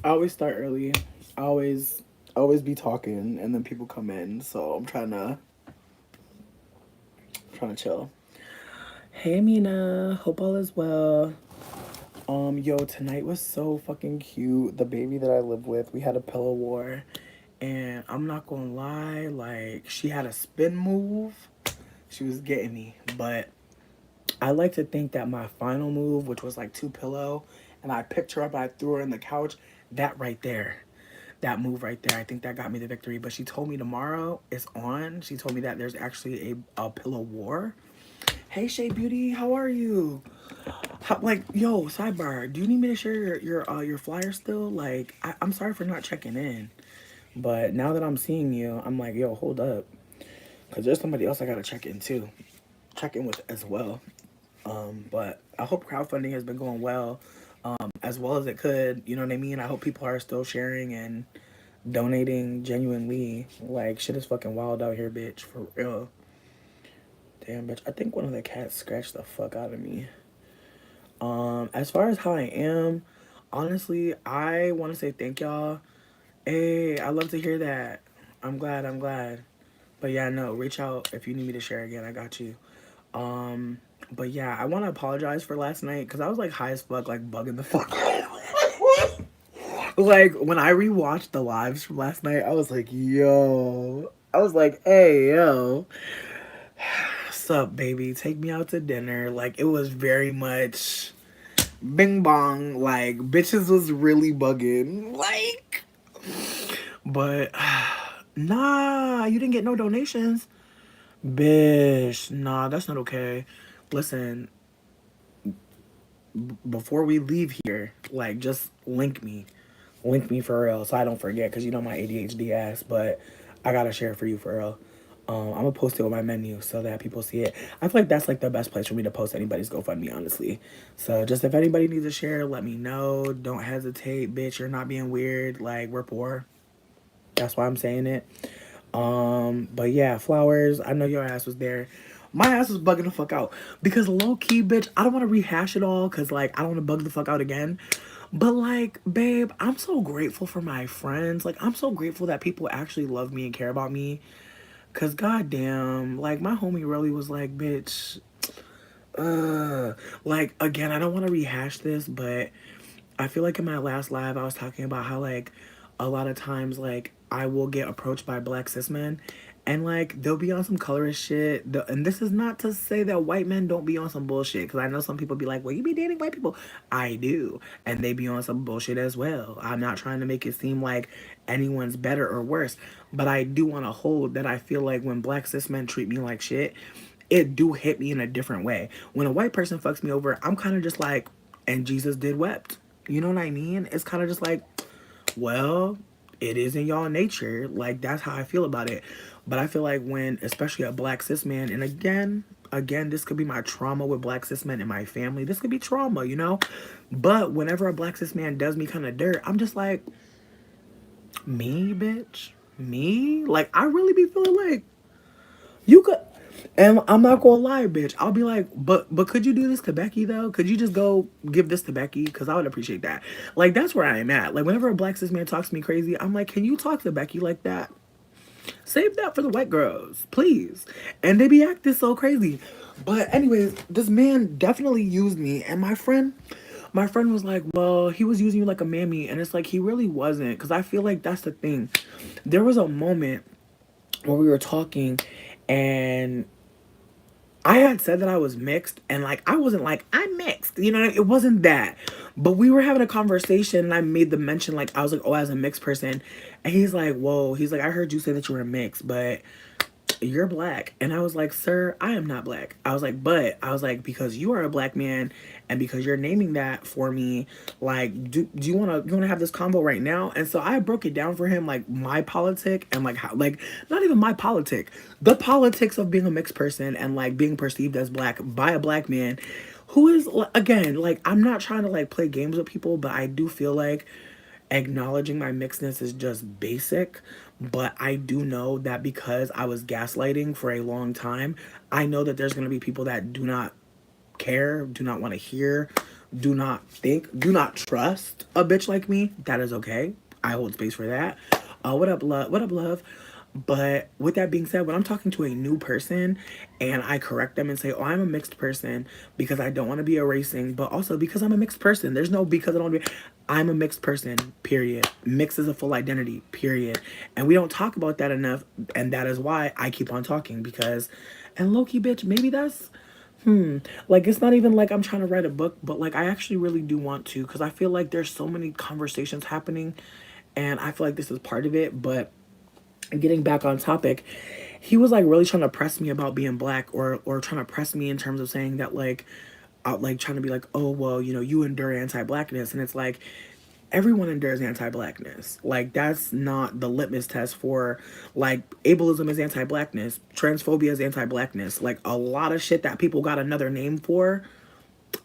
I always start early. I always be talking, and then people come in. So I'm trying to chill. Hey Mina, hope all is well. Yo, tonight was so fucking cute. The baby that I live with, we had a pillow war, and I'm not gonna lie, like she had a spin move. She was getting me, but I like to think that my final move, which was like two pillow, and I picked her up, I threw her in the couch. That right there, that move right there, I think that got me the victory. But she told me tomorrow is on. She told me that there's actually a pillow war. Hey Shay Beauty, how are you? Like, yo, sidebar, do you need me to share your flyer still? Like, I'm sorry for not checking in, but now that I'm seeing you, I'm like, yo, hold up, cause there's somebody else I gotta check in with as well. But I hope crowdfunding has been going as well as it could. You know what I mean? I hope people are still sharing and donating genuinely. Like, shit is fucking wild out here, bitch, for real. Damn, bitch. I think one of the cats scratched the fuck out of me. As far as how I am, honestly, I want to say thank y'all. Hey, I love to hear that. I'm glad. I'm glad. But yeah, no, reach out if you need me to share again. I got you. Um, but yeah, I want to apologize for last night because I was like high as fuck, like bugging the fuck out. Like when I rewatched the lives from last night, I was like, yo. I was like, hey, yo. Sup, baby? Take me out to dinner. Like it was very much bing bong. Like bitches was really bugging. Like, but nah, you didn't get no donations. Bish, nah, that's not okay. Listen, before we leave here, like just link me for real, so I don't forget, cause you know my ADHD ass. But I gotta share it for you for real. I'm gonna post it with my menu so that people see it. I feel like that's like the best place for me to post anybody's GoFundMe, honestly. So just if anybody needs to share, let me know. Don't hesitate, bitch. You're not being weird. Like we're poor. That's why I'm saying it. But yeah, flowers. I know your ass was there. My ass was bugging the fuck out because low key, bitch. I don't want to rehash it all because like I don't want to bug the fuck out again. But like, babe, I'm so grateful for my friends. Like, I'm so grateful that people actually love me and care about me. Cause goddamn, like my homie really was like, bitch, like again, I don't want to rehash this, but I feel like in my last live, I was talking about how like a lot of times like I will get approached by black cis men, and like they'll be on some colorist shit. And this is not to say that white men don't be on some bullshit, because I know some people be like, "Well, you be dating white people." I do, and they be on some bullshit as well. I'm not trying to make it seem like anyone's better or worse, but I do want to hold that I feel like when black cis men treat me like shit, it do hit me in a different way. When a white person fucks me over, I'm kind of just like, and Jesus did wept. You know what I mean? It's kind of just like, well, it is in y'all nature. Like that's how I feel about it. But I feel like when, especially a black cis man, and again, this could be my trauma with black cis men in my family. This could be trauma, you know. But whenever a black cis man does me kind of dirt, I'm just like, me, bitch, me. Like I really be feeling like you could. And I'm not gonna lie, bitch. I'll be like, but could you do this to Becky though? Could you just go give this to Becky? Because I would appreciate that. Like that's where I am at. Like whenever a black cis man talks to me crazy, I'm like, can you talk to Becky like that? Save that for the white girls, please. And they be acting so crazy. But anyways, this man definitely used me, and my friend was like, well, he was using you like a mammy, and it's like he really wasn't. Because I feel like that's the thing. There was a moment where we were talking, and I had said that I was mixed, and like I wasn't like I'm mixed, you know. It wasn't that, but we were having a conversation, and I made the mention like I was like, oh, as a mixed person, and he's like, whoa, he's like, I heard you say that you were mixed, but you're black. And I was like, sir, I am not black. I was like, but I was like, because you are a black man and because you're naming that for me, like, do you wanna have this convo right now? And so I broke it down for him, like my politic and like how, like, not even my politic, the politics of being a mixed person and like being perceived as black by a black man who is, again, like, I'm not trying to like play games with people, but I do feel like acknowledging my mixedness is just basic. But I do know that because I was gaslighting for a long time, I know that there's going to be people that do not care, do not want to hear do not trust a bitch like me. That is okay. I hold space for that. What up, love? What up, love? But with that being said, when I'm talking to a new person and I correct them and say, oh, I'm a mixed person because I don't want to be erasing, but also because I'm a mixed person. There's no because I don't want to be. I'm a mixed person, period. Mix is a full identity, period. And we don't talk about that enough. And that is why I keep on talking because, and low-key, bitch, maybe that's like it's not even like I'm trying to write a book, but like I actually really do want to because I feel like there's so many conversations happening and I feel like this is part of it. But getting back on topic, he was like really trying to press me about being black or trying to press me in terms of saying that like out like trying to be like, oh well, you know, you endure anti-blackness. And it's like everyone endures anti-blackness. Like that's not the litmus test for like ableism is anti-blackness, transphobia is anti-blackness. Like a lot of shit that people got another name for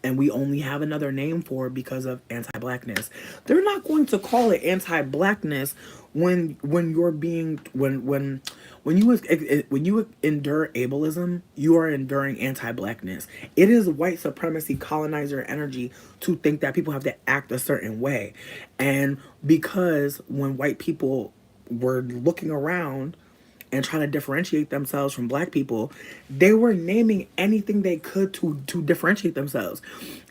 and we only have another name for because of anti-blackness. They're not going to call it anti-blackness when you're being when you endure ableism, you are enduring anti-blackness. It is white supremacy colonizer energy to think that people have to act a certain way. And because when white people were looking around and trying to differentiate themselves from black people, they were naming anything they could to differentiate themselves.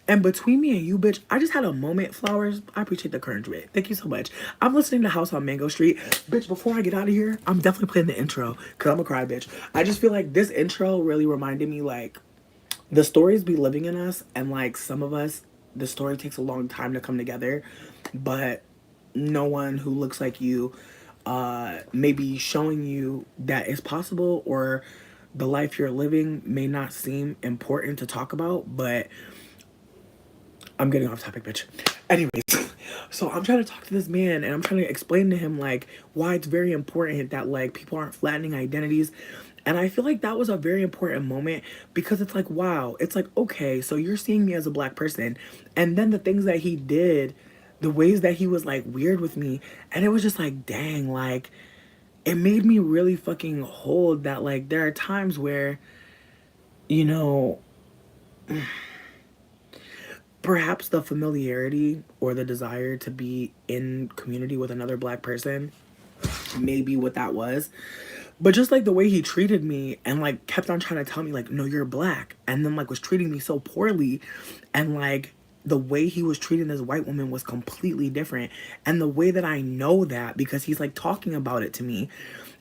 And between me and you, bitch, I just had a moment, Flowers. I appreciate the encouragement. Thank you so much. I'm listening to House on Mango Street. Bitch, before I get out of here, I'm definitely playing the intro because I'm a cry, bitch. I just feel like this intro really reminded me, like, the stories be living in us. And, like, some of us, the story takes a long time to come together. But no one who looks like you may be showing you that it's possible or the life you're living may not seem important to talk about, but I'm getting off topic, bitch. Anyways, so I'm trying to talk to this man and I'm trying to explain to him like why it's very important that like people aren't flattening identities. And I feel like that was a very important moment because it's like, wow, it's like, okay, so you're seeing me as a black person. And then the things that he did, the ways that he was like weird with me, and it was just like, dang, like it made me really fucking hold that like there are times where, you know, perhaps the familiarity or the desire to be in community with another black person may be what that was. But just like the way he treated me and like kept on trying to tell me like, no, you're black. And then like was treating me so poorly. And like the way he was treating this white woman was completely different. And the way that I know that because he's like talking about it to me.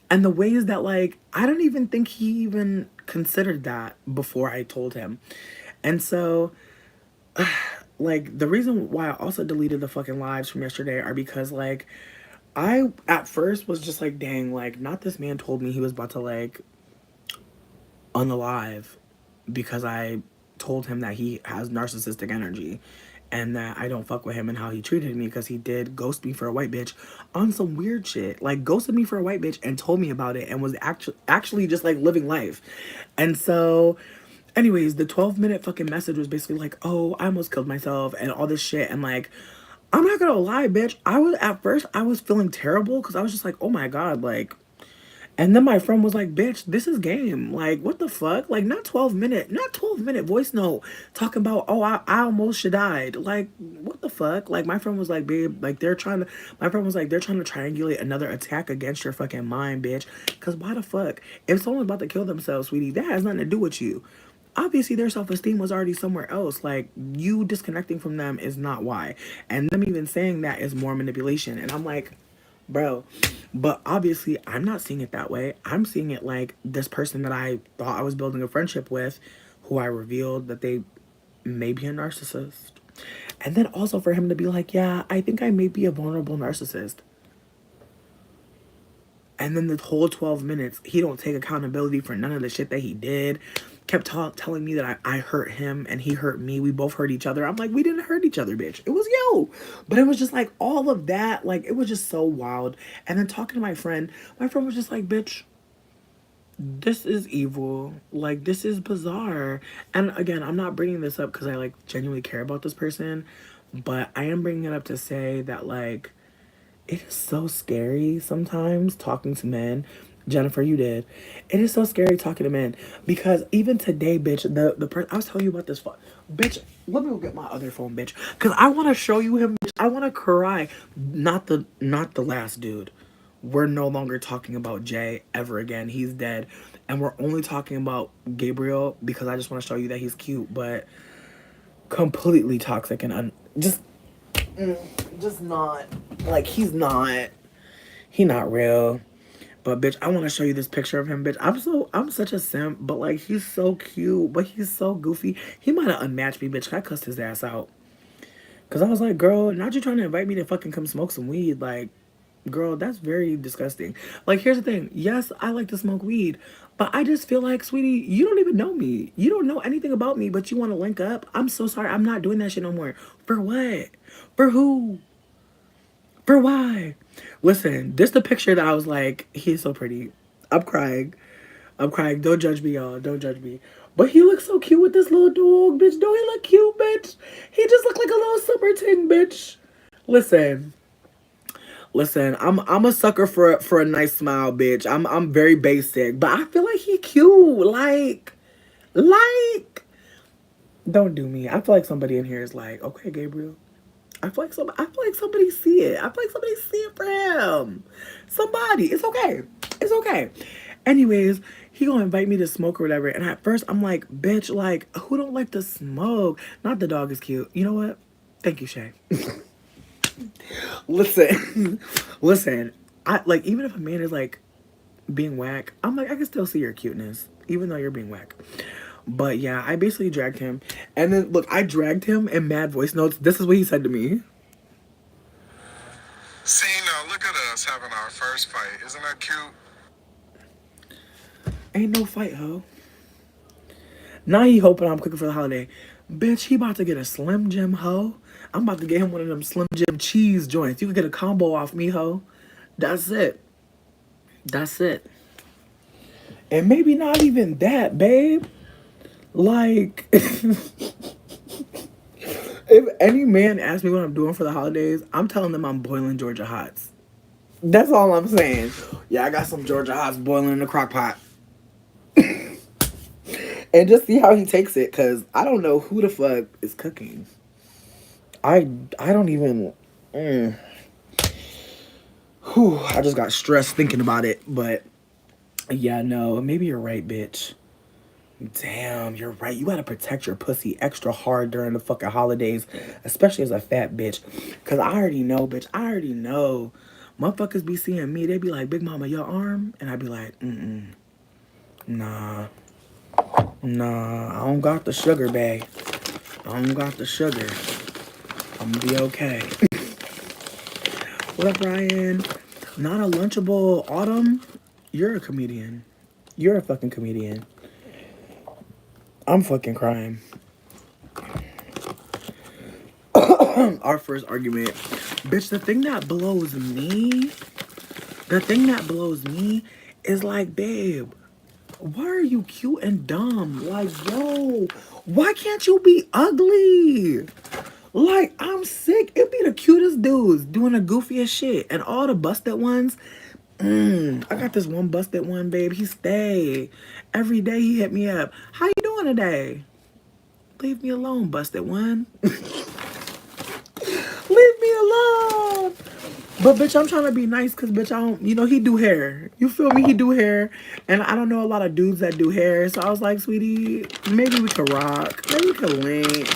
And the ways that like, I don't even think he even considered that before I told him. And so like the reason why I also deleted the fucking lives from yesterday are because like I at first was just like, dang, like not this man told me he was about to like unalive because I told him that he has narcissistic energy and that I don't fuck with him and how he treated me because he did ghost me for a white bitch on some weird shit. Like ghosted me for a white bitch and told me about it and was actually just like living life. And so anyways, the 12-minute fucking message was basically like, oh, I almost killed myself and all this shit. And like, I'm not gonna lie, bitch. At first, I was feeling terrible because I was just like, oh my God, like, and then my friend was like, bitch, this is game. Like, what the fuck? Like, not 12-minute voice note talking about, oh, I almost should died. Like, what the fuck? Like, my friend was like, babe, like, my friend was like, they're trying to triangulate another attack against your fucking mind, bitch. Because why the fuck? If someone's about to kill themselves, sweetie, that has nothing to do with you. Obviously their self-esteem was already somewhere else. Like you disconnecting from them is not why, and them even saying that is more manipulation. And I'm like, bro, but obviously I'm not seeing it that way. I'm seeing it like this person that I thought I was building a friendship with, who I revealed that they may be a narcissist. And then also for him to be like, yeah, I think I may be a vulnerable narcissist. And then the whole 12 minutes, he don't take accountability for none of the shit that he did. Kept telling me that I hurt him and he hurt me. We both hurt each other. I'm like, we didn't hurt each other, bitch. It was you. But it was just like all of that. Like, it was just so wild. And then talking to my friend was just like, bitch, this is evil. Like, this is bizarre. And again, I'm not bringing this up because I like genuinely care about this person. But I am bringing it up to say that like, it is so scary sometimes talking to men Jennifer, you did. It is so scary talking to men because even today, bitch, the person I was telling you about this, bitch. Let me go get my other phone, bitch, because I want to show you him. Bitch. I want to cry. Not the last dude. We're no longer talking about Jay ever again. He's dead, and we're only talking about Gabriel because I just want to show you that he's cute, but completely toxic and just not like he not real. But bitch, I want to show you this picture of him, bitch. I'm such a simp, but like he's so cute, but he's so goofy. He might have unmatched me, bitch. I cussed his ass out. Cause I was like, girl, not you trying to invite me to fucking come smoke some weed. Like, girl, that's very disgusting. Like, here's the thing. Yes, I like to smoke weed, but I just feel like, sweetie, you don't even know me. You don't know anything about me, but you want to link up. I'm so sorry. I'm not doing that shit no more. For what? For who? For why? Listen, this the picture that I was like, he's so pretty. I'm crying. I'm crying. Don't judge me, y'all. Don't judge me. But he looks so cute with this little dog, bitch. Don't he look cute, bitch? He just looked like a little summer ting, bitch. Listen. Listen, I'm a sucker for a nice smile, bitch. I'm very basic, but I feel like he cute. Like don't do me. I feel like somebody in here is like, okay, Gabriel. I feel like somebody see it. I feel like somebody see it for him. Somebody. It's okay. It's okay. Anyways, he gonna invite me to smoke or whatever. And at first I'm like, bitch, like, who don't like to smoke? Not the dog is cute. You know what? Thank you, Shay. Listen. Listen. I like even if a man is like being whack, I'm like, I can still see your cuteness, even though you're being whack. But yeah, I basically dragged him. And then, look, I dragged him in mad voice notes. This is what he said to me. See, now look at us having our first fight. Isn't that cute? Ain't no fight, ho. Now he hoping I'm cooking for the holiday. Bitch, he about to get a Slim Jim, ho. I'm about to get him one of them Slim Jim cheese joints. You can get a combo off me, ho. That's it. That's it. And maybe not even that, babe. Like, if any man asks me what I'm doing for the holidays, I'm telling them I'm boiling Georgia Hots. That's all I'm saying. Yeah, I got some Georgia Hots boiling in the crock pot. And just see how he takes it, because I don't know who the fuck is cooking. I don't even... Whew, I just got stressed thinking about it, but... Yeah, no, maybe you're right, bitch. Damn, you're right. You gotta protect your pussy extra hard during the fucking holidays, especially as a fat bitch. Cause I already know, bitch. I already know. Motherfuckers be seeing me. They be like, Big Mama, your arm? And I be like, nah. Nah, I don't got the sugar, babe. I don't got the sugar. I'm gonna be okay. What up, Ryan? Not a Lunchable Autumn? You're a comedian. You're a fucking comedian. I'm fucking crying. Our first argument. Bitch, the thing that blows me is like, babe, why are you cute and dumb? Like, yo, why can't you be ugly? Like, I'm sick. It be the cutest dudes doing the goofiest shit. And all the busted ones, I got this one busted one, babe. He stay. Every day he hit me up. How you doing today? Leave me alone, busted one. Leave me alone. But bitch, I'm trying to be nice because bitch, I don't, he do hair. You feel me? He do hair. And I don't know a lot of dudes that do hair. So I was like, sweetie, maybe we could rock. Maybe we could link.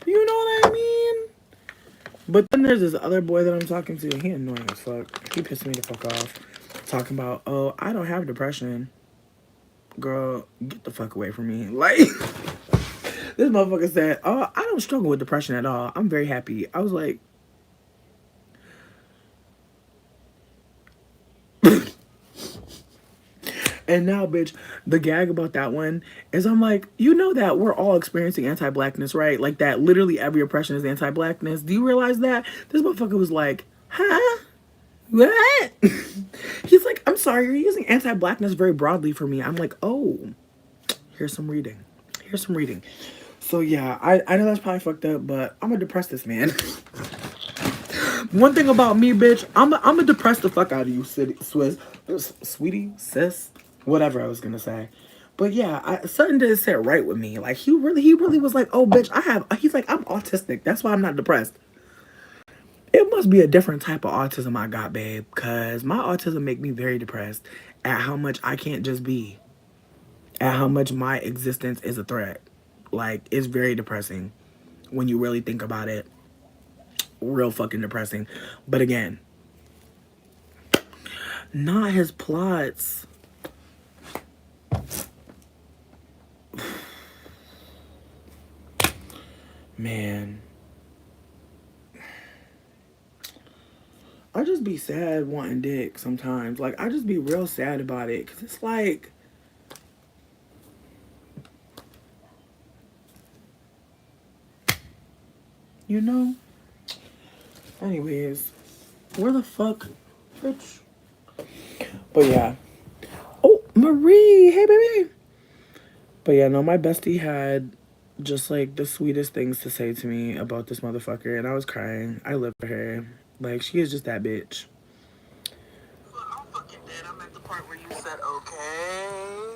You know what I mean? But then there's this other boy that I'm talking to. He annoying as fuck. He pissed me the fuck off. Talking about, oh, I don't have depression. Girl, get the fuck away from me. Like, this motherfucker said, oh, I don't struggle with depression at all. I'm very happy. I was like, and now, bitch, the gag about that one is I'm like, you know that we're all experiencing anti-blackness, right? Like that literally every oppression is anti-blackness. Do you realize that? This motherfucker was like, huh? What? He's like, I'm sorry, you're using anti-blackness very broadly for me. I'm like, oh, here's some reading. Here's some reading. So yeah, I know that's probably fucked up, but I'm gonna depress this man. One thing about me, bitch, I'm a depress the fuck out of you, sweetie, sis, whatever I was gonna say. But yeah, something didn't sit right with me. Like he really was like, oh, bitch, He's like, I'm autistic. That's why I'm not depressed. It must be a different type of autism I got, babe, cause my autism make me very depressed at how much I can't just be, at how much my existence is a threat. Like it's very depressing when you really think about it. Real fucking depressing. But again, not his plots. Man, I just be sad wanting dick sometimes. Like, I just be real sad about it. Because it's like, you know? Anyways, where the fuck, bitch? But yeah. Oh, Marie! Hey, baby! But yeah, no, my bestie had just like the sweetest things to say to me about this motherfucker. And I was crying. I live for her. Like, she is just that bitch. I'm fucking dead. I'm at the part where you said, okay.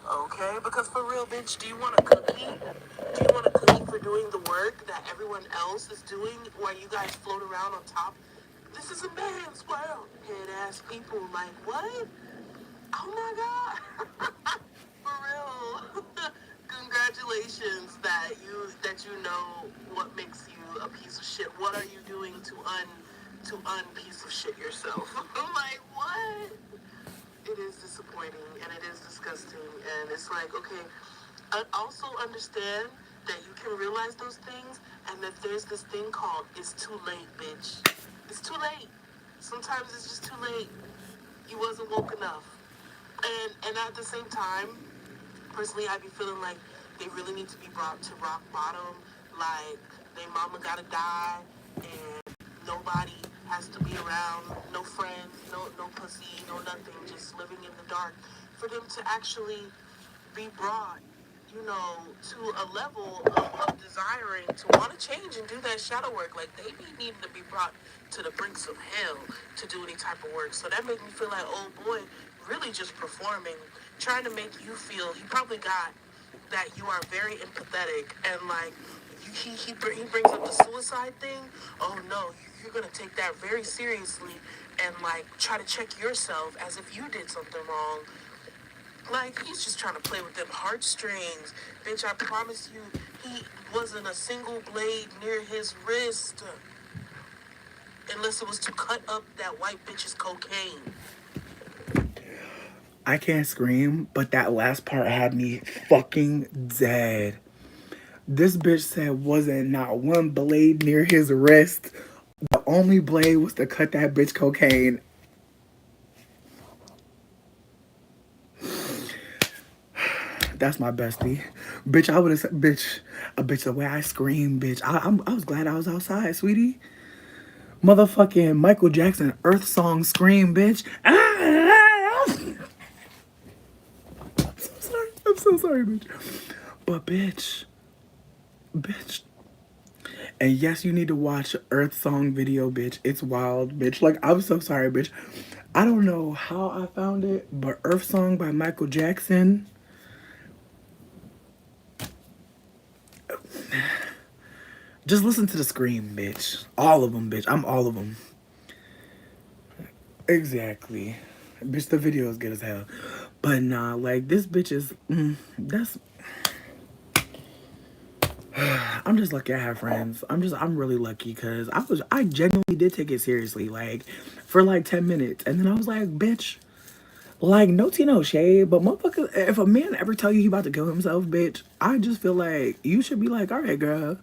Okay, because for real, bitch, do you want a cookie? Do you want a cookie for doing the work that everyone else is doing while you guys float around on top? This is a man's world. Head ass people like, what? Oh my god. For real. Congratulations that you know what makes you a piece of shit. What are you doing to piece of shit yourself? I'm like, what? It is disappointing and it is disgusting, and it's like, okay, I also understand that you can realize those things and that there's this thing called it's too late, bitch. It's too late. Sometimes it's just too late. You wasn't woke enough. And at the same time, personally, I be feeling like they really need to be brought to rock bottom. Like, their mama gotta die, and nobody has to be around, no friends, no pussy, no nothing, just living in the dark. For them to actually be brought, you know, to a level of desiring to want to change and do that shadow work. Like, they be needing to be brought to the brinks of hell to do any type of work. So that made me feel like, oh boy, really just performing, trying to make you feel, he probably got that you are very empathetic and like, he brings up the suicide thing. Oh no, you're gonna take that very seriously and like try to check yourself as if you did something wrong. Like, he's just trying to play with them heartstrings. Bitch, I promise you, he wasn't a single blade near his wrist. Unless it was to cut up that white bitch's cocaine. I can't scream, but that last part had me fucking dead. This bitch said wasn't not one blade near his wrist. The only blade was to cut that bitch cocaine. That's my bestie. Bitch, I would have said, bitch, the way I screamed, bitch. I was glad I was outside, sweetie. Motherfucking Michael Jackson Earth Song scream, bitch. I'm so sorry, bitch. But bitch. And yes, you need to watch Earth Song video, bitch. It's wild, bitch. Like, I'm so sorry, bitch. I don't know how I found it, but Earth Song by Michael Jackson. Just listen to the scream, bitch. All of them, bitch. I'm all of them. Exactly. Bitch, the video is good as hell. But nah, like, this bitch is, that's, I'm just lucky I have friends. I'm really lucky because I genuinely did take it seriously, like, for like 10 minutes. And then I was like, bitch, like, no tea, no shade, but motherfucker, if a man ever tell you he about to kill himself, bitch, I just feel like you should be like, all right, girl,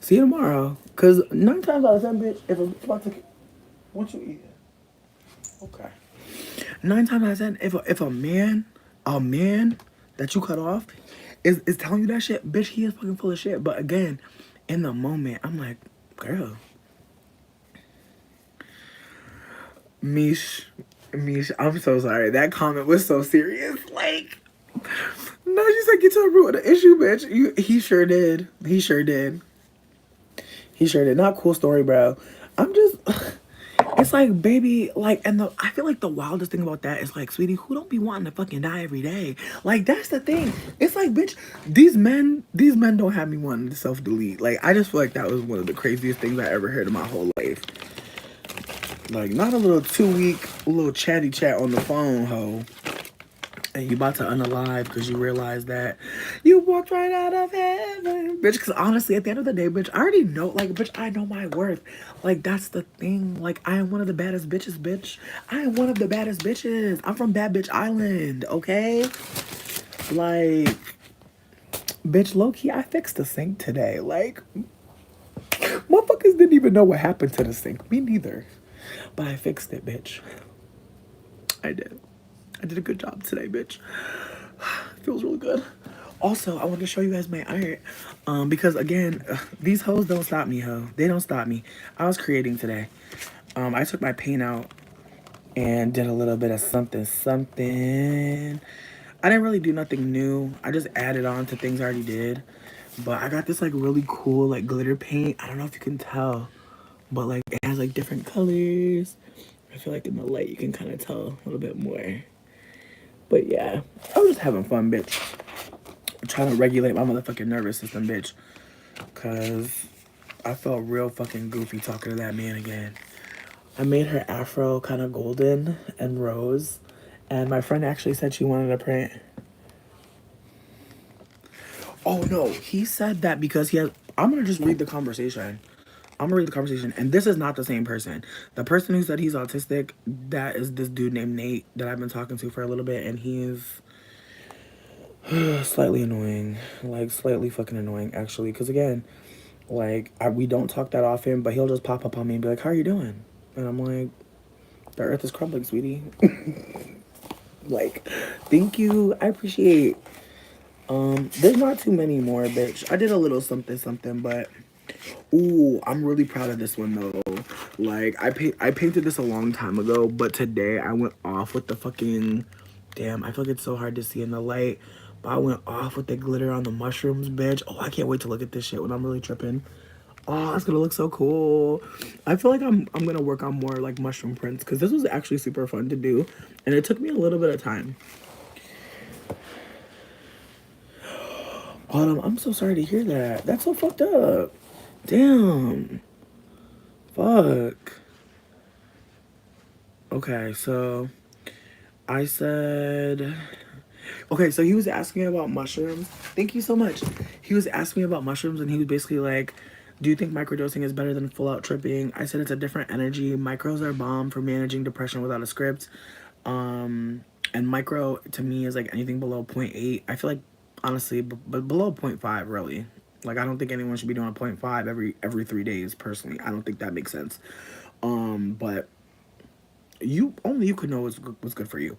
see you tomorrow. Because 9 times out of 10, bitch, if a bitch about to, what you eating? Okay. 9 times out of 10, if a man that you cut off is telling you that shit, bitch, he is fucking full of shit. But again, in the moment, I'm like, girl, Mish, I'm so sorry. That comment was so serious. Like, no, she said get to the root of the issue, bitch. He sure did. He sure did. He sure did. Not cool story, bro. I'm just it's like, baby, like, and I feel like the wildest thing about that is like, sweetie, who don't be wanting to fucking die every day? Like, that's the thing. It's like, bitch, these men don't have me wanting to self delete. Like, I just feel like that was one of the craziest things I ever heard in my whole life. Like, not a little 2 week little chatty chat on the phone, ho. And you about to unalive because you realize that you walked right out of heaven, bitch. Because honestly, at the end of the day, bitch, I already know, like, bitch, I know my worth. Like, that's the thing. Like, I am one of the baddest bitches, bitch. I am one of the baddest bitches. I'm from Bad Bitch Island, okay? Like, bitch, low key, I fixed the sink today. Like, motherfuckers didn't even know what happened to the sink. Me neither. But I fixed it, bitch. I did. I did a good job today, bitch. It feels really good. Also, I want to show you guys my art. Because again, these hoes don't stop me, ho. They don't stop me. I was creating today. I took my paint out and did a little bit of something, something. I didn't really do nothing new. I just added on to things I already did. But I got this like really cool like glitter paint. I don't know if you can tell, but like it has like different colors. I feel like in the light you can kind of tell a little bit more. But yeah, I was just having fun, bitch. I'm trying to regulate my motherfucking nervous system, bitch. Cause I felt real fucking goofy talking to that man again. I made her afro kind of golden and rose. And my friend actually said she wanted a print. Oh no, he said that because he has. I'm gonna just read the conversation. I'm gonna read the conversation, and this is not the same person. The person who said he's autistic, that is this dude named Nate that I've been talking to for a little bit, and he's slightly annoying, like slightly fucking annoying, actually. Because again, like we don't talk that often, but he'll just pop up on me and be like, "How are you doing?" And I'm like, "The earth is crumbling, sweetie." Like, thank you, I appreciate. There's not too many more, bitch. I did a little something, something, but ooh, I'm really proud of this one though. Like, I painted this a long time ago, but today I went off with the fucking. Damn, I feel like it's so hard to see in the light. But I went off with the glitter on the mushrooms, bitch. Oh, I can't wait to look at this shit when I'm really tripping. Oh, it's gonna look so cool. I feel like I'm gonna work on more like mushroom prints because this was actually super fun to do, and it took me a little bit of time. Autumn, I'm so sorry to hear that. That's so fucked up. Damn. Fuck. Okay, so I said. Okay, so he was asking me about mushrooms. Thank you so much. He was asking me about mushrooms, and he was basically like, "Do you think microdosing is better than full out tripping?" I said it's a different energy. Micros are bomb for managing depression without a script. And micro to me is like anything below zero point 0.8. I feel like honestly, but below zero point 0.5 really. Like I don't think anyone should be doing a zero point 0.5 every 3 days. Personally, I don't think that makes sense. But you only you could know what's good for you.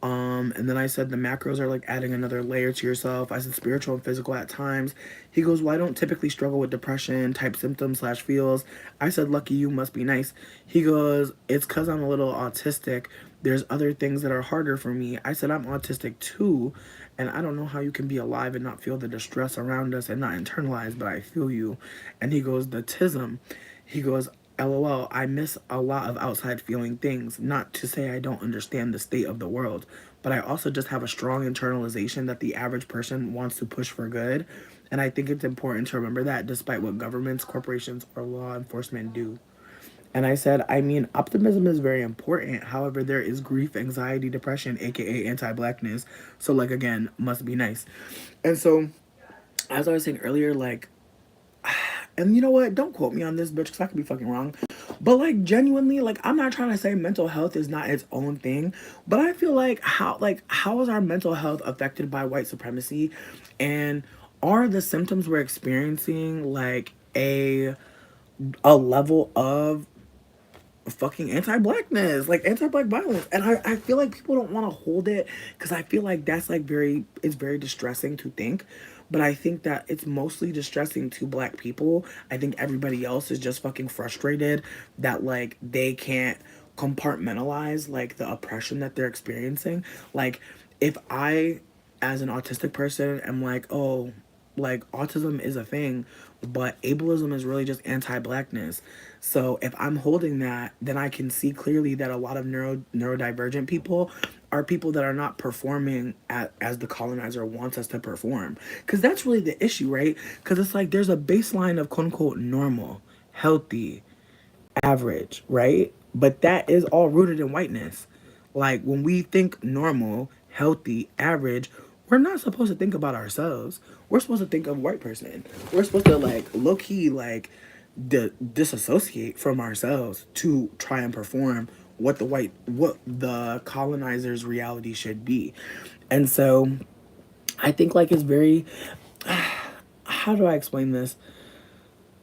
And then I said the macros are like adding another layer to yourself. I said spiritual and physical at times. He goes, well, I don't typically struggle with depression type symptoms slash feels. I said, lucky you, must be nice. He goes, it's because I'm a little autistic. There's other things that are harder for me. I said, I'm autistic too. And I don't know how you can be alive and not feel the distress around us and not internalize, but I feel you. And he goes, the tism. He goes, LOL, I miss a lot of outside feeling things. Not to say I don't understand the state of the world, but I also just have a strong internalization that the average person wants to push for good. And I think it's important to remember that despite what governments, corporations, or law enforcement do. And I said, I mean, optimism is very important. However, there is grief, anxiety, depression, aka anti-blackness. So, like, again, must be nice. And so, as I was saying earlier, like, and you know what? Don't quote me on this, bitch, because I could be fucking wrong. But like genuinely, like I'm not trying to say mental health is not its own thing, but I feel like how is our mental health affected by white supremacy, and are the symptoms we're experiencing like a level of fucking anti-blackness, like anti-black violence? And I feel like people don't want to hold it because I feel like that's like it's very distressing to think, but I think that it's mostly distressing to black people. I think everybody else is just fucking frustrated that like they can't compartmentalize like the oppression that they're experiencing. Like if I as an autistic person am like, oh, like autism is a thing, but ableism is really just anti-blackness, So if I'm holding that, then I can see clearly that a lot of neurodivergent people are people that are not performing as the colonizer wants us to perform. Because that's really the issue, right? Because it's like there's a baseline of quote unquote normal, healthy, average, right? But that is all rooted in whiteness. Like when we think normal, healthy, average, we're not supposed to think about ourselves. We're supposed to think of a white person. We're supposed to like low key like disassociate from ourselves to try and perform what the colonizer's reality should be. And so I think like it's very, how do I explain this?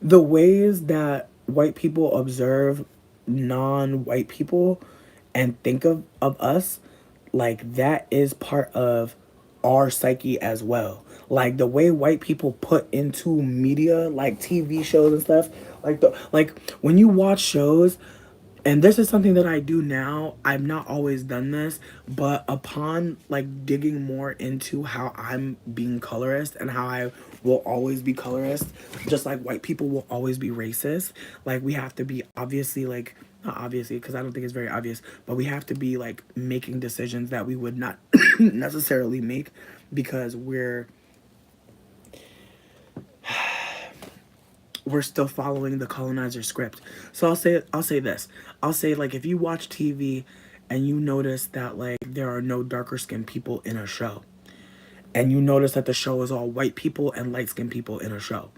The ways that white people observe non-white people and think of us, like that is part of our psyche as well. Like the way white people put into media, like TV shows and stuff, like when you watch shows, and this is something that I do now. I've not always done this, but upon like digging more into how I'm being colorist and how I will always be colorist, just like white people will always be racist. Like we have to be obviously like not obviously because I don't think it's very obvious, but we have to be like making decisions that we would not necessarily make because we're still following the colonizer script. So I'll say this. I'll say like if you watch TV and you notice that like there are no darker skinned people in a show and you notice that the show is all white people and light skinned people in a show.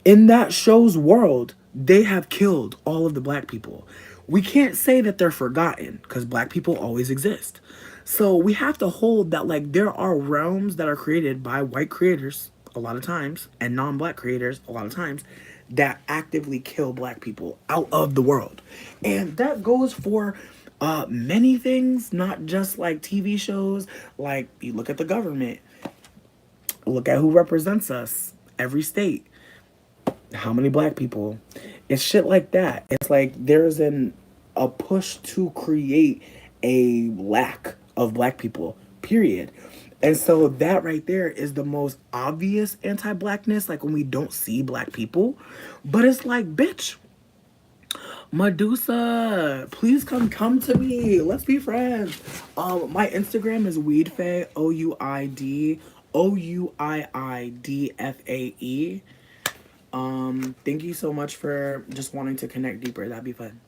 In that show's world, they have killed all of the black people. We can't say that they're forgotten because black people always exist. So we have to hold that like there are realms that are created by white creators a lot of times and non-black creators a lot of times that actively kill black people out of the world. And that goes for many things, not just like TV shows. Like you look at the government, look at who represents us, every state, how many black people. It's shit like that. It's like there's a push to create a lack of black people, period. And so that right there is the most obvious anti-blackness, like when we don't see black people. But it's like, bitch, Medusa, please come to me. Let's be friends. My Instagram is Weedfae, OuiDFae. Thank you so much for just wanting to connect deeper. That'd be fun.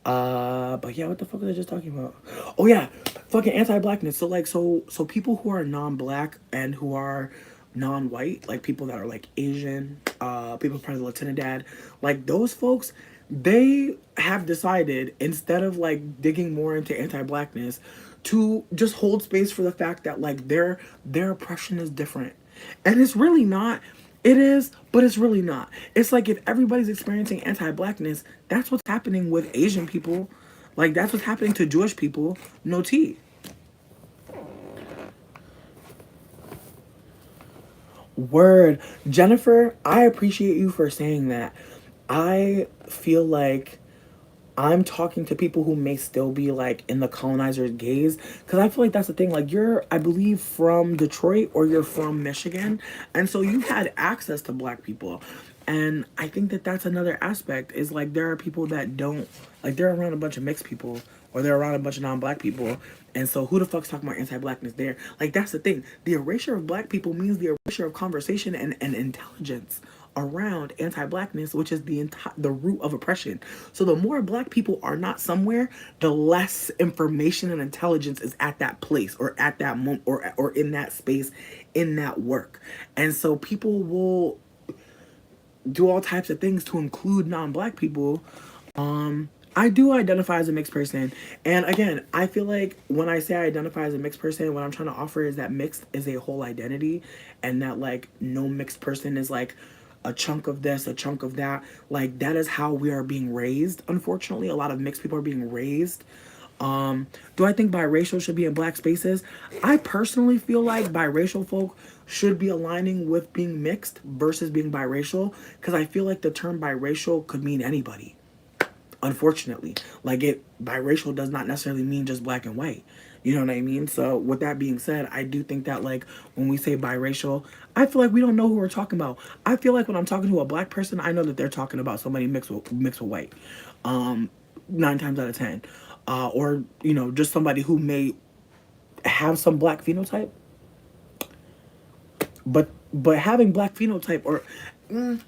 But yeah, what the fuck was I just talking about? Oh yeah, fucking anti-blackness. So like, so people who are non-black and who are non-white, like people that are like Asian, people part of the Latinidad, like those folks, they have decided instead of like digging more into anti-blackness, to just hold space for the fact that like their oppression is different, and it's really not. It is, but it's really not. It's like if everybody's experiencing anti-blackness, that's what's happening with Asian people. Like that's what's happening to Jewish people. No tea. Word. Jennifer, I appreciate you for saying that. I feel like I'm talking to people who may still be like in the colonizer's gaze because I feel like that's the thing. Like you're, I believe, from Detroit or you're from Michigan, and so you had access to black people, and I think that that's another aspect. Is like there are people that don't like they're around a bunch of mixed people or they're around a bunch of non-black people, and so who the fuck's talking about anti-blackness there? Like that's the thing. The erasure of black people means the erasure of conversation and intelligence around anti-blackness, which is the root of oppression. So the more black people are not somewhere, the less information and intelligence is at that place or at that moment or in that space, in that work. And so people will do all types of things to include non-black people. I do identify as a mixed person. And again, I feel like when I say I identify as a mixed person, what I'm trying to offer is that mixed is a whole identity and that like no mixed person is like a chunk of this, a chunk of that. Like that is how we are being raised. Unfortunately, a lot of mixed people are being raised. Do I think biracial should be in black spaces? I personally feel like biracial folk should be aligning with being mixed versus being biracial because I feel like the term biracial could mean anybody. unfortunately. Like, it biracial does not necessarily mean just black and white. You know what I mean? So with that being said, I do think that like when we say biracial, I feel like we don't know who we're talking about. I feel like when I'm talking to a black person, I know that they're talking about somebody mixed with white. Um 9 times out of 10. Or, you know, just somebody who may have some black phenotype, but having black phenotype, or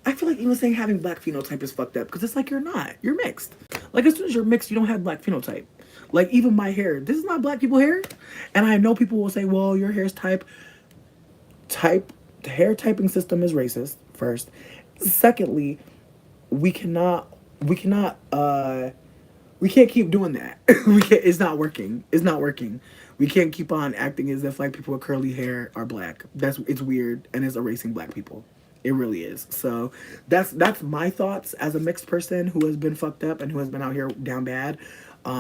I feel like even saying having black phenotype is fucked up because it's like you're mixed. Like, as soon as you're mixed, you don't have black phenotype. Like, even my hair, this is not black people hair, and I know people will say, well, your hair's type the hair typing system is racist. First, secondly, we cannot we cannot we can't keep doing that. We can't. It's not working. It's not working. We can't keep on acting as if like people with curly hair are black. It's weird and it's erasing black people. It really is. So that's my thoughts as a mixed person who has been fucked up and who has been out here down bad.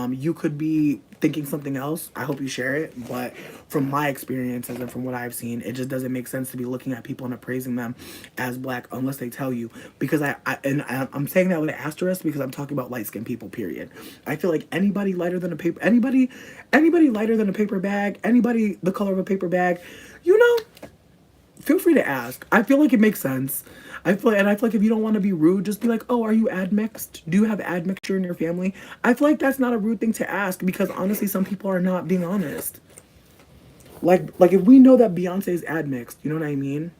You could be thinking something else. I hope you share it. But from my experiences and from what I've seen, it just doesn't make sense to be looking at people and appraising them as black unless they tell you. Because I'm saying that with an asterisk because I'm talking about light skinned people. Period. I feel like anybody lighter than a paper bag, anybody the color of a paper bag, you know, feel free to ask. I feel like it makes sense. I feel like if you don't want to be rude, just be like, "Oh, are you admixed? Do you have admixture in your family?" I feel like that's not a rude thing to ask because honestly, some people are not being honest. Like if we know that Beyonce is admixed, you know what I mean?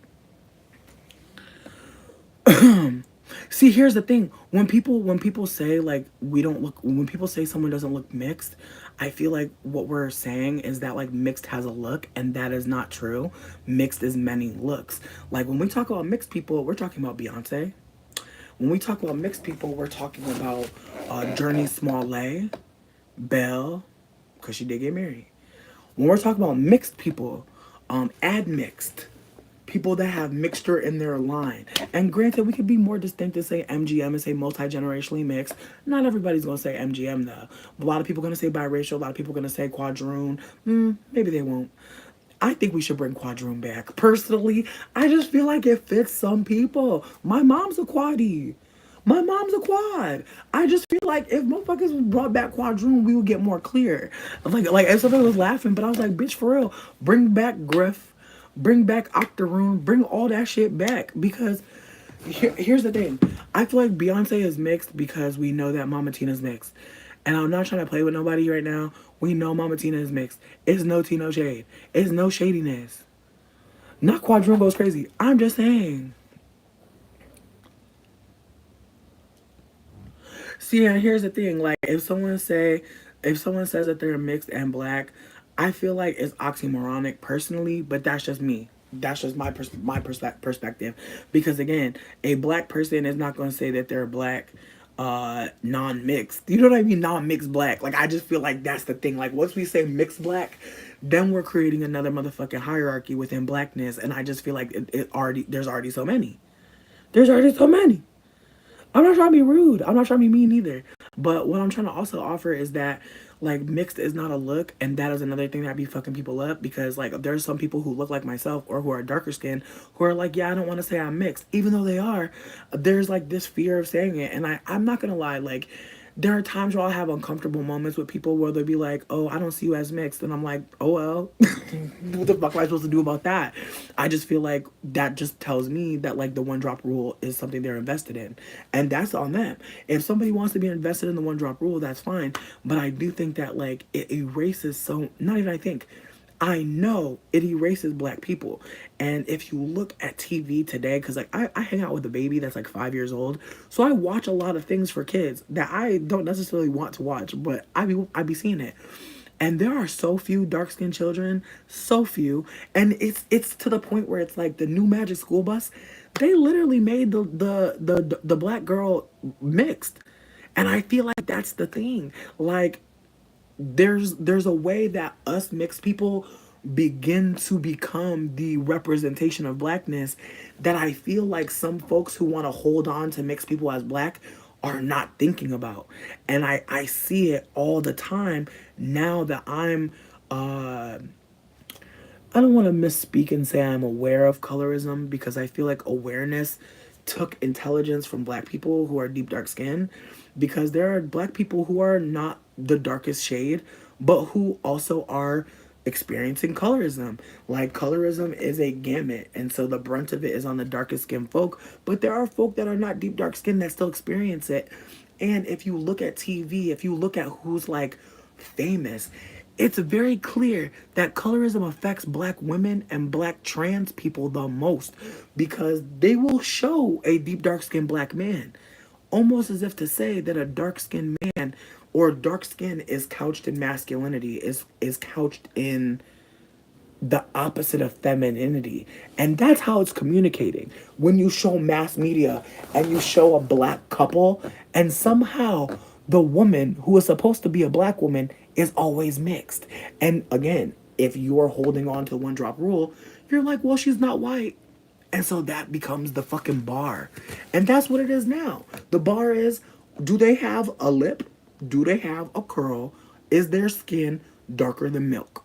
See, here's the thing. When people say like we don't look when people say someone doesn't look mixed, I feel like what we're saying is that like mixed has a look and that is not true. Mixed is many looks. Like when we talk about mixed people, we're talking about Beyonce. When we talk about mixed people, we're talking about Journey Smollett, Belle, because she did get married. When we're talking about mixed people, admixed, people that have mixture in their line. And granted, we could be more distinct and say MGM and say multi-generationally mixed. Not everybody's gonna say MGM though. A lot of people are gonna say biracial. A lot of people are gonna say quadroon. Maybe they won't. I think we should bring quadroon back. Personally, I just feel like it fits some people. My mom's a quaddy. My mom's a quad. I just feel like if motherfuckers brought back quadroon, we would get more clear. Like if somebody was laughing, but I was like, bitch, for real, bring back Griff, bring back Octoroon, bring all that shit back because here's the thing. I feel like Beyonce is mixed because we know that Mama Tina's mixed. And I'm not trying to play with nobody right now. We know Mama Tina is mixed. It's no Tino shade. It's no shadiness. Not Quadroon goes crazy. I'm just saying. See, and here's the thing. Like, if someone says that they're mixed and black, I feel like it's oxymoronic personally, but that's just me. That's just perspective. Because again, a black person is not going to say that they're black non-mixed. You know what I mean? Non-mixed black. Like, I just feel like that's the thing. Like, once we say mixed black, then we're creating another motherfucking hierarchy within blackness, and I just feel like it already there's already so many. There's already so many. I'm not trying to be rude. I'm not trying to be mean either. But what I'm trying to also offer is that like mixed is not a look, and that is another thing that be fucking people up because like there's some people who look like myself or who are darker skinned who are like, yeah, I don't want to say I'm mixed, even though they are. There's like this fear of saying it, and I'm not gonna lie, like there are times where I'll have uncomfortable moments with people where they'll be like, oh, I don't see you as mixed. And I'm like, oh, well, what the fuck am I supposed to do about that? I just feel like that just tells me that, like, the one drop rule is something they're invested in. And that's on them. If somebody wants to be invested in the one drop rule, that's fine. But I do think that, like, it erases so, not even I think, I know it erases black people. And if you look at TV today, because like I hang out with a baby that's like 5 years old, so I watch a lot of things for kids that I don't necessarily want to watch, but I be seeing it. And there are so few dark skinned children, so few, and it's to the point where it's like the new Magic School Bus. They literally made the black girl mixed, and I feel like that's the thing. Like there's a way that us mixed people begin to become the representation of blackness that I feel like some folks who want to hold on to mixed people as black are not thinking about. And I see it all the time now that I don't want to misspeak and say I'm aware of colorism because I feel like awareness took intelligence from black people who are deep dark skin. because there are black people who are not the darkest shade, but who also are experiencing colorism. Like, colorism is a gamut, and so the brunt of it is on the darkest skinned folk, but there are folk that are not deep dark skinned that still experience it. And if you look at TV, if you look at who's like famous, it's very clear that colorism affects black women and black trans people the most, because they will show a deep dark skinned black man, almost as if to say that a dark skinned man or dark skin is couched in masculinity, is couched in the opposite of femininity. And that's how it's communicating. When you show mass media and you show a black couple, and somehow the woman who is supposed to be a black woman is always mixed. And again, if you're holding on to the one drop rule, you're like, well, she's not white. And so that becomes the fucking bar. And that's what it is now. The bar is, do they have a lip? Do they have a curl? Is their skin darker than milk?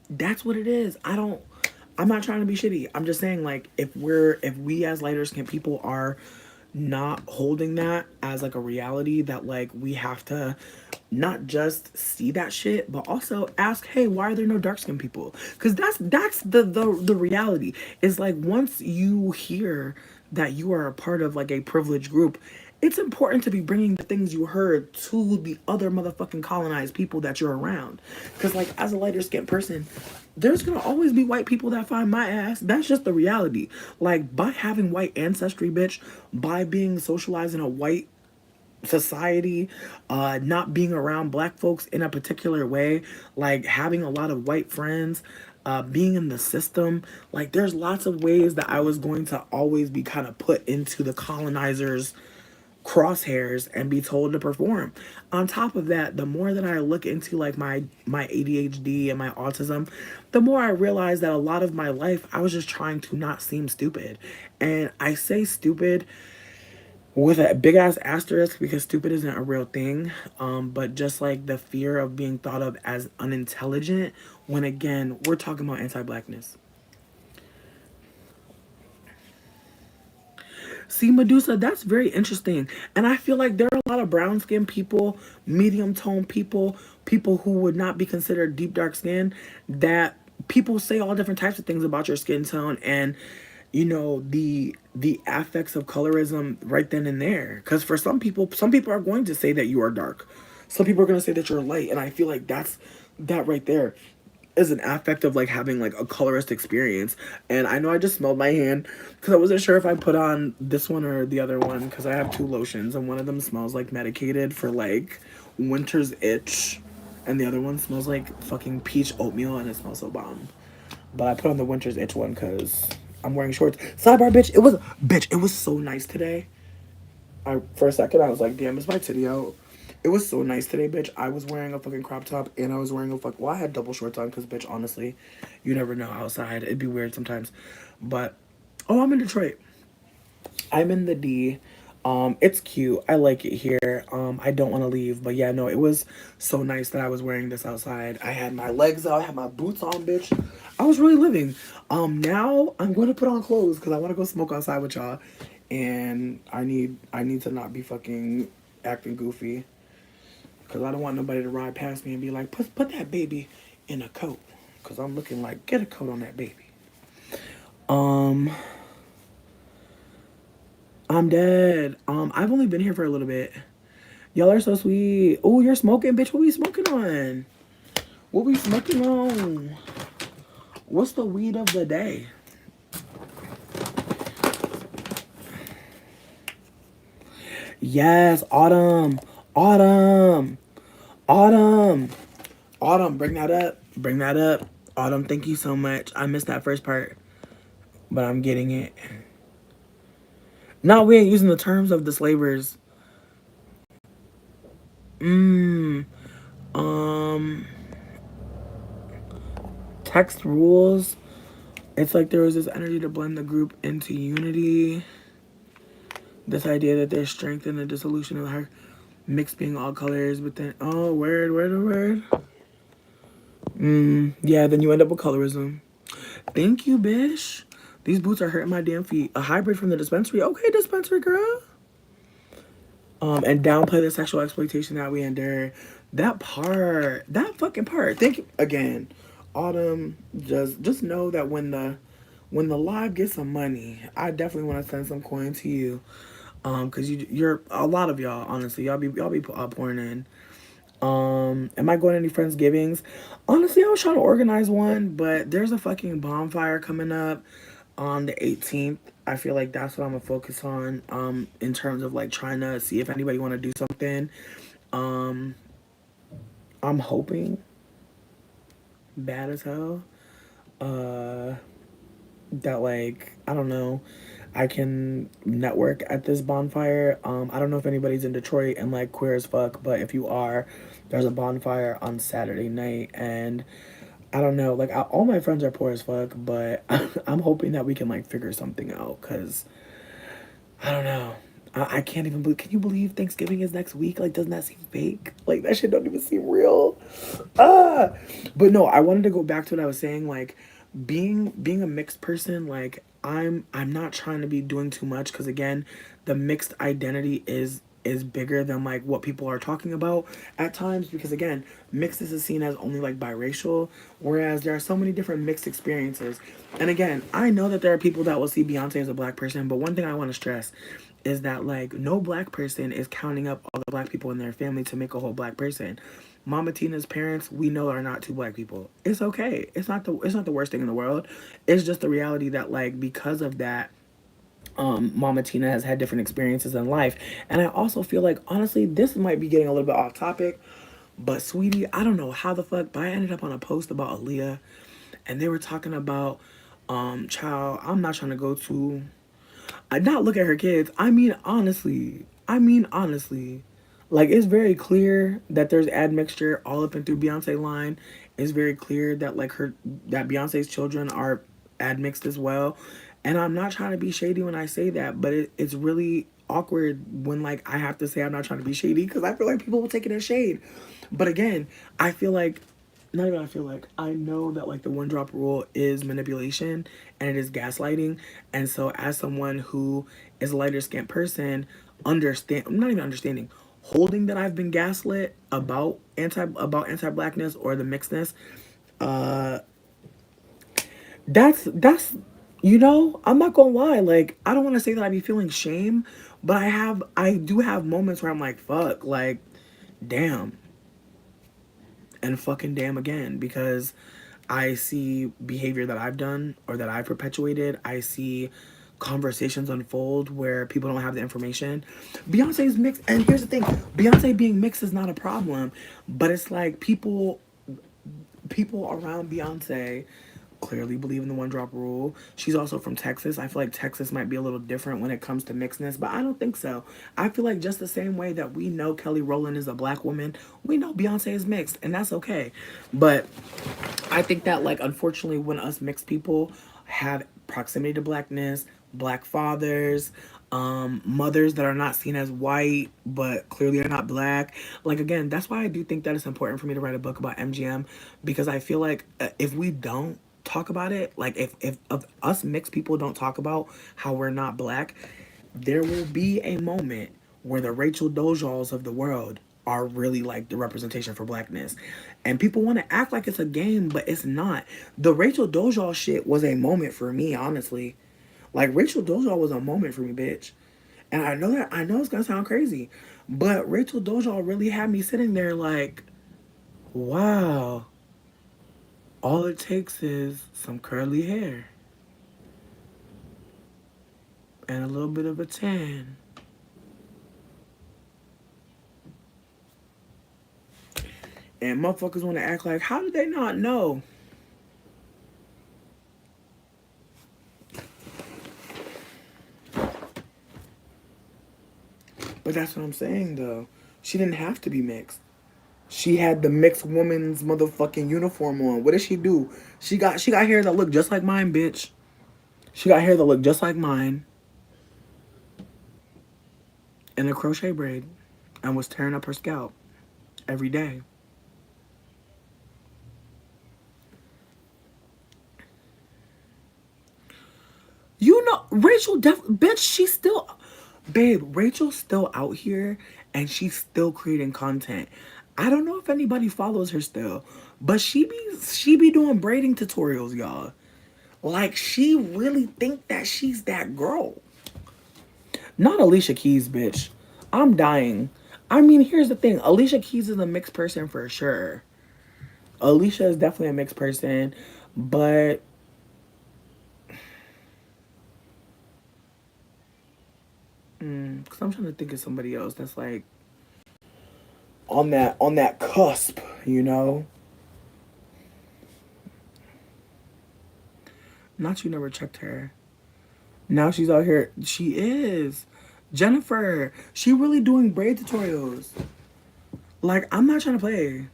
That's what it is. I'm not trying to be shitty. I'm just saying, like, if we as lighter skinned people are not holding that as like a reality, that like we have to not just see that shit, but also ask, hey, why are there no dark skinned people? Because that's the reality. Is like, once you hear that you are a part of like a privileged group, it's important to be bringing the things you heard to the other motherfucking colonized people that you're around. Because, like, as a lighter skinned person, there's gonna always be white people that find my ass. That's just the reality. Like, by having white ancestry, bitch, by being socialized in a white society, not being around black folks in a particular way, like having a lot of white friends, being in the system, like, there's lots of ways that I was going to always be kind of put into the colonizers' crosshairs and be told to perform. On top of that, the more that I look into like my ADHD and my autism, the more I realize that a lot of my life I was just trying to not seem stupid. And I say stupid with a big ass asterisk, because stupid isn't a real thing. But just like the fear of being thought of as unintelligent, when again we're talking about anti-blackness. See, Medusa, that's very interesting. And I feel like there are a lot of brown skinned people, medium toned people, people who would not be considered deep dark skin, that people say all different types of things about your skin tone, and you know, the affects of colorism right then and there. Because for some people are going to say that you are dark. Some people are going to say that you're light. And I feel like that right there is an affect of like having like a colorist experience. And I know I just smelled my hand because I wasn't sure if I put on this one or the other one, because I have two lotions and one of them smells like medicated for like winter's itch, and the other one smells like fucking peach oatmeal and it smells so bomb. But I put on the winter's itch one because I'm wearing shorts. Sidebar, bitch, it was so nice today. For a second I was like, damn, is my titty out? It was so nice today, bitch. I was wearing a fucking crop top and I was wearing well, I had double shorts on because, bitch, honestly, you never know outside. It'd be weird sometimes. But, oh, I'm in Detroit. I'm in the D. It's cute. I like it here. I don't want to leave, but yeah, no, it was so nice that I was wearing this outside. I had my legs out, I had my boots on, bitch. I was really living. Now I'm going to put on clothes because I want to go smoke outside with y'all, and I need to not be fucking acting goofy, because I don't want nobody to ride past me and be like, put that baby in a coat, because I'm looking like, get a coat on that baby. Um. I'm dead. I've only been here for a little bit. Y'all are so sweet. Oh, you're smoking, bitch. What we smoking on? What we smoking on? What's the weed of the day? Yes, autumn. Autumn. Autumn. Autumn, bring that up. Bring that up. Autumn, thank you so much. I missed that first part, but I'm getting it. No, we ain't using the terms of the slavers. Mmm. Um. Text rules. It's like there was this energy to blend the group into unity. This idea that there's strength in the dissolution of her mix being all colors, but then, oh, word. Yeah, then you end up with colorism. Thank you, bish. These boots are hurting my damn feet. A hybrid from the dispensary. Okay, dispensary girl. And downplay the sexual exploitation that we endure. That part, that fucking part. Thank you again, Autumn. Just know that when the live gets some money, I definitely want to send some coin to you. Cause you're a lot of y'all. Honestly, y'all be pouring in. Am I going to any Friendsgivings? Honestly, I was trying to organize one, but there's a fucking bonfire coming up on the 18th. I feel like that's what I'm gonna focus on. In terms of like trying to see if anybody want to do something. Um, I'm hoping bad as hell. Uh, that like I don't know. I can network at this bonfire. I don't know if anybody's in Detroit and like queer as fuck, but if you are, there's a bonfire on Saturday night, and I don't know. Like all my friends are poor as fuck, but I'm hoping that we can like figure something out. Cause I don't know. I can't even believe. Can you believe Thanksgiving is next week? Like, doesn't that seem fake? Like that shit don't even seem real. Ah, but no. I wanted to go back to what I was saying. Like, being a mixed person. Like, I'm not trying to be doing too much because again, the mixed identity is bigger than like what people are talking about at times because again mixed is seen as only like biracial whereas there are so many different mixed experiences and again I know that there are people that will see Beyonce as a black person but one thing I want to stress is that like no black person is counting up all the black people in their family to make a whole black person. Mama Tina's parents we know are not two black people. It's okay. It's not the worst thing in the world. It's just the reality that like because of that Mama Tina has had different experiences in life. And I also feel like, honestly, this might be getting a little bit off topic, but sweetie, I don't know how the fuck, but I ended up on a post about Aaliyah, and they were talking about, child, I'm not trying to go to, I not look at her kids. I mean, honestly, like, it's very clear that there's admixture all up and through Beyonce line. It's very clear that, like, that Beyonce's children are admixed as well. And I'm not trying to be shady when I say that, but it's really awkward when, like, I have to say I'm not trying to be shady because I feel like people will take it as shade. But again, I feel like not even I feel like I know that like the one drop rule is manipulation and it is gaslighting. And so as someone who is a lighter skinned person, understand I'm not even understanding, holding that I've been gaslit about anti-blackness or the mixedness, uh that's I'm not gonna lie, like I don't wanna say that I be feeling shame, but I do have moments where I'm like, fuck, like damn and fucking damn again because I see behavior that I've done or that I've perpetuated. I see conversations unfold where people don't have the information. Beyonce's mixed, and here's the thing: Beyonce being mixed is not a problem, but it's like people around Beyonce clearly believe in the one drop rule. She's also from Texas. I feel like Texas might be a little different when it comes to mixedness, but I don't think so. I feel like just the same way that we know Kelly Rowland is a black woman, we know Beyonce is mixed, and that's okay. But I think that like unfortunately when us mixed people have proximity to blackness, black fathers, mothers that are not seen as white but clearly are not black. Like again, that's why I do think that it's important for me to write a book about MGM because I feel like if we don't talk about it, like if us mixed people don't talk about how we're not black, there will be a moment where the Rachel Dojals of the world are really like the representation for blackness. And people want to act like it's a game, but it's not. The Rachel Dojal shit was a moment for me, honestly. Like Rachel Dojal was a moment for me, bitch. And I know it's gonna sound crazy, but Rachel Dojal really had me sitting there like, wow, all it takes is some curly hair and a little bit of a tan. And motherfuckers want to act like, how did they not know? But that's what I'm saying though. She didn't have to be mixed. She had the mixed woman's motherfucking uniform on. What did she do? She got hair that looked just like mine, bitch. She got hair that looked just like mine in a crochet braid and was tearing up her scalp every day. Rachel bitch, she still Babe, Rachel's still out here and she's still creating content. I don't know if anybody follows her still, but she be doing braiding tutorials, y'all. Like she really think that she's that girl. Not Alicia Keys, bitch. I'm dying. I mean, here's the thing. Alicia Keys is a mixed person for sure. Alicia is definitely a mixed person, but because I'm trying to think of somebody else that's like on that cusp, you know. Not you never checked her. Now she's out here. She is Jennifer. She really doing braid tutorials. Like I'm not trying to play.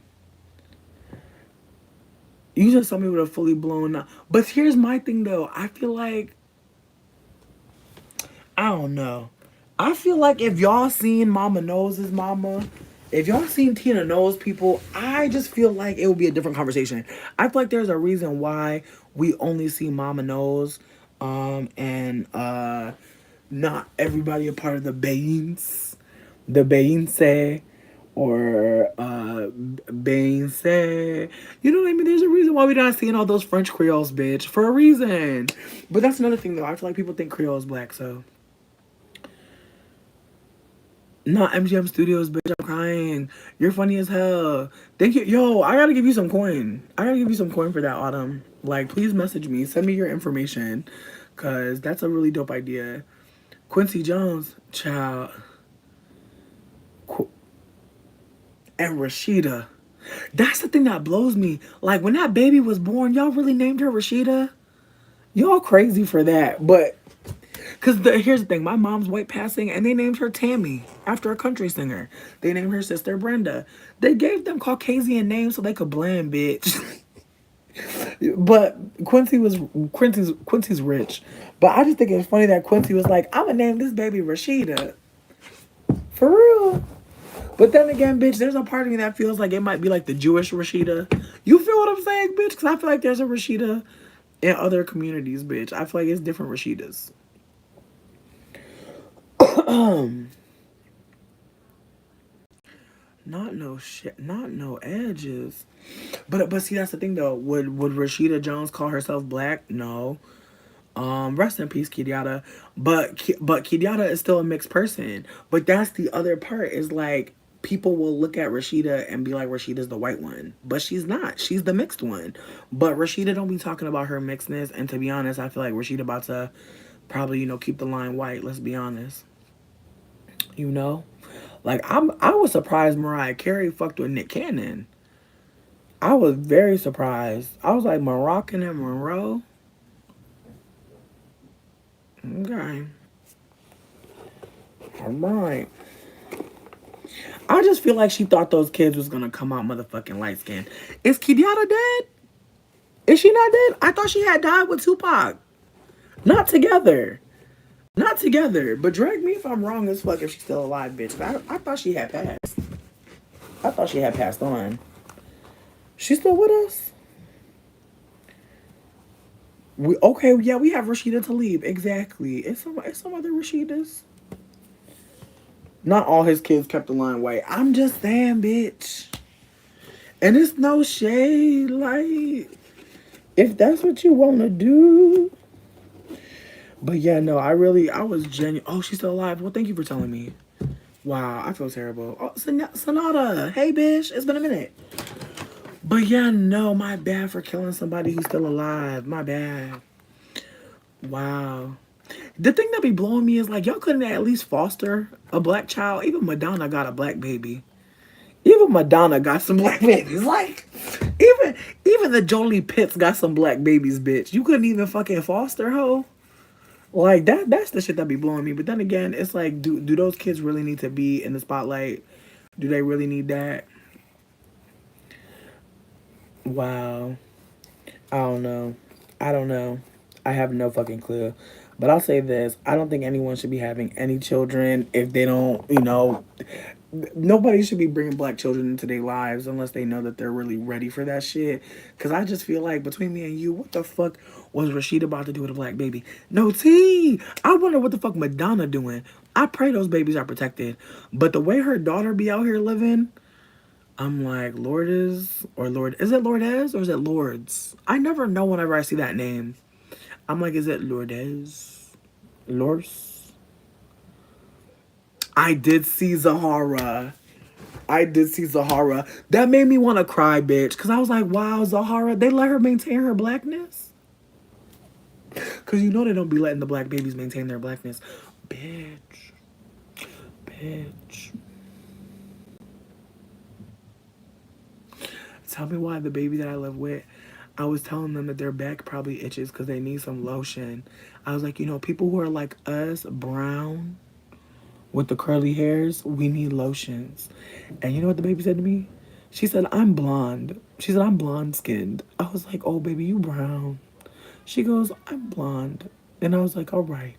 You just saw me with a fully blown. But here's my thing though. I feel like I don't know. I feel like if y'all seen Mama Knows His Mama, if y'all seen Tina Knows People, I just feel like it would be a different conversation. I feel like there's a reason why we only see Mama Knows, and not everybody a part of the Baines, the Bainse, or Bainse. You know what I mean? There's a reason why we're not seeing all those French Creoles, bitch, for a reason. But that's another thing though. I feel like people think Creole is black, so. Not MGM Studios, bitch. I'm crying. You're funny as hell. Thank you. Yo, I gotta give you some coin. I gotta give you some coin for that, Autumn. Like, please message me. Send me your information. Cause that's a really dope idea. Quincy Jones, child. And Rashida. That's the thing that blows me. Like, when that baby was born, y'all really named her Rashida? Y'all crazy for that. But because here's the thing, my mom's white passing, and they named her Tammy after a country singer. They named her sister Brenda. They gave them Caucasian names so they could blend, bitch. But Quincy's rich. But I just think it's funny that Quincy was like, I'm gonna name this baby Rashida. For real. But then again, bitch, there's a part of me that feels like it might be like the Jewish Rashida. You feel what I'm saying, bitch? Because I feel like there's a Rashida in other communities, bitch. I feel like it's different Rashidas. Not no shit, not no edges. But see, that's the thing though. Would Rashida Jones call herself black? No. Rest in peace, Kidiata. But Kidiata is still a mixed person. But that's the other part is like people will look at Rashida and be like Rashida's the white one, but she's not. She's the mixed one. But Rashida don't be talking about her mixedness. And to be honest, I feel like Rashida about to probably keep the line white. Let's be honest. You know. Like I was surprised Mariah Carey fucked with Nick Cannon. I was very surprised. I was like Moroccan and Monroe. Okay. Alright. I just feel like she thought those kids was gonna come out motherfucking light skinned. Is Kidiata dead? Is she not dead? I thought she had died with Tupac. Not together. Not together. But drag me if I'm wrong as fuck if she's still alive, bitch. I thought she had passed. I thought she had passed on. She's still with us? We have Rashida Tlaib. Exactly. It's some other Rashidas. Not all his kids kept the line white. I'm just saying, bitch. And it's no shade. Like, if that's what you want to do. But yeah, no, I was genuine. Oh, she's still alive. Well, thank you for telling me. Wow, I feel terrible. Oh, Sonata. Hey, bitch. It's been a minute. But yeah, no, my bad for killing somebody who's still alive. My bad. Wow. The thing that be blowing me is like, y'all couldn't at least foster a black child. Even Madonna got a black baby. Even Madonna got some black babies. Like, even the Jolie Pitts got some black babies, bitch. You couldn't even fucking foster ho. Like that's the shit that be blowing me. But then again, it's like, do those kids really need to be in the spotlight? Do they really need that? Wow. I don't know. I don't know. I have no fucking clue. But I'll say this. I don't think anyone should be having any children if they don't, nobody should be bringing black children into their lives unless they know that they're really ready for that shit. Because I just feel like between me and you, what the fuck was Rashida about to do with a black baby? No tea. I wonder what the fuck Madonna doing. I pray those babies are protected. But the way her daughter be out here living, I'm like, Lourdes or Lord, is it Lourdes or is it Lords? I never know whenever I see that name. I'm like, is it Lourdes? Lourdes? I did see Zahara. I did see Zahara. That made me want to cry, bitch. Because I was like, wow, Zahara, they let her maintain her blackness? Because you know they don't be letting the black babies maintain their blackness. Bitch. Bitch. Tell me why the baby that I live with, I was telling them that their back probably itches because they need some lotion. I was like, you know, people who are like us, brown, with the curly hairs, we need lotions. And you know what the baby said to me? She said, I'm blonde. She said, I'm blonde skinned. I was like, oh, baby, you brown. She goes, I'm blonde. And I was like, all right.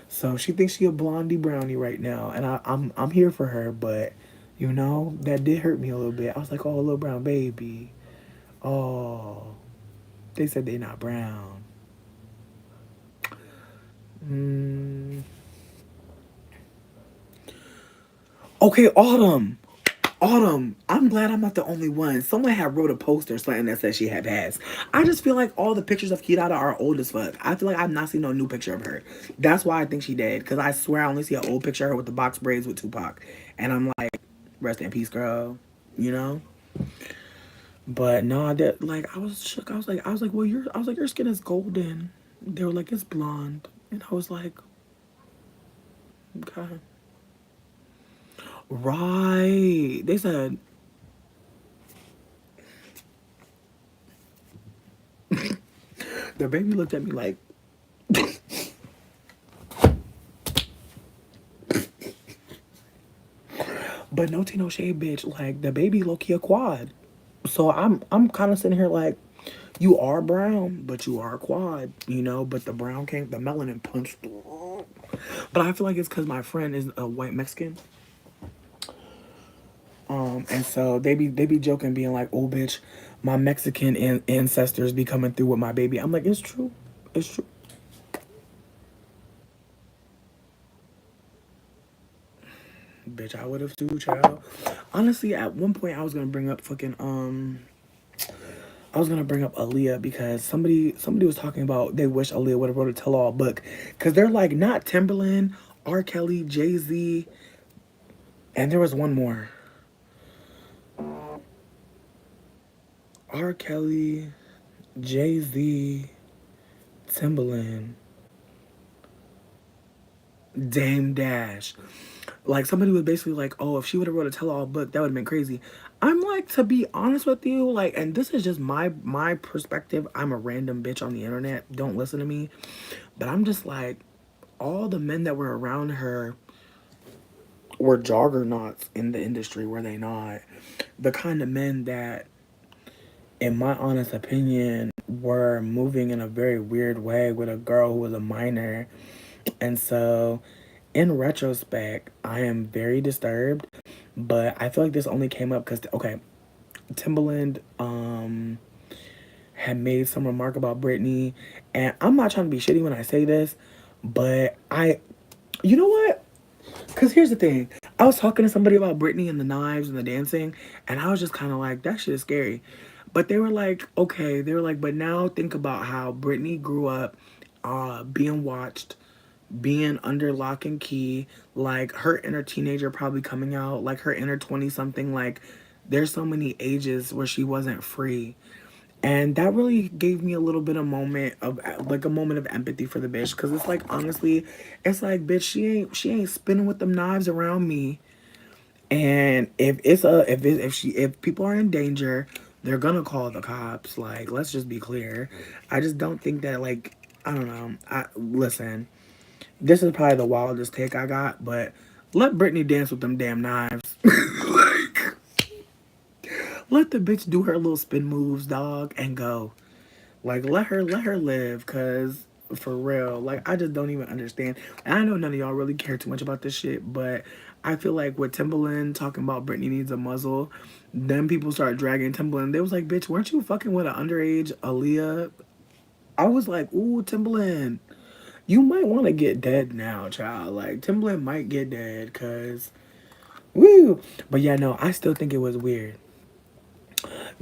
So she thinks she a blondie brownie right now. And I'm here for her, but you know, that did hurt me a little bit. I was like, oh, little brown baby. Oh, they said they not brown. Mm. Okay, Autumn. Autumn, I'm glad I'm not the only one. Someone had wrote a poster or something that said she had passed. I just feel like all the pictures of Kirata are old as fuck. I feel like I've not seen no new picture of her. That's why I think she dead. Because I swear I only see an old picture of her with the box braids with Tupac. And I'm like, rest in peace, girl. You know? But no, I did. Like, I was shook. I was like, well, your skin is golden. They were like, it's blonde. And I was like, okay. Right. They said, the baby looked at me like, but no tea, no shade, bitch. Like the baby low key a quad. So I'm kind of sitting here like, you are brown, but you are a quad, you know. But the brown came, the melanin punched through. But I feel like it's because my friend is a white Mexican. And so they be joking, being like, "Oh, bitch, my Mexican ancestors be coming through with my baby." I'm like, it's true, it's true. Bitch, I would have too, child. Honestly, at one point I was gonna bring up fucking I was gonna bring up Aaliyah because somebody was talking about they wish Aaliyah would have wrote a tell all book because they're like not Timberland, R. Kelly, Jay Z, and there was one more. R. Kelly, Jay Z, Timberland, Dame Dash. Like somebody was basically like, "Oh, if she would have wrote a tell-all book, that would have been crazy." I'm like, to be honest with you, like, and this is just my perspective. I'm a random bitch on the internet. Don't listen to me, but I'm just like, all the men that were around her were juggernauts in the industry, were they not? The kind of men that, in my honest opinion, were moving in a very weird way with a girl who was a minor. And so, in retrospect, I am very disturbed. But I feel like this only came up because, okay, Timbaland had made some remark about Britney. And I'm not trying to be shitty when I say this, but you know what? Because here's the thing. I was talking to somebody about Britney and the knives and the dancing, and I was just kind of like, that shit is scary. But they were like, okay, they were like, but now think about how Britney grew up being watched, being under lock and key, like her inner teenager probably coming out, like her inner 20 something, like there's so many ages where she wasn't free. And that really gave me a little bit of moment of like a moment of empathy for the bitch, because it's like, honestly, it's like, bitch, she ain't spinning with them knives around me. And if people are in danger, they're gonna call the cops. Like, let's just be clear. I just don't think that, like, I don't know. I listen, this is probably the wildest take I got, but let Britney dance with them damn knives. Like, let the bitch do her little spin moves, dog, and go. Like, let her live, cause for real, like, I just don't even understand. And I know none of y'all really care too much about this shit, but I feel like with Timbaland talking about Britney needs a muzzle, then people start dragging Timbaland. They was like, bitch, weren't you fucking with an underage Aaliyah? I was like, ooh, Timbaland. You might want to get dead now, child. Like Timbaland might get dead, cause woo. But yeah, no, I still think it was weird.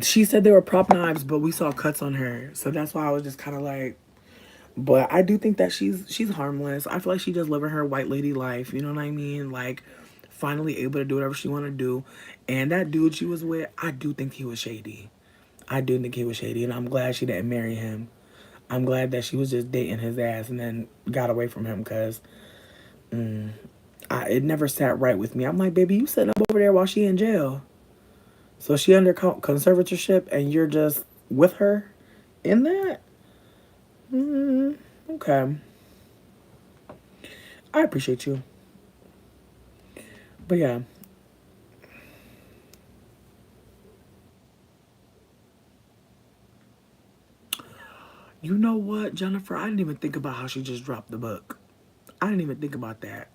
She said they were prop knives, but we saw cuts on her, so that's why I was just kind of like. But I do think that she's harmless. I feel like she just living her white lady life. You know what I mean? Like, finally able to do whatever she want to do. And that dude she was with, I do think he was shady. I do think he was shady, and I'm glad she didn't marry him. I'm glad that she was just dating his ass and then got away from him because it never sat right with me. I'm like, baby, you sitting up over there while she in jail. So she under conservatorship and you're just with her in that? Okay. I appreciate you. But yeah. You know what, Jennifer? I didn't even think about how she just dropped the book. I didn't even think about that.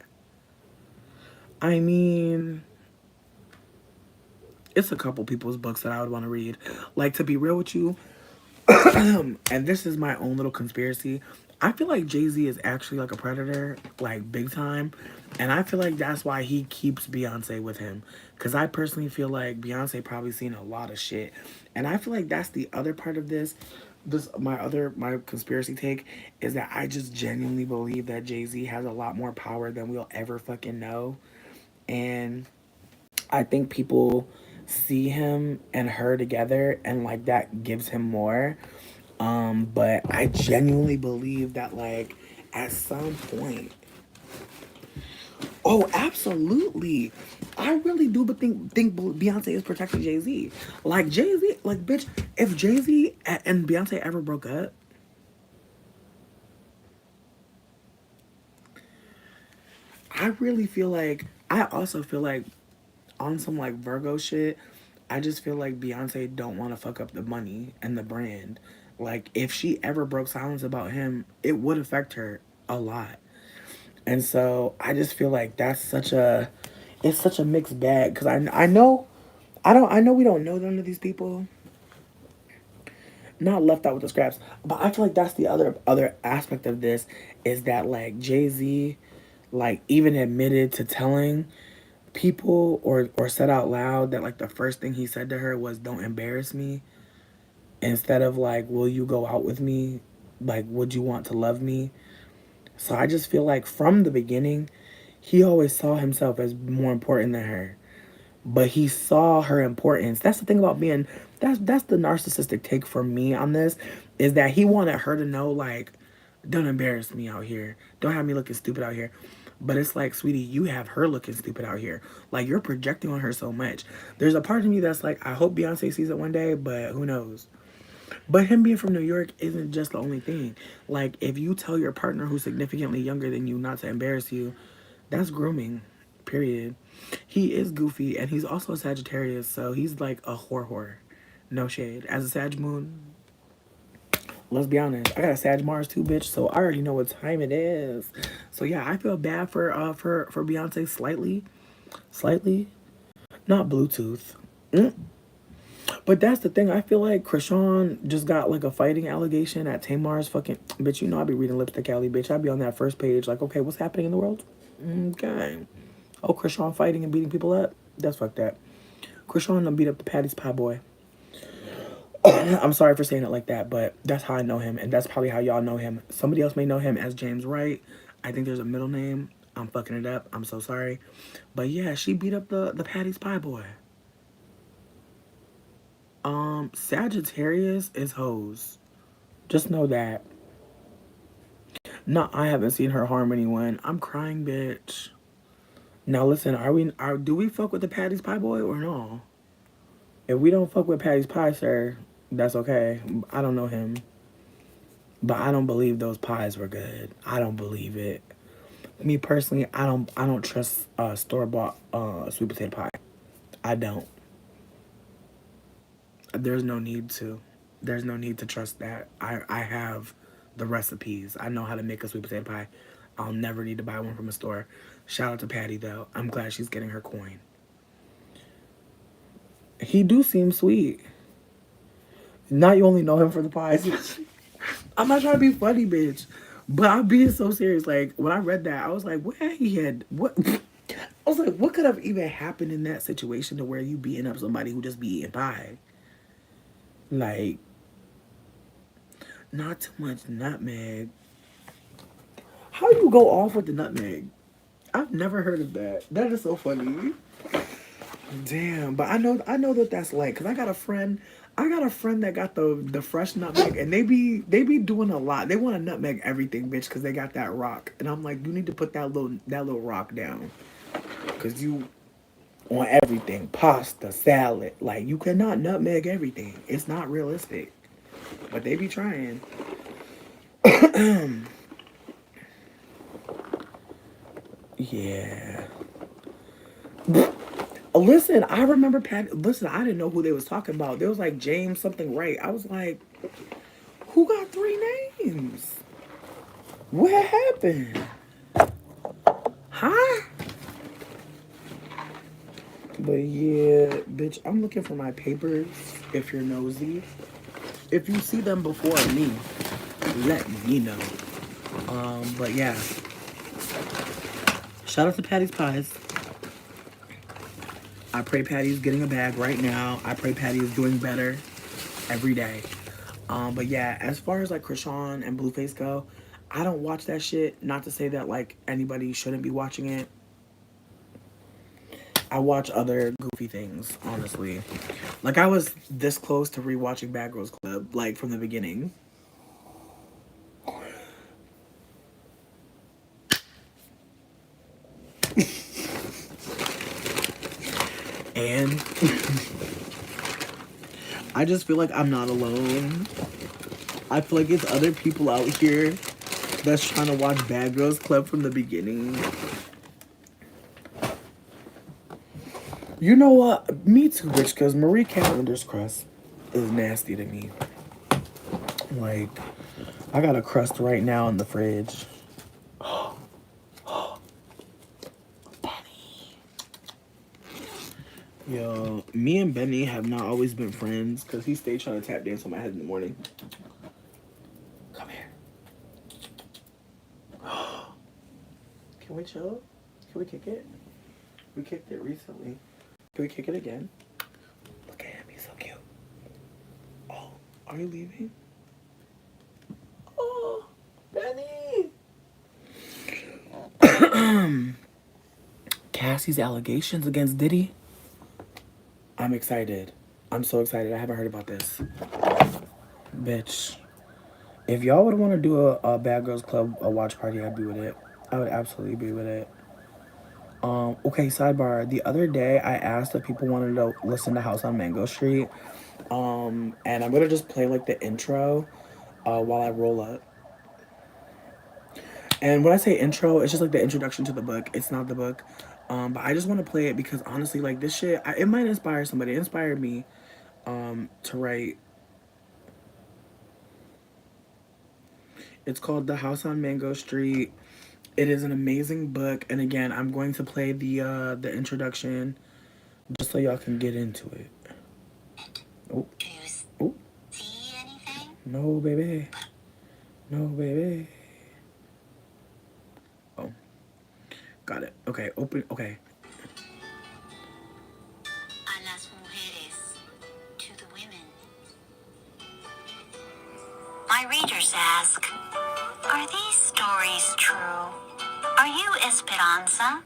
I mean, it's a couple people's books that I would want to read. Like, to be real with you, and this is my own little conspiracy. I feel like Jay-Z is actually like a predator, like big time. And I feel like that's why he keeps Beyonce with him. Because I personally feel like Beyonce probably seen a lot of shit. And I feel like that's the other part of this. My conspiracy take is that I just genuinely believe that Jay-Z has a lot more power than we'll ever fucking know. And I think people see him and her together and like that gives him more. But I genuinely believe that like at some point, oh, absolutely. I really do but think Beyonce is protecting Jay-Z. Like Jay-Z, like bitch, if Jay-Z and Beyonce ever broke up, I really feel like I also feel like on some like Virgo shit, I just feel like Beyonce don't want to fuck up the money and the brand. Like if she ever broke silence about him, it would affect her a lot. And so I just feel like that's such a it's such a mixed bag because I know I know we don't know none of these people, not left out with the scraps, but I feel like that's the other aspect of this is that like Jay-Z like even admitted to telling people or said out loud that like the first thing he said to her was don't embarrass me instead of like will you go out with me, like would you want to love me. So I just feel like from the beginning he always saw himself as more important than her, but he saw her importance. That's the thing about being that's the narcissistic take for me on this is that he wanted her to know like don't embarrass me out here. Don't have me looking stupid out here. But it's like, sweetie, you have her looking stupid out here. Like you're projecting on her so much. There's a part of me that's like, I hope Beyonce sees it one day, but who knows? But him being from New York isn't just the only thing. Like if you tell your partner who's significantly younger than you not to embarrass you, that's grooming. Period. He is goofy and he's also a Sagittarius, so he's like a whore. No shade. As a Sag moon, let's be honest. I got a Sag Mars too, bitch. So I already know what time it is. So yeah, I feel bad for Beyonce slightly. Not Bluetooth. Mm. But that's the thing. I feel like Krishan just got like a fighting allegation at Tamar's fucking bitch. You know I be reading Lipstick Alley, bitch. I be on that first page like, okay, what's happening in the world? Okay. Oh, Krishan fighting and beating people up. That's fucked up. Krishan done beat up the Patty's Pie boy. I'm sorry for saying it like that, but that's how I know him, and that's probably how y'all know him. Somebody else may know him as James Wright. I think there's a middle name. I'm fucking it up. I'm so sorry. But yeah, she beat up the Patty's Pie boy. Sagittarius is hoes. Just know that. No, I haven't seen her harm anyone. I'm crying, bitch. Now listen, do we fuck with the Patty's Pie boy or no? If we don't fuck with Patty's Pie, sir, that's okay. I don't know him. But I don't believe those pies were good. I don't believe it. Me personally, I don't trust store bought sweet potato pie. I don't. There's no need to. There's no need to trust that. I have the recipes. I know how to make a sweet potato pie. I'll never need to buy one from a store. Shout out to Patty though. I'm glad she's getting her coin. He do seem sweet. Not you only know him for the pies. I'm not trying to be funny, bitch. But I'm being so serious. Like when I read that, I was like, what he had what I was like, what could have even happened in that situation to where you beating up somebody who just be eating pie? Like, not too much nutmeg. How you go off with the nutmeg? I've never heard of that. That is so funny. Damn, but I know that that's like, cause I got a friend that got the fresh nutmeg, and they be doing a lot. They want to nutmeg everything, bitch, cause they got that rock, and I'm like, you need to put that little rock down, cause you on everything, pasta, salad, like you cannot nutmeg everything. It's not realistic, but they be trying. Yeah. Listen, I remember Pat. Listen, I didn't know who they was talking about. There was like James something right. I was like, who got three names? What happened? Huh? But yeah, bitch, I'm looking for my papers. If you're nosy, if you see them before me, let me know. But yeah, shout out to Patty's Pies. I pray Patty's getting a bag right now. I pray Patty is doing better every day. But yeah, as far as like Krishan and Blueface go, I don't watch that shit. Not to say that like anybody shouldn't be watching it. I watch other goofy things, honestly. Like I was this close to rewatching Bad Girls Club, like from the beginning. And I just feel like I'm not alone. I feel like it's other people out here that's trying to watch Bad Girls Club from the beginning. You know what? Me too, bitch, because Marie Callender's crust is nasty to me. Like, I got a crust right now in the fridge. Yo, me and Benny have not always been friends because he stayed trying to tap dance on my head in the morning. Come here. Can we chill? Can we kick it? We kicked it recently. Can we kick it again? Look at him, he's so cute. Oh, are you leaving? Oh, Benny! Cassie's allegations against Diddy. I'm excited. I'm so excited. I haven't heard about this. Bitch. If y'all would want to do a Bad Girls Club a watch party, I'd be with it. I would absolutely be with it. Okay, sidebar. The other day I asked if people wanted to listen to House on Mango Street. And I'm gonna just play like the intro while I roll up. And when I say intro, it's just like the introduction to the book. It's not the book. But I just want to play it because honestly, like this shit, it might inspire somebody. It inspired me to write. It's called The House on Mango Street. It is an amazing book, and again, I'm going to play the introduction just so y'all can get into it. Oh, oh, no, baby, no, baby. Oh, got it. Okay, open. Okay. A las mujeres, to the women. My readers ask, are these stories true? Are you Esperanza?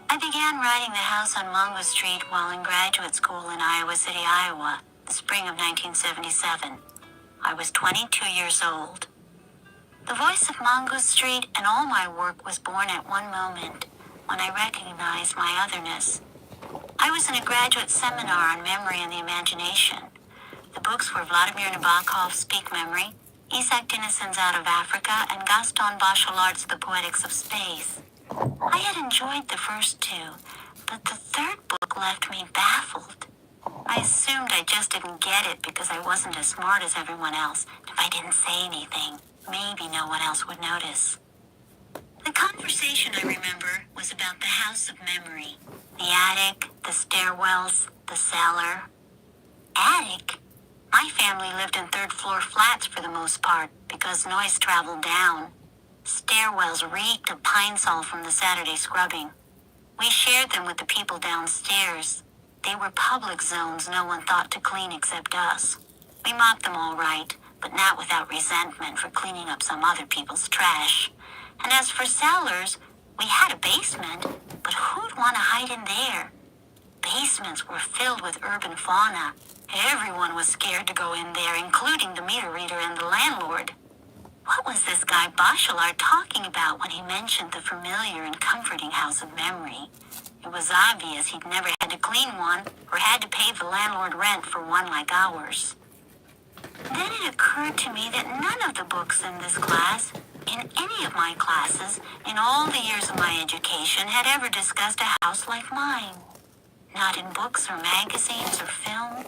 I began writing The House on Mango Street while in graduate school in Iowa City, Iowa, the spring of 1977. I was 22 years old. The voice of Mango Street and all my work was born at one moment, when I recognized my otherness. I was in a graduate seminar on memory and the imagination. The books were Vladimir Nabokov's Speak Memory, Isaac Denison's Out of Africa, and Gaston Bachelard's The Poetics of Space. I had enjoyed the first two, but the third book left me baffled. I assumed I just didn't get it because I wasn't as smart as everyone else. If I didn't say anything, maybe no one else would notice. The conversation I remember was about the house of memory. The attic, the stairwells, the cellar. Attic? My family lived in third floor flats for the most part, because noise traveled down. Stairwells reeked of pine sol from the Saturday scrubbing. We shared them with the people downstairs. They were public zones no one thought to clean except us. We mopped them all right, but not without resentment for cleaning up some other people's trash. And as for cellars, we had a basement, but who'd want to hide in there? Basements were filled with urban fauna. Everyone was scared to go in there, including the meter reader and the landlord. What was this guy Bachelard talking about when he mentioned the familiar and comforting house of memory? It was obvious he'd never had to clean one or had to pay the landlord rent for one like ours. Then it occurred to me that none of the books in this class, in any of my classes, in all the years of my education, had ever discussed a house like mine. Not in books or magazines or film.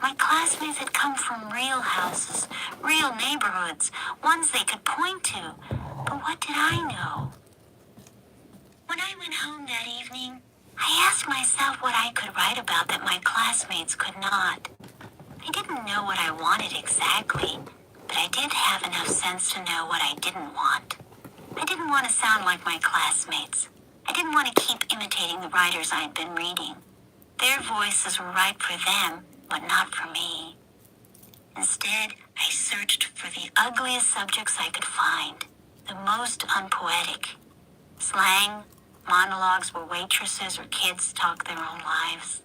My classmates had come from real houses, real neighborhoods, ones they could point to. But what did I know? When I went home that evening, I asked myself what I could write about that my classmates could not. I didn't know what I wanted exactly, but I did have enough sense to know what I didn't want. I didn't want to sound like my classmates. I didn't want to keep imitating the writers I had been reading. Their voices were right for them, but not for me. Instead, I searched for the ugliest subjects I could find, the most unpoetic. Slang, monologues where waitresses or kids talk their own lives.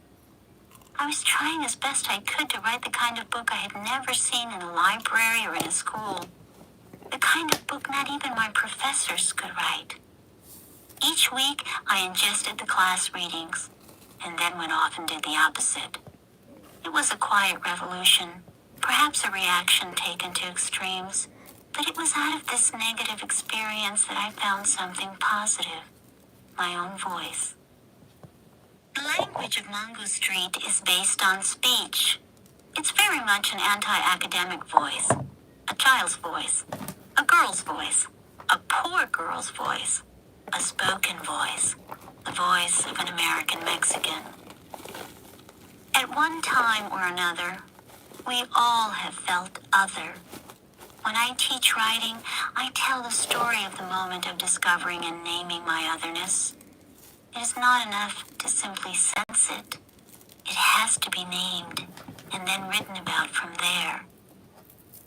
I was trying as best I could to write the kind of book I had never seen in a library or in a school. The kind of book not even my professors could write. Each week, I ingested the class readings, and then went off and did the opposite. It was a quiet revolution, perhaps a reaction taken to extremes, but it was out of this negative experience that I found something positive, my own voice. The language of Mongo Street is based on speech. It's very much an anti-academic voice, a child's voice, a girl's voice, a poor girl's voice, a spoken voice, the voice of an American Mexican. At one time or another, we all have felt other. When I teach writing, I tell the story of the moment of discovering and naming my otherness. It is not enough to simply sense it. It has to be named and then written about from there.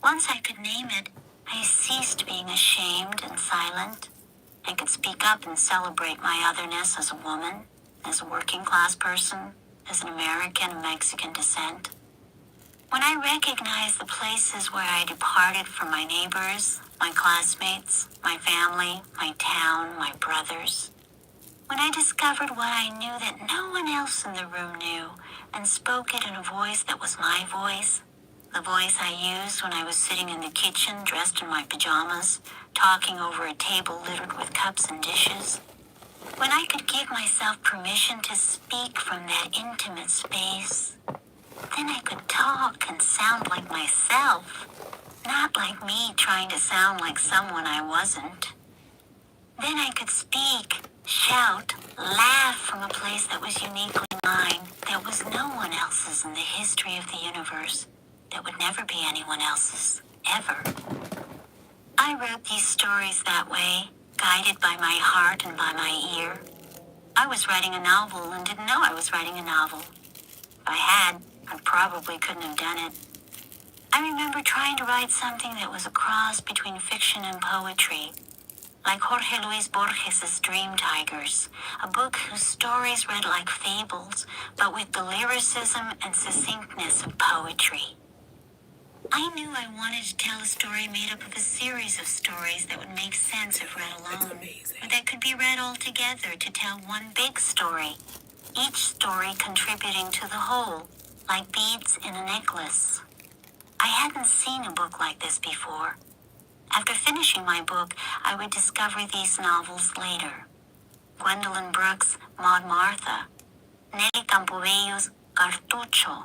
Once I could name it, I ceased being ashamed and silent. I could speak up and celebrate my otherness as a woman, as a working class person, as an American of Mexican descent. When I recognized the places where I departed from my neighbors, my classmates, my family, my town, my brothers. When I discovered what I knew that no one else in the room knew, and spoke it in a voice that was my voice, the voice I used when I was sitting in the kitchen dressed in my pajamas, talking over a table littered with cups and dishes. When I could give myself permission to speak from that intimate space, then I could talk and sound like myself, not like me trying to sound like someone I wasn't. Then I could speak, shout, laugh from a place that was uniquely mine, that was no one else's in the history of the universe, that would never be anyone else's, ever. I wrote these stories that way, guided by my heart and by my ear. I was writing a novel and didn't know I was writing a novel. If I had, I probably couldn't have done it. I remember trying to write something that was a cross between fiction and poetry, like Jorge Luis Borges' Dream Tigers, a book whose stories read like fables, but with the lyricism and succinctness of poetry. I knew I wanted to tell a story made up of a series of stories that would make sense if read alone, or that could be read all together to tell one big story, each story contributing to the whole, like beads in a necklace. I hadn't seen a book like this before. After finishing my book, I would discover these novels later. Gwendolyn Brooks' Maud Martha, Nelly Campobello's Cartucho,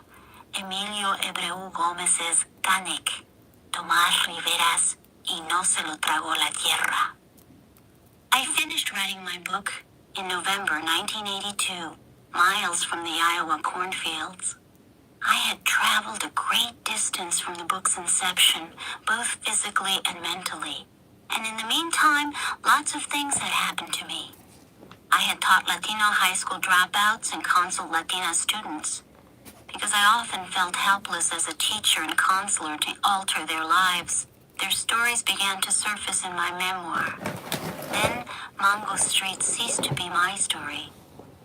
Emilio Hebreu Gómez's Canek, Tomás Rivera's Y no se lo tragó la tierra. I finished writing my book in November 1982, miles from the Iowa cornfields. I had traveled a great distance from the book's inception, both physically and mentally. And in the meantime, lots of things had happened to me. I had taught Latino high school dropouts and consul Latina students. Because I often felt helpless as a teacher and counselor to alter their lives, their stories began to surface in my memoir. Then, Mango Street ceased to be my story.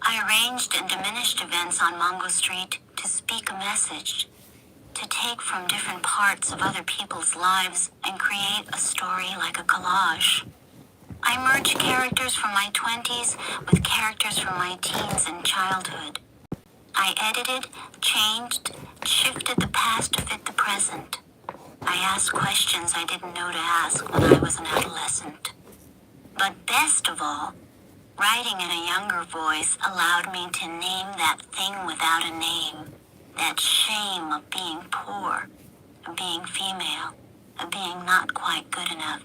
I arranged and diminished events on Mango Street to speak a message, to take from different parts of other people's lives and create a story like a collage. I merged characters from my 20s with characters from my teens and childhood. I edited, changed, shifted the past to fit the present. I asked questions I didn't know to ask when I was an adolescent. But best of all, writing in a younger voice allowed me to name that thing without a name, that shame of being poor, of being female, of being not quite good enough,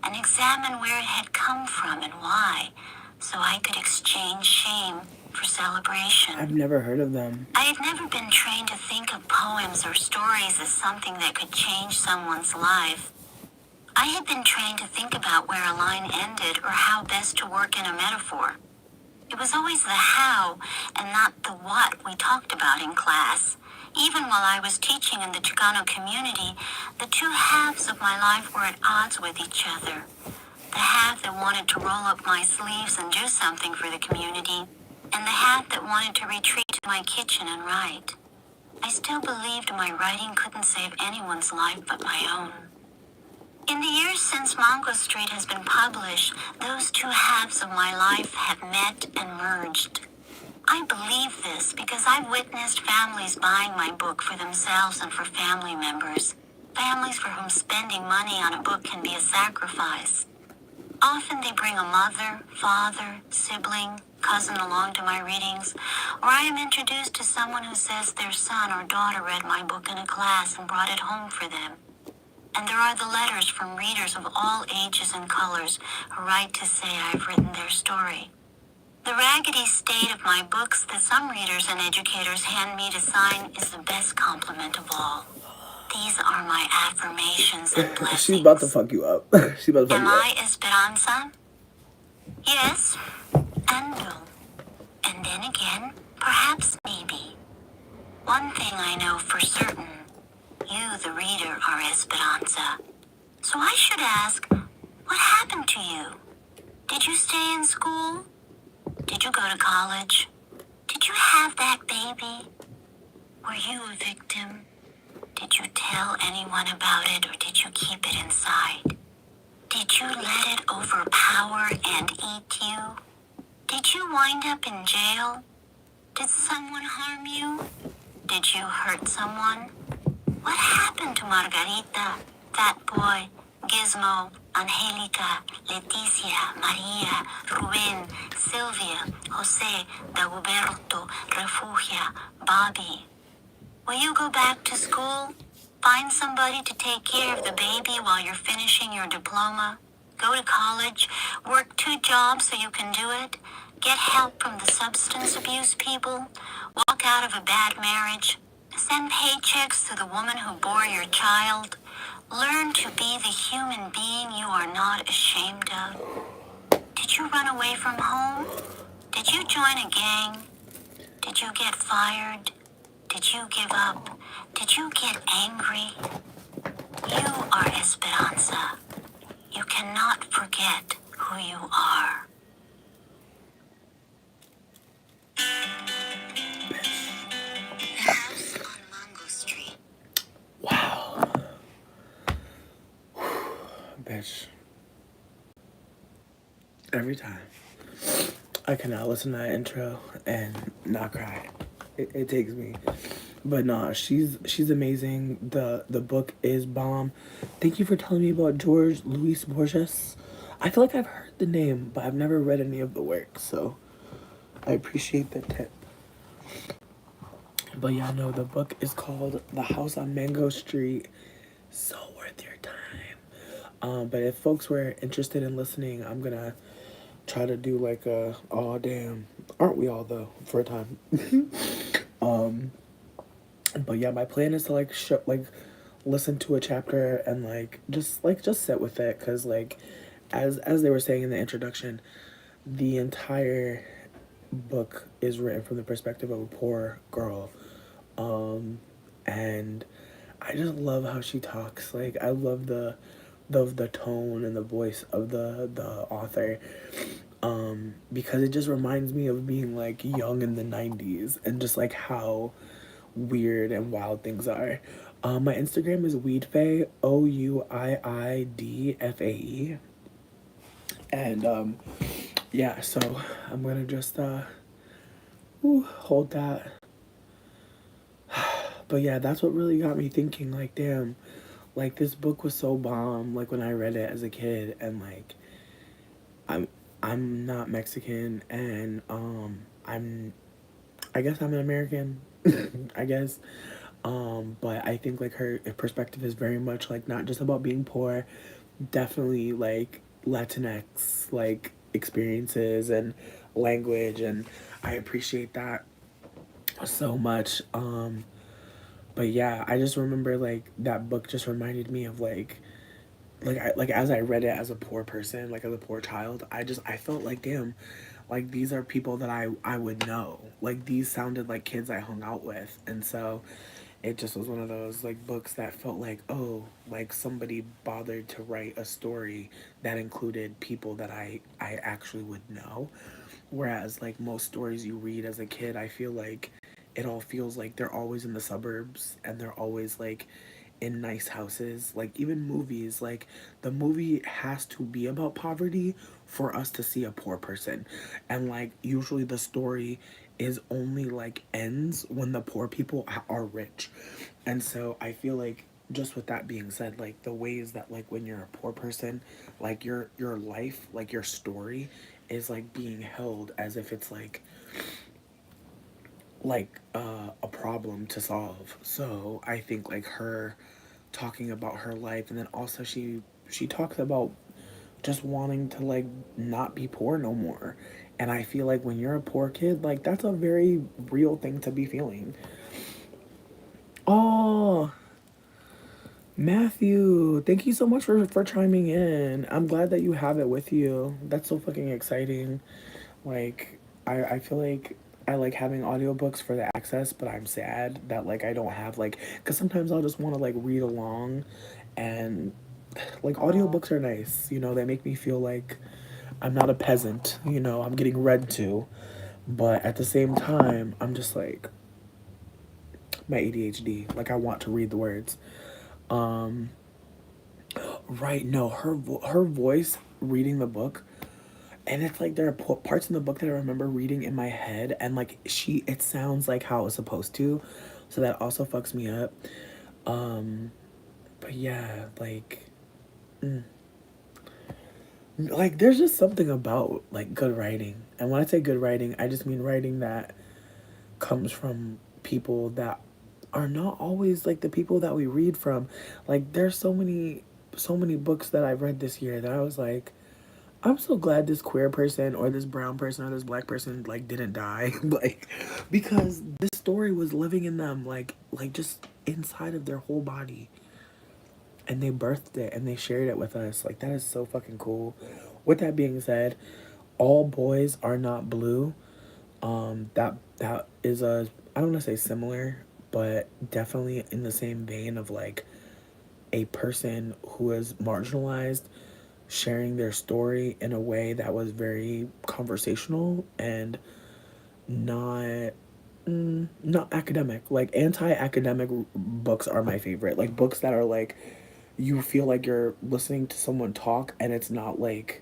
and examine where it had come from and why, so I could exchange shame for celebration. I've never heard of them. I had never been trained to think of poems or stories as something that could change someone's life. I had been trained to think about where a line ended or how best to work in a metaphor. It was always the how and not the what we talked about in class. Even while I was teaching in the Chicano community, the two halves of my life were at odds with each other. The half that wanted to roll up my sleeves and do something for the community, and the half that wanted to retreat to my kitchen and write. I still believed my writing couldn't save anyone's life but my own. In the years since Mango Street has been published, those two halves of my life have met and merged. I believe this because I've witnessed families buying my book for themselves and for family members. Families for whom spending money on a book can be a sacrifice. Often they bring a mother, father, sibling, cousin along to my readings, or I am introduced to someone who says their son or daughter read my book in a class and brought it home for them. And there are the letters from readers of all ages and colors who write to say I've written their story. The raggedy state of my books that some readers and educators hand me to sign is the best compliment of all. These are my affirmations and blessings. She's about to fuck you up. She's about to fuck Am you up. I Esperanza? Yes and no. And then again, perhaps maybe. One thing I know for certain, you, the reader, are Esperanza. So I should ask, what happened to you? Did you stay in school? Did you go to college? Did you have that baby? Were you a victim? Did you tell anyone about it or did you keep it inside? Did you let it overpower and eat you? Did you wind up in jail? Did someone harm you? Did you hurt someone? What happened to Margarita, Fat Boy, Gizmo, Angelica, Leticia, Maria, Ruben, Sylvia, Jose, Dagoberto, Refugia, Bobby? Will you go back to school? Find somebody to take care of the baby while you're finishing your diploma? Go to college? Work 2 jobs so you can do it? Get help from the substance abuse people? Walk out of a bad marriage? Send paychecks to the woman who bore your child? Learn to be the human being you are not ashamed of? Did you run away from home? Did you join a gang? Did you get fired? Did you give up? Did you get angry? You are Esperanza. You cannot forget who you are. The house on Mango Street. Wow. Bitch. Every time. I cannot listen to that intro and not cry. It takes me. But nah, she's amazing. The book is bomb. Thank you for telling me about George Luis Borges. I feel like I've heard the name, but I've never read any of the work, so I appreciate the tip. But yeah, no, the book is called The House on Mango Street. So worth your time. But if folks were interested in listening, I'm gonna try to do like a, oh damn, aren't we all though, for a time. But yeah, my plan is to like listen to a chapter and just sit with it, cuz like as they were saying in the introduction, the entire book is written from the perspective of a poor girl. Um and I just love how she talks. Like I love the tone and the voice of the author. Because it just reminds me of being like young in the 90s and just like how weird and wild things are. My Instagram is Weedfae, Ouiidfae. And yeah, so I'm gonna just hold that. But yeah, that's what really got me thinking, like, damn, like this book was so bomb, like when I read it as a kid, and like I'm I'm not Mexican, and I guess I'm an American. I guess. But I think like her perspective is very much like not just about being poor, definitely like Latinx like experiences and language, and I appreciate that so much. But yeah, I just remember like that book just reminded me of like as I read it as a poor person, like as a poor child, I felt like damn, like these are people that I would know. Like these sounded like kids I hung out with, and so it just was one of those like books that felt like, oh, like somebody bothered to write a story that included people that I actually would know. Whereas like most stories you read as a kid, I feel like it all feels like they're always in the suburbs and they're always like in nice houses. Like even movies, like the movie has to be about poverty for us to see a poor person. And like usually the story is only like ends when the poor people are rich. And so I feel like just with that being said, like the ways that like when you're a poor person, like your life, like your story is like being held as if it's a problem to solve. So I think like her talking about her life, and then also she talks about just wanting to like not be poor no more. And I feel like when you're a poor kid, like that's a very real thing to be feeling. Oh, Matthew, thank you so much for chiming in. I'm glad that you have it with you. That's so fucking exciting. Like I feel like I like having audiobooks for the access, but I'm sad that like I don't have like cuz sometimes I'll just want to like read along, and like audiobooks are nice. You know, they make me feel like I'm not a peasant, you know, I'm getting read to, but at the same time, I'm just like my ADHD, like I want to read the words. Um right, no, her voice reading the book, and it's like there are parts in the book that I remember reading in my head, and like it sounds like how it's supposed to, so that also fucks me up. Um, but yeah, like there's just something about like good writing, and when I say good writing, I just mean writing that comes from people that are not always like the people that we read from. Like there's so many books that I've read this year that I was like, I'm so glad this queer person or this brown person or this black person like didn't die. Like because this story was living in them, like just inside of their whole body, and they birthed it and they shared it with us. Like that is so fucking cool. With that being said, all boys are not blue. That is a, I don't want to say similar, but definitely in the same vein of like a person who is marginalized sharing their story in a way that was very conversational and not not academic. Like anti-academic books are my favorite. Like books that are like you feel like you're listening to someone talk, and it's not like,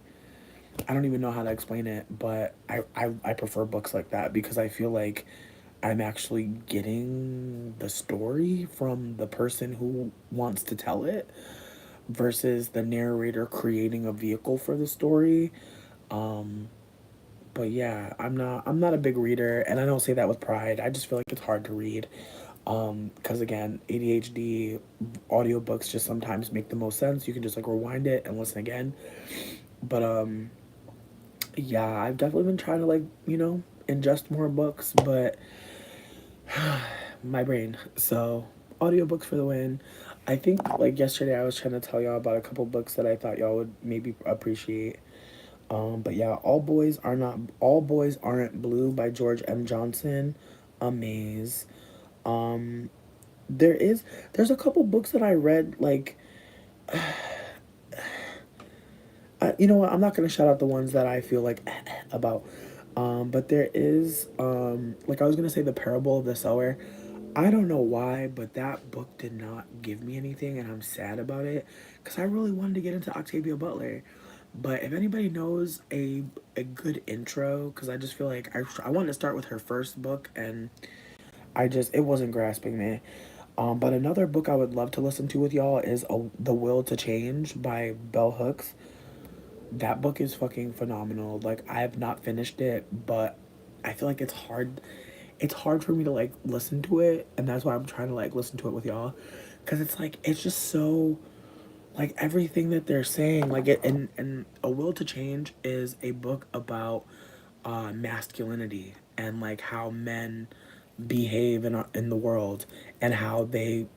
I don't even know how to explain it, but I prefer books like that because I feel like I'm actually getting the story from the person who wants to tell it versus the narrator creating a vehicle for the story. Um, but yeah, I'm not a big reader, and I don't say that with pride. I just feel like it's hard to read. Because again, ADHD, audiobooks just sometimes make the most sense. You can just like rewind it and listen again. But yeah, I've definitely been trying to like, you know, ingest more books, but My brain. So, audiobooks for the win. I think like yesterday I was trying to tell y'all about a couple books that I thought y'all would maybe appreciate. But yeah, All Boys Aren't Blue by George M. Johnson. Amaze. Um, there's a couple books that I read like you know what? I'm not gonna shout out the ones that I feel like about. But there is like I was gonna say the Parable of the Sower. I don't know why, but that book did not give me anything, and I'm sad about it because I really wanted to get into Octavia Butler. But if anybody knows a good intro, because I just feel like I wanted to start with her first book, and it wasn't grasping me. But another book I would love to listen to with y'all is The Will to Change by Bell Hooks. That book is fucking phenomenal. Like I have not finished it, but I feel like it's hard. It's hard for me to like listen to it, and that's why I'm trying to like listen to it with y'all, because it's like it's just so like everything that they're saying. Like it and A Will to Change is a book about masculinity and like how men behave in the world and how they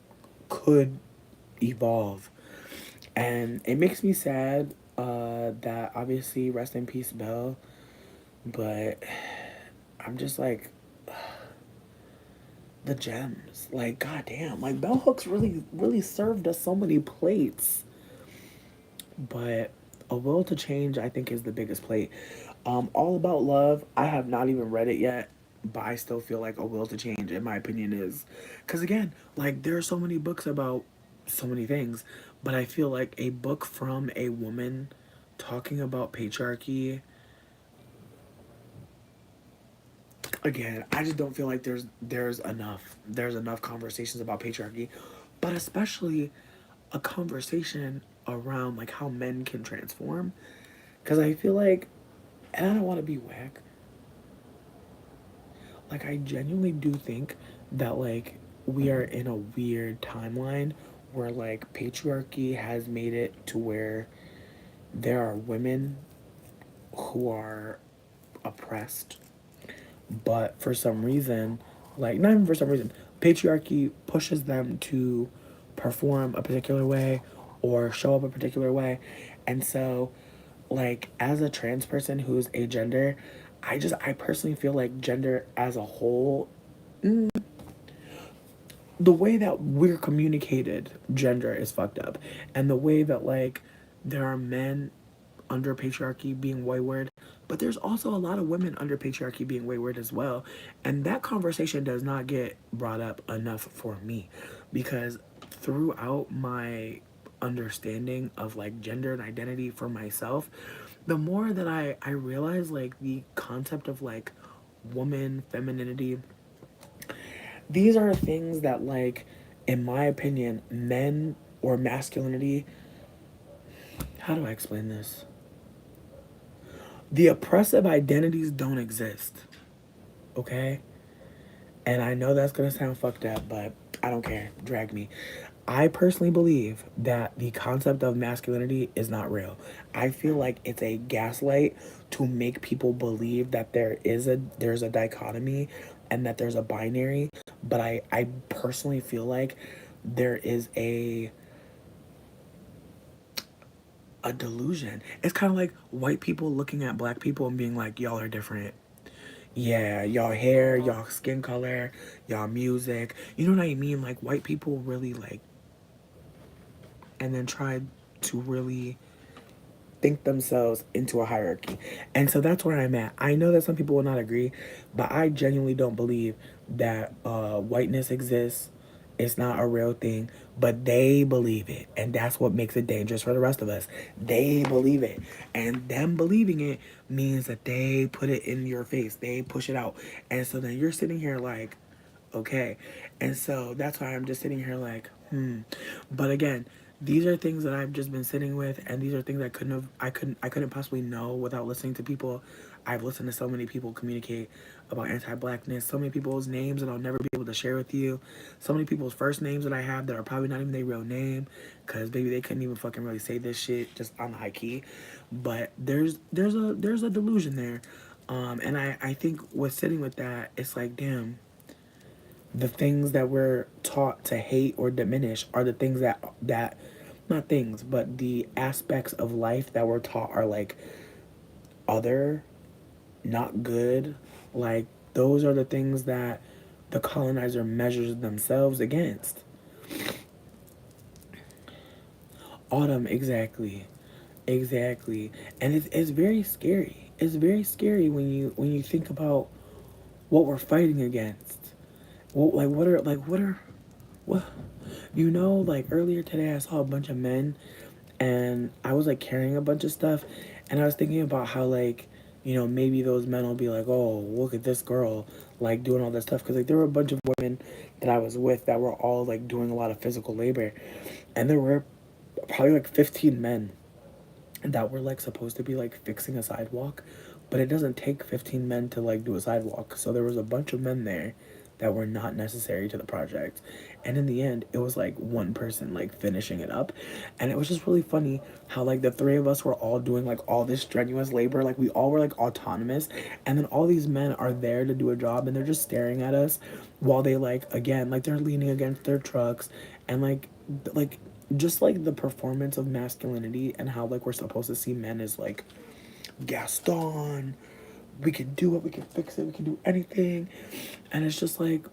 could evolve. And it makes me sad that obviously rest in peace Belle, but I'm just like the gems. Like goddamn, like Bell Hooks really served us so many plates. But A Will to Change I think is the biggest plate. All About Love, I have not even read it yet, but I still feel like A Will to Change in my opinion is, because again, like there are so many books about so many things, but I feel like a book from a woman talking about patriarchy, again, I just don't feel like there's enough conversations about patriarchy, but especially a conversation around like how men can transform, because I feel like, and I don't want to be whack, like I genuinely do think that like we are in a weird timeline where like patriarchy has made it to where there are women who are oppressed, but for some reason, like not even for some reason, patriarchy pushes them to perform a particular way or show up a particular way. And so like as a trans person who's a gender, I personally feel like gender as a whole, the way that we're communicated gender is fucked up, and the way that like there are men under patriarchy being wayward, but there's also a lot of women under patriarchy being wayward as well, and that conversation does not get brought up enough for me, because throughout my understanding of like gender and identity for myself, the more that I realize like the concept of like woman femininity, these are things that like in my opinion men or masculinity, how do I explain this, the oppressive identities don't exist, okay? And I know that's gonna sound fucked up, but I don't care, drag me. I personally believe that the concept of masculinity is not real. I feel like it's a gaslight to make people believe that there's a dichotomy and that there's a binary, but I personally feel like there is a delusion. It's kind of like white people looking at black people and being like, y'all are different. Yeah, y'all hair, y'all skin color, y'all music. You know what I mean? Like white people really like, and then tried to really think themselves into a hierarchy. And so that's where I'm at. I know that some people will not agree, but I genuinely don't believe that whiteness exists. It's not a real thing, but they believe it. And that's what makes it dangerous for the rest of us. They believe it. And them believing it means that they put it in your face, they push it out. And so then you're sitting here like, okay. And so that's why I'm just sitting here like, But again, these are things that I've just been sitting with, and these are things I couldn't possibly know without listening to people. I've listened to so many people communicate about anti-blackness, so many people's names that I'll never be able to share with you, so many people's first names that I have that are probably not even their real name, because maybe they couldn't even fucking really say this shit just on the high key. But there's a delusion there. And I think with sitting with that, it's like, damn, the things that we're taught to hate or diminish are the things that not things, but the aspects of life that we're taught are like other, not good. Like those are the things that the colonizer measures themselves against. Autumn, exactly. Exactly. And it's very scary. It's very scary when you think about what we're fighting against. Well, what like earlier today I saw a bunch of men and I was like carrying a bunch of stuff and I was thinking about how like maybe those men will be like, oh, look at this girl like doing all this stuff, because like there were a bunch of women that I was with that were all like doing a lot of physical labor, and there were probably like 15 men that were like supposed to be like fixing a sidewalk, but it doesn't take 15 men to like do a sidewalk. So there was a bunch of men there that were not necessary to the project. And in the end, it was like one person like finishing it up. And it was just really funny how like the three of us were all doing like all this strenuous labor. Like we all were like autonomous. And then all these men are there to do a job and they're just staring at us while they like, again, like they're leaning against their trucks and like just like the performance of masculinity and how like we're supposed to see men as like Gaston, we can do it, we can fix it, we can do anything. And it's just like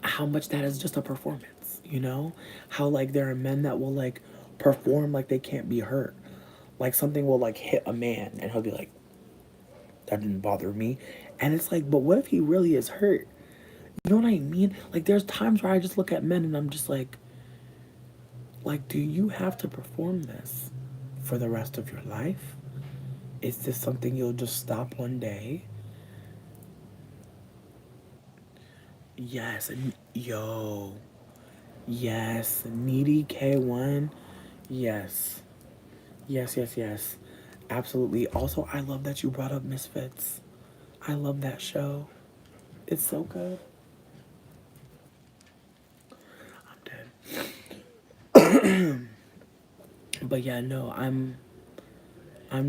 how much that is just a performance, how like there are men that will like perform like they can't be hurt, like something will like hit a man and he'll be like, that didn't bother me. And it's like, but what if he really is hurt? You know what I mean? Like there's times where I just look at men and I'm just like, do you have to perform this for the rest of your life? Is this something you'll just stop one day? Yes, yo, yes, needy K1, yes, yes, absolutely. Also, I love that you brought up Misfits. I love that show. It's so good. I'm dead. But yeah, no, I'm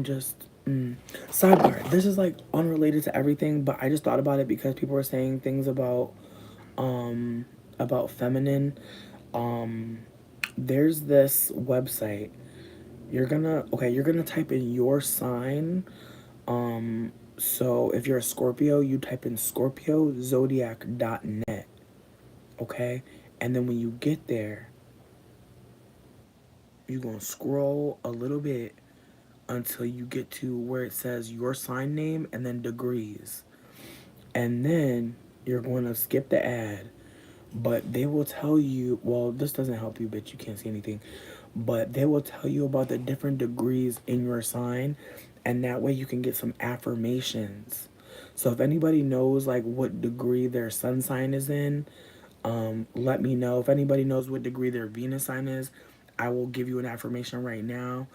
just sidebar. This is like unrelated to everything, but I just thought about it because people were saying things um about feminine. Um there's this website. You're gonna type in your sign. So if you're a Scorpio, you type in scorpiozodiac.net, okay? And then when you get there, you're gonna scroll a little bit until you get to where it says your sign name and then degrees. And then you're going to skip the ad, but they will tell you, well, this doesn't help you, bitch, you can't see anything, but they will tell you about the different degrees in your sign, and that way you can get some affirmations. So if anybody knows like what degree their sun sign is in, let me know. If anybody knows what degree their Venus sign is, I will give you an affirmation right now.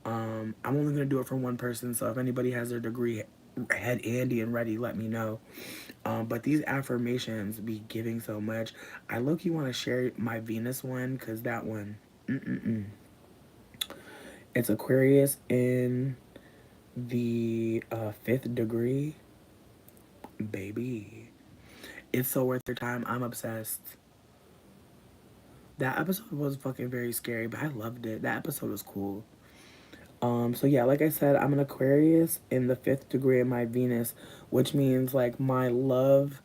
I'm only gonna do it for one person, so if anybody has their degree head handy and ready, let me know. But these affirmations be giving so much. I low-key want to share my Venus one because that one, it's Aquarius in the fifth degree, baby. It's so worth your time. I'm obsessed. That episode was fucking very scary, but I loved it. That episode was cool. So yeah, like I said, I'm an Aquarius in the fifth degree of my Venus, which means like my love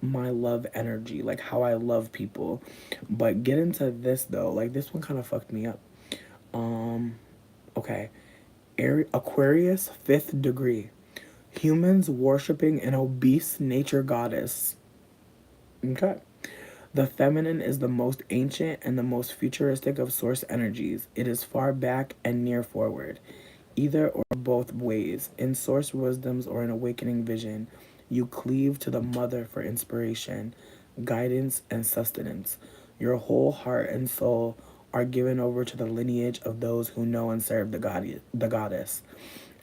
energy, like how I love people. But get into this though, like this one kind of fucked me up. Um, okay, Aquarius fifth degree, humans worshiping an obese nature goddess. Okay. The feminine is the most ancient and the most futuristic of source energies. It is far back and near forward, either or both ways. In source wisdoms or an awakening vision, you cleave to the mother for inspiration, guidance, and sustenance. Your whole heart and soul are given over to the lineage of those who know and serve the goddess.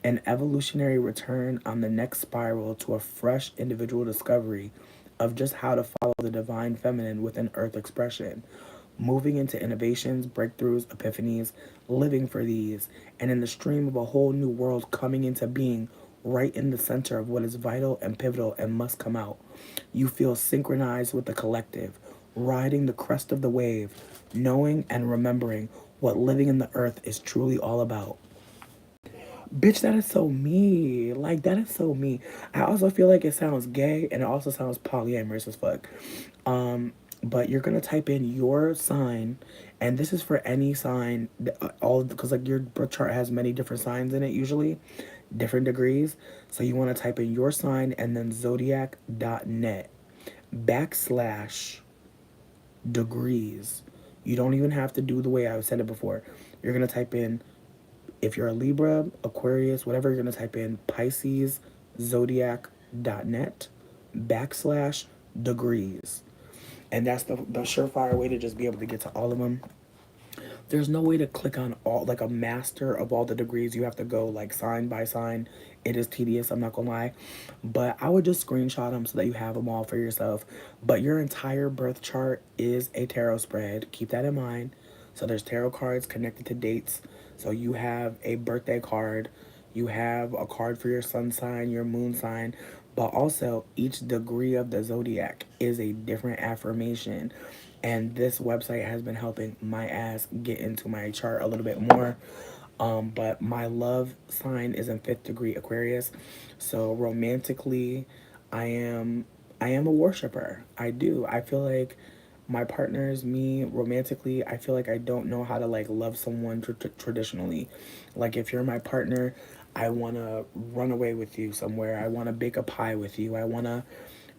An evolutionary return on the next spiral to a fresh individual discovery of just how to follow the divine feminine within earth expression, moving into innovations, breakthroughs, epiphanies, living for these, and in the stream of a whole new world coming into being right in the center of what is vital and pivotal and must come out. You feel synchronized with the collective, riding the crest of the wave, knowing and remembering what living in the earth is truly all about. Bitch, that is so me. Like, that is so me. I also feel like it sounds gay and it also sounds polyamorous as fuck. But you're gonna type in your sign, and this is for any sign, all because like your birth chart has many different signs in it, usually, different degrees. So you want to type in your sign and then zodiac.net backslash degrees. You don't even have to do the way I said it before. You're gonna type in, if you're a Libra, Aquarius, whatever, you're gonna type in Pisces zodiac.net backslash degrees. And that's the surefire way to just be able to get to all of them. There's no way to click on all, like a master of all the degrees. You have to go like sign by sign. It is tedious, I'm not gonna lie. But I would just screenshot them so that you have them all for yourself. But your entire birth chart is a tarot spread. Keep that in mind. So there's tarot cards connected to dates. So you have a birthday card, you have a card for your sun sign, your moon sign, but also each degree of the zodiac is a different affirmation. And this website has been helping my ass get into my chart a little bit more. But my love sign is in fifth degree Aquarius. So romantically, I am I am a worshiper. I do. I feel like my partners, me, romantically, I feel like I don't know how to like love someone traditionally. Like if you're my partner, I want to run away with you somewhere. I want to bake a pie with you. I want to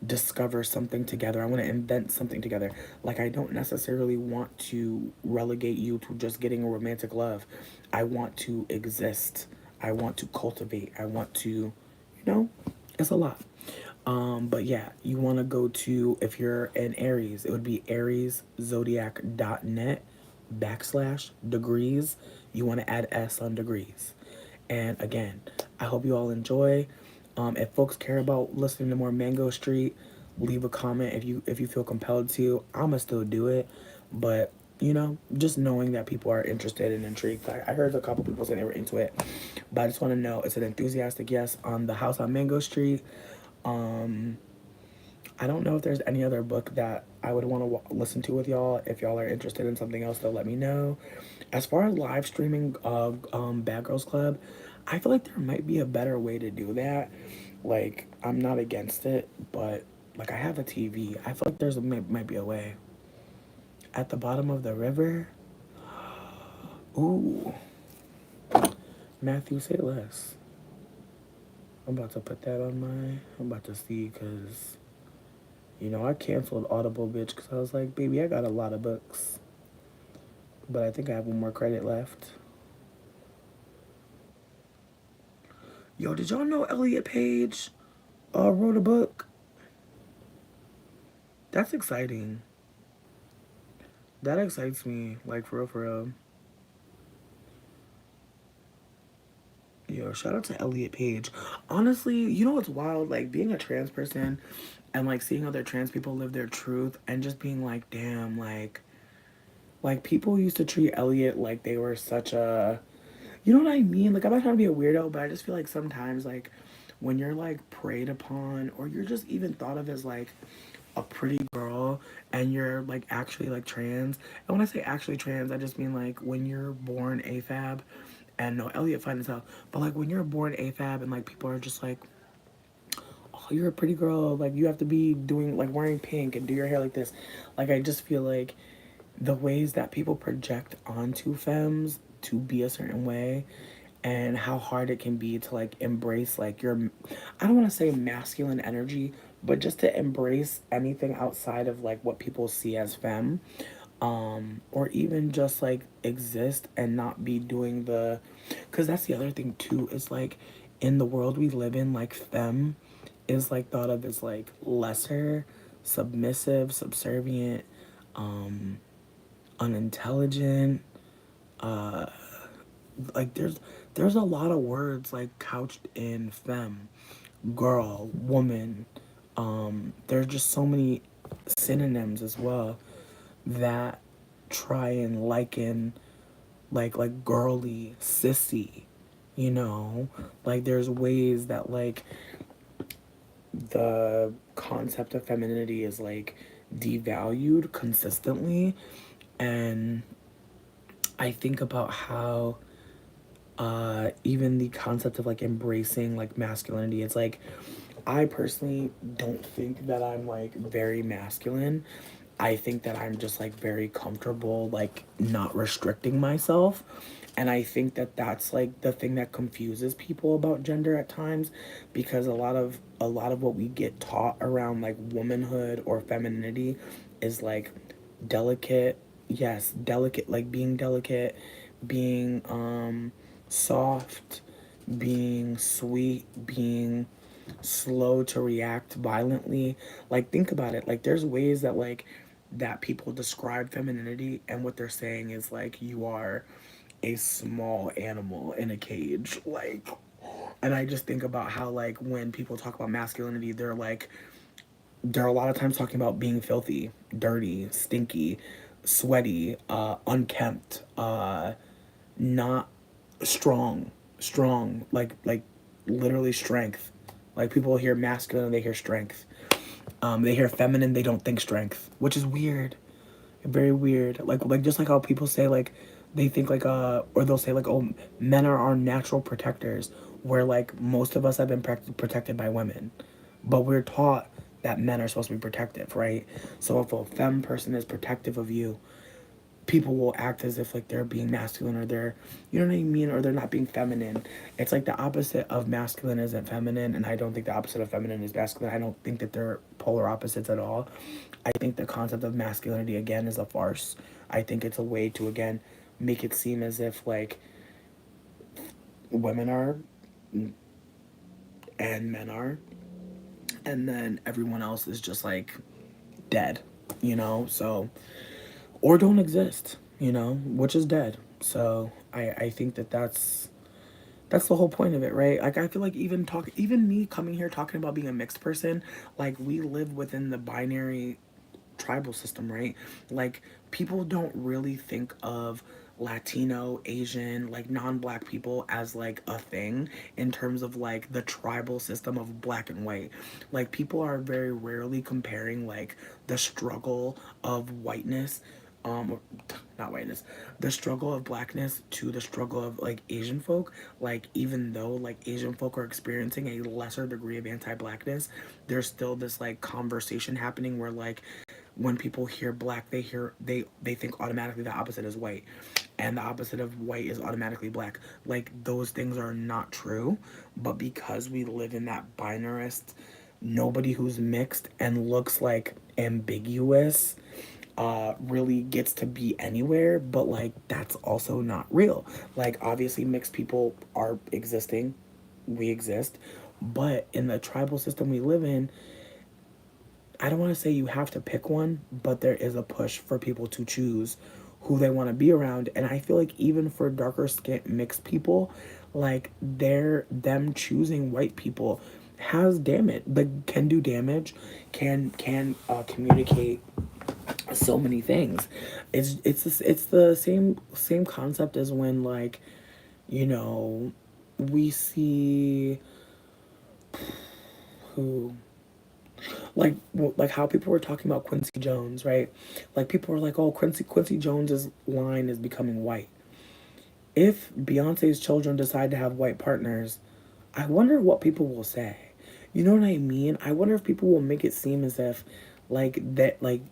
discover something together. I want to invent something together. Like I don't necessarily want to relegate you to just getting a romantic love. I want to exist. I want to cultivate. I want to, it's a lot. But yeah, you want to go to, if you're an Aries, it would be arieszodiac.net backslash degrees. You want to add S on degrees. And again, I hope you all enjoy. If folks care about listening to more Mango Street, leave a comment if you feel compelled to. I'ma still do it, but just knowing that people are interested and intrigued. I heard a couple people say they were into it, but I just want to know it's an enthusiastic yes on the house on Mango Street. Um, I don't know if there's any other book that I would want to listen to with y'all. If y'all are interested in something else, though, let me know. As far as live streaming Bad Girls Club, I feel like there might be a better way to do that. Like, I'm not against it, but like I have a TV. I feel like might be a way. At the bottom of the river? Ooh. Matthew, say less. I'm about to put that on I'm about to see, because I canceled Audible, bitch, because I was like, baby, I got a lot of books. But I think I have one more credit left. Yo, did y'all know Elliot Page wrote a book? That's exciting. That excites me, like, for real, for real. Yo, shout out to Elliot Page. Honestly, you know what's wild? Like, being a trans person and, like, seeing other trans people live their truth and just being like, damn, like, people used to treat Elliot like they were such a... You know what I mean? Like, I'm not trying to be a weirdo, but I just feel like sometimes, like, when you're, like, preyed upon or you're just even thought of as, like, a pretty girl and you're, like, actually, like, trans. And when I say actually trans, I just mean, like, when you're born AFAB, and no, Elliot finds out, but, like, when you're born AFAB and, like, people are just like, oh, you're a pretty girl, like, you have to be doing, like, wearing pink and do your hair like this. Like, I just feel like the ways that people project onto femmes to be a certain way and how hard it can be to like embrace like your, I don't want to say masculine energy, but just to embrace anything outside of like what people see as femme, or even just like exist and not be doing the, because that's the other thing too, is like in the world we live in, like femme is like thought of as like lesser, submissive, subservient, um unintelligent, uh like there's a lot of words like couched in femme, girl, woman. There's just so many synonyms as well that try and liken like girly, sissy, you know? Like, there's ways that, like, the concept of femininity is, like, devalued consistently. And I think about how even the concept of like embracing like masculinity, it's like I personally don't think that I'm like very masculine. I think that I'm just like very comfortable like not restricting myself. And I think that that's like the thing that confuses people about gender at times, because a lot of what we get taught around like womanhood or femininity is like delicate, yes, delicate, like being delicate, being soft, being sweet, being slow to react violently. Like, think about it. Like, there's ways that like that people describe femininity, and what they're saying is like you are a small animal in a cage. Like, and I just think about how like when people talk about masculinity, they're a lot of times talking about being filthy, dirty, stinky, sweaty, unkempt, not strong, like literally strength. Like, people hear masculine, they hear strength. They hear feminine, they don't think strength, which is weird, very weird. Like just like how people say like they think like or they'll say like, oh, men are our natural protectors, where like most of us have been protected by women, but we're taught that men are supposed to be protective, right? So if a femme person is protective of you, people will act as if like they're being masculine, or they're, you know what I mean, or they're not being feminine. It's like the opposite of masculine isn't feminine, and I don't think the opposite of feminine is masculine. I don't think that they're polar opposites at all. I think the concept of masculinity again is a farce. I think it's a way to again make it seem as if like women are and men are, and then everyone else is just like dead, you know? So, or don't exist, you know, which is dead. So I think that that's the whole point of it, right? Like, I feel like even me coming here talking about being a mixed person, like, we live within the binary tribal system, right? Like, people don't really think of Latino, Asian, like non-black people as like a thing in terms of like the tribal system of black and white. Like, people are very rarely comparing like the struggle of whiteness, um not whiteness, the struggle of blackness to the struggle of like Asian folk. Like, even though like Asian folk are experiencing a lesser degree of anti-blackness, there's still this like conversation happening where like when people hear black, they think automatically the opposite is white, and the opposite of white is automatically black. Like, those things are not true, but because we live in that binarist, nobody who's mixed and looks like ambiguous really gets to be anywhere. But like, that's also not real. Like, obviously mixed people are existing, we exist, but in the tribal system we live in, I don't want to say you have to pick one, but there is a push for people to choose who they want to be around. And I feel like even for darker skin mixed people, like, them choosing white people has damage, like, can do damage, can communicate so many things. It's the same concept as when like, you know, we see who, like how people were talking about Quincy Jones, right? Like, people were like, "Oh, Quincy Jones's line is becoming white." If Beyonce's children decide to have white partners, I wonder what people will say. You know what I mean? I wonder if people will make it seem as if like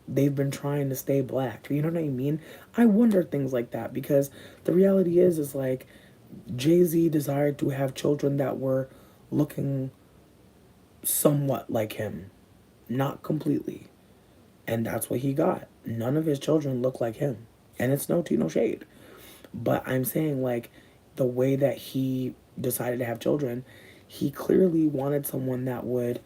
they've been trying to stay black. You know what I mean? I wonder things like that, because the reality is like Jay-Z desired to have children that were looking somewhat like him, not completely. And that's what he got. None of his children look like him. And it's no tea, no shade. But I'm saying, like, the way that he decided to have children, he clearly wanted someone that would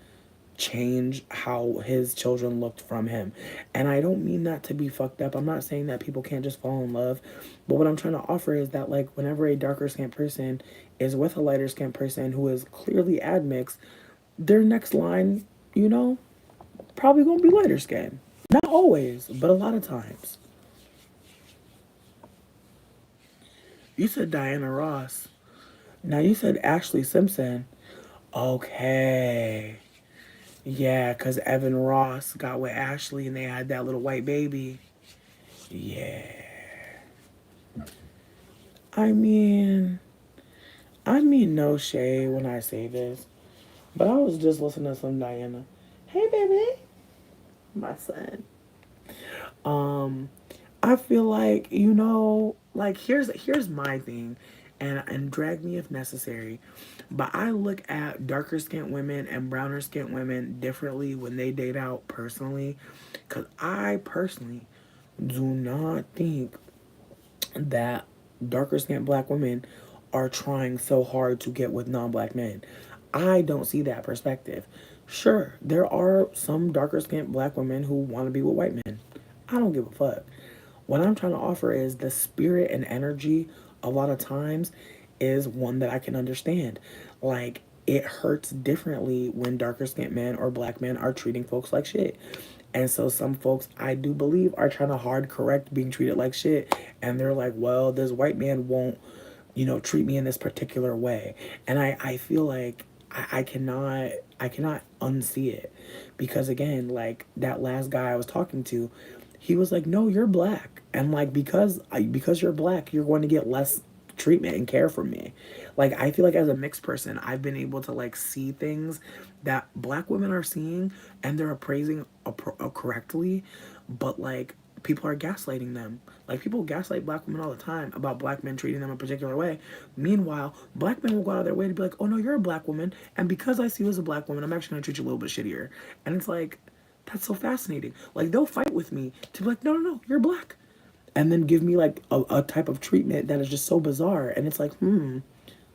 change how his children looked from him. And I don't mean that to be fucked up. I'm not saying that people can't just fall in love. But what I'm trying to offer is that, like, whenever a darker skinned person is with a lighter skinned person who is clearly admixed, their next line, you know, probably gonna be lighter skinned. Not always, but a lot of times. You said Diana Ross. Now you said Ashley Simpson. Okay. Yeah, because Evan Ross got with Ashley and they had that little white baby. Yeah. I mean, I mean no shade when I say this, but I was just listening to some Diana. Hey, baby. My son. Um, I feel like, like here's my thing, and drag me if necessary, but I look at darker skinned women and browner skinned women differently when they date out personally, because I personally do not think that darker skinned black women are trying so hard to get with non-black men. I don't see that perspective. Sure, there are some darker skinned black women who want to be with white men. I don't give a fuck. What I'm trying to offer is the spirit and energy a lot of times is one that I can understand. Like, it hurts differently when darker skinned men or black men are treating folks like shit. And so some folks I do believe are trying to hard correct being treated like shit. And they're like, well, this white man won't, treat me in this particular way. And I feel like I cannot unsee it. Because again, like that last guy I was talking to, he was like, no, you're black. And like because you're black, you're going to get less treatment and care from me. Like I feel like as a mixed person, I've been able to like see things that black women are seeing and they're appraising correctly, but like people are gaslighting them. Like people gaslight black women all the time about black men treating them a particular way. Meanwhile, black men will go out of their way to be like, "Oh no, you're a black woman, and because I see you as a black woman, I'm actually gonna treat you a little bit shittier." And it's like, that's so fascinating. Like they'll fight with me to be like, "No, no, no, you're black," and then give me like a type of treatment that is just so bizarre. And it's like,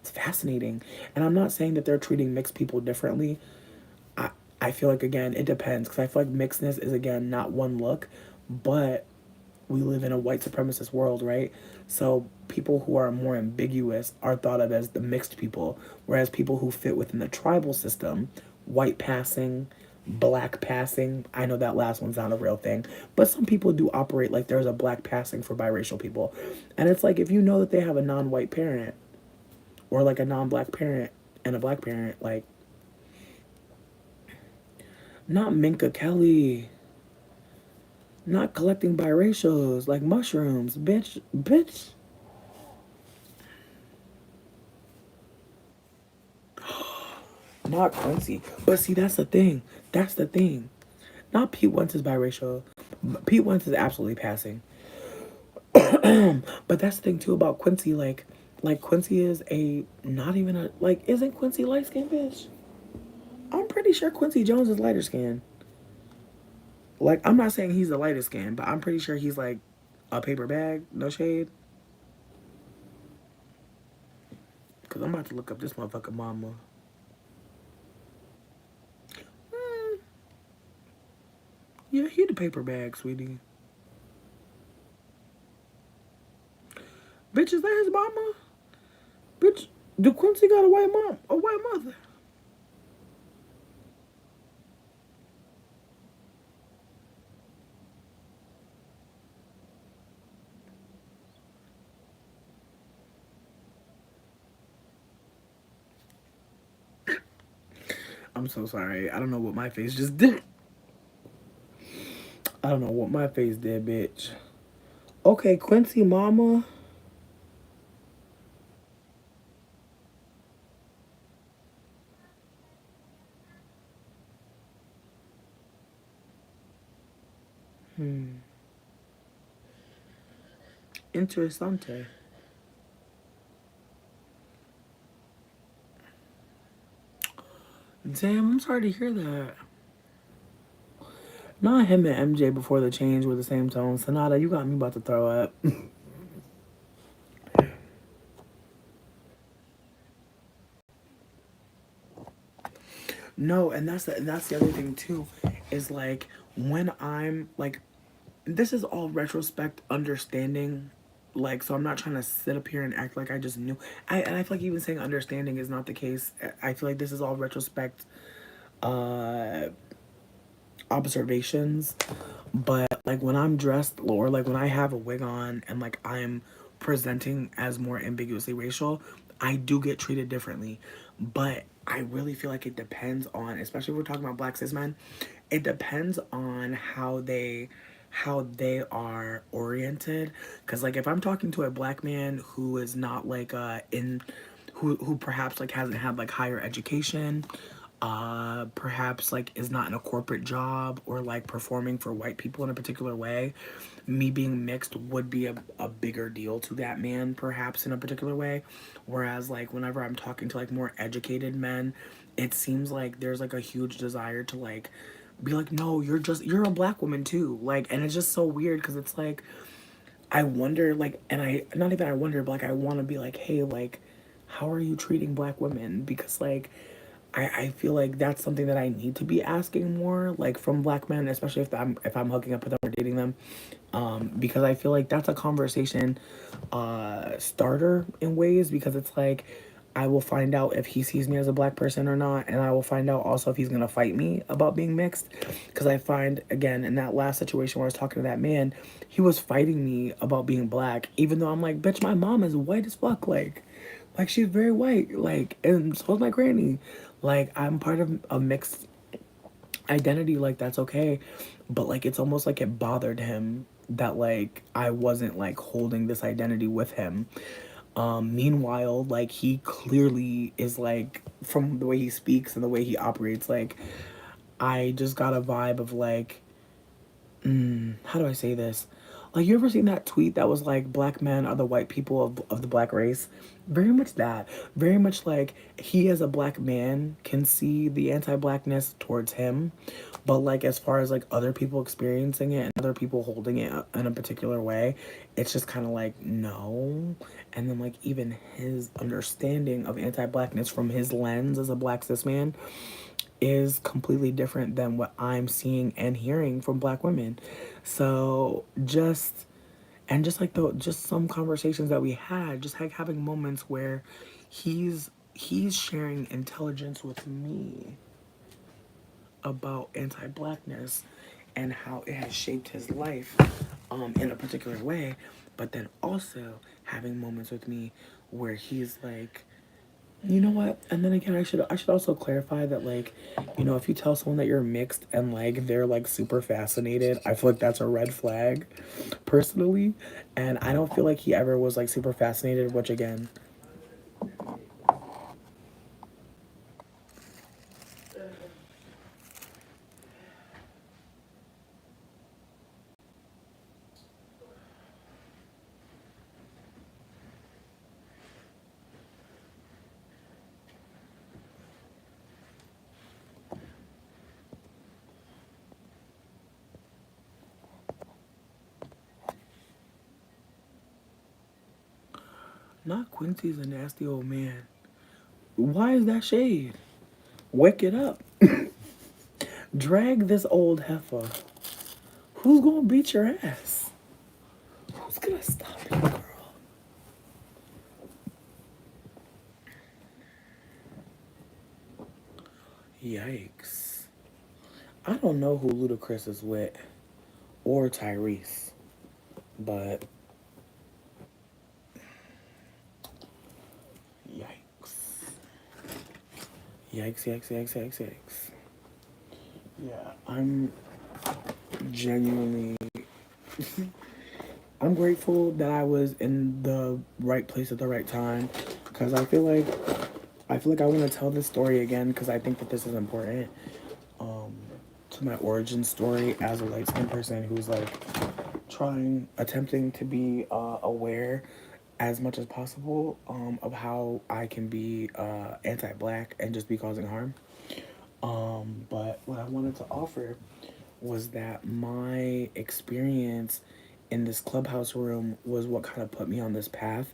it's fascinating. And I'm not saying that they're treating mixed people differently. I I feel like again it depends because I feel like mixedness is again not one look, but we live in a white supremacist world, right? So people who are more ambiguous are thought of as the mixed people, whereas people who fit within the tribal system, white passing, black passing, I know that last one's not a real thing, but some people do operate like there's a black passing for biracial people. And it's like if you know that they have a non-white parent or like a non-black parent and a black parent, like not Minka Kelly, not collecting biracials like mushrooms, bitch, bitch. Not Quincy. But see, that's the thing. That's the thing. Not Pete Wentz is biracial. Pete Wentz is absolutely passing. But that's the thing too about Quincy. Like Quincy is a not even a like. Isn't Quincy light skinned bitch? I'm pretty sure Quincy Jones is lighter skinned. Like I'm not saying he's the lightest skin, but I'm pretty sure he's like a paper bag. No shade. Cause I'm about to look up this motherfucker mama. Mm, yeah, he the paper bag, sweetie. Bitch, is that his mama? Bitch, do Quincy got a white mom? A white mother? I'm so sorry. I don't know what my face just did. I don't know what my face did, bitch. Okay, Quincy mama. Interessante. Damn, I'm sorry to hear that. Not him and MJ before the change were the same tone. Sonata, you got me about to throw up. No, and that's the other thing too, is like when I'm like, this is all retrospect understanding. Like, so I'm not trying to sit up here and act like I just knew. I feel like even saying understanding is not the case. I feel like this is all retrospect uh observations. But like when I'm dressed or like when I have a wig on and like I'm presenting as more ambiguously racial, I do get treated differently. But I really feel like it depends on, especially if we're talking about black cis men, it depends on how they are oriented. Because like if I'm talking to a black man who is not like in who perhaps like hasn't had like higher education, perhaps like is not in a corporate job or like performing for white people in a particular way, me being mixed would be a bigger deal to that man perhaps in a particular way. Whereas like whenever I'm talking to like more educated men, it seems like there's like a huge desire to like be like, no, you're a black woman too, like. And it's just so weird because it's like I wonder, like, and I not even I wonder, but like I want to be like, hey, like, how are you treating black women? Because like I feel like that's something that I need to be asking more, like from black men, especially if I'm hooking up with them or dating them, because I feel like that's a conversation starter in ways, because it's like I will find out if he sees me as a black person or not, and I will find out also if he's gonna fight me about being mixed, because I find again in that last situation where I was talking to that man, he was fighting me about being black, even though I'm like, bitch, my mom is white as fuck, like she's very white, like, and so is my granny. Like I'm part of a mixed identity, like that's okay. But like it's almost like it bothered him that like I wasn't like holding this identity with him. Meanwhile, like he clearly is like, from the way he speaks and the way he operates, like I just got a vibe of like, how do I say this? Like, you ever seen that tweet that was like, black men are the white people of the black race? Very much that. Very much like, he as a black man can see the anti blackness towards him. But, like, as far as like other people experiencing it and other people holding it in a particular way, it's just kind of like, no. And then, like, even his understanding of anti blackness from his lens as a black cis man is completely different than what I'm seeing and hearing from black women. So just like the just some conversations that we had, just like having moments where he's sharing intelligence with me about anti-blackness and how it has shaped his life in a particular way, but then also having moments with me where he's like, you know what? And then again, I should also clarify that, like, if you tell someone that you're mixed and like they're like super fascinated, I feel like that's a red flag, personally. And I don't feel like he ever was like super fascinated, which again, not Quincy's a nasty old man. Why is that shade? Wake it up. Drag this old heifer. Who's gonna beat your ass? Who's gonna stop you, girl? Yikes. I don't know who Ludacris is with or Tyrese, but yikes. Yikes, yikes, yikes, yikes, yikes. Yeah, I'm genuinely I'm grateful that I was in the right place at the right time, because I want to tell this story again, because I think that this is important um to my origin story as a light skinned person who's like attempting to be aware as much as possible of how I can be anti-black and just be causing harm. But what I wanted to offer was that my experience in this clubhouse room was what kind of put me on this path.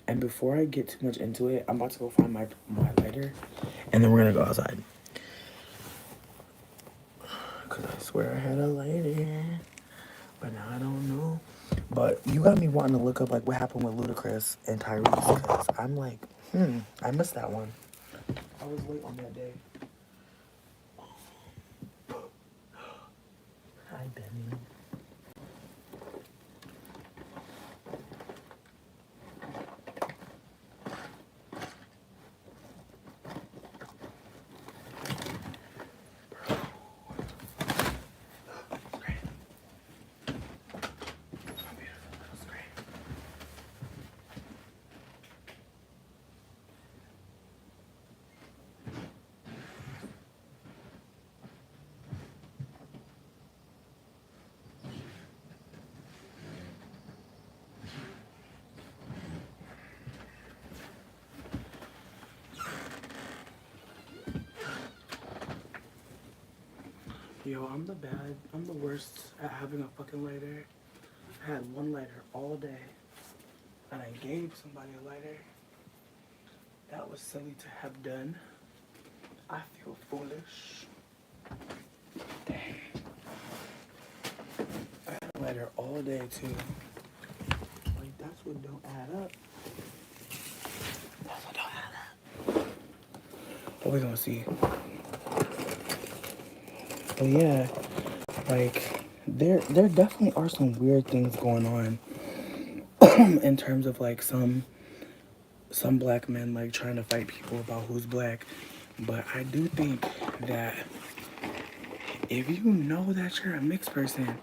And before I get too much into it, I'm about to go find my lighter, and then we're gonna go outside. Cause I swear I had a lighter, but now I don't know. But you got me wanting to look up like what happened with Ludacris and Tyrese, cause I'm like, I missed that one. I was late on that day. Hi, Benny. Yo, I'm the worst at having a fucking lighter. I had one lighter all day, and I gave somebody a lighter. That was silly to have done. I feel foolish. Dang. I had a lighter all day too. Like, that's what don't add up. That's what don't add up. What we gonna see? But yeah, like, there definitely are some weird things going on in terms of like some black men like trying to fight people about who's black. But I do think that if you know that you're a mixed person,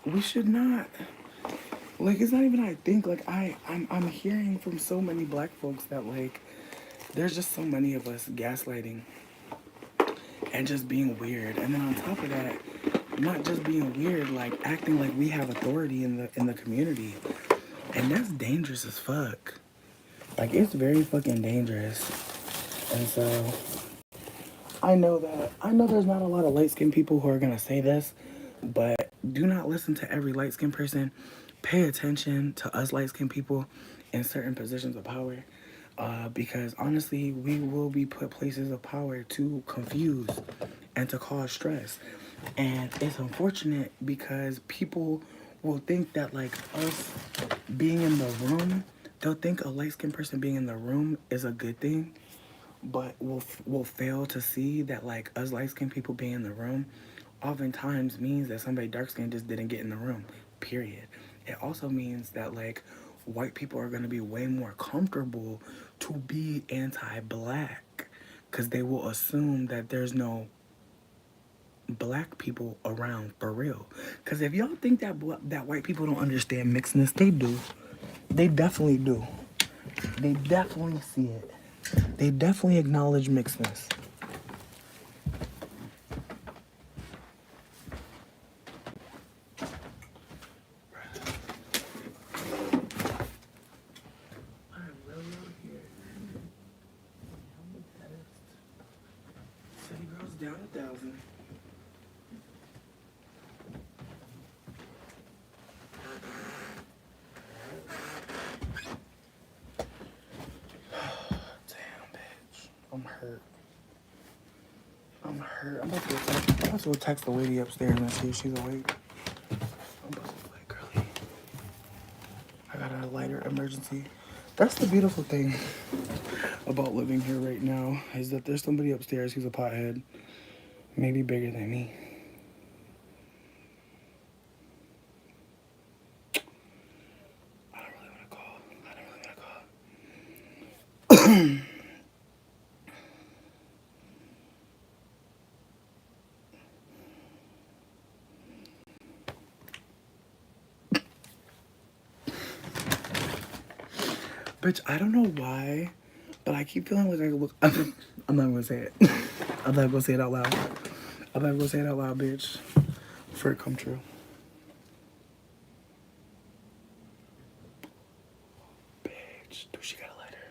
we should not, like, it's not even I think, like, I'm hearing from so many black folks that like there's just so many of us gaslighting and just being weird. And then on top of that, not just being weird, like acting like we have authority in the community. And that's dangerous as fuck. Like, it's very fucking dangerous. And so I know there's not a lot of light-skinned people who are gonna say this, but do not listen to every light-skinned person. Pay attention to us light-skinned people in certain positions of power. Because honestly, we will be put places of power to confuse and to cause stress. And it's unfortunate because people will think that like us being in the room, they'll think a light-skinned person being in the room is a good thing, but will fail to see that like us light-skinned people being in the room oftentimes means that somebody dark-skinned just didn't get in the room, period. It also means that like white people are going to be way more comfortable to be anti-black because they will assume that there's no black people around for real. Because if y'all think that that white people don't understand mixedness, they do. They definitely do. They definitely see it. They definitely acknowledge mixedness. I'm really out here. I'm the baddest. City girls down 1,000. Damn, bitch. I'm hurt. I'm hurt. I'm about to go text the lady upstairs and see if she's awake. I'm about to be like, girlie, I got a lighter emergency. That's the beautiful thing about living here right now is that there's somebody upstairs who's a pothead, maybe bigger than me. I don't really want to call. Bitch, I don't know why, but I keep feeling like I look. I'm not gonna say it. I'm not gonna say it out loud. I'm not gonna say it out loud, bitch. For it come true. Bitch, do she got a lighter?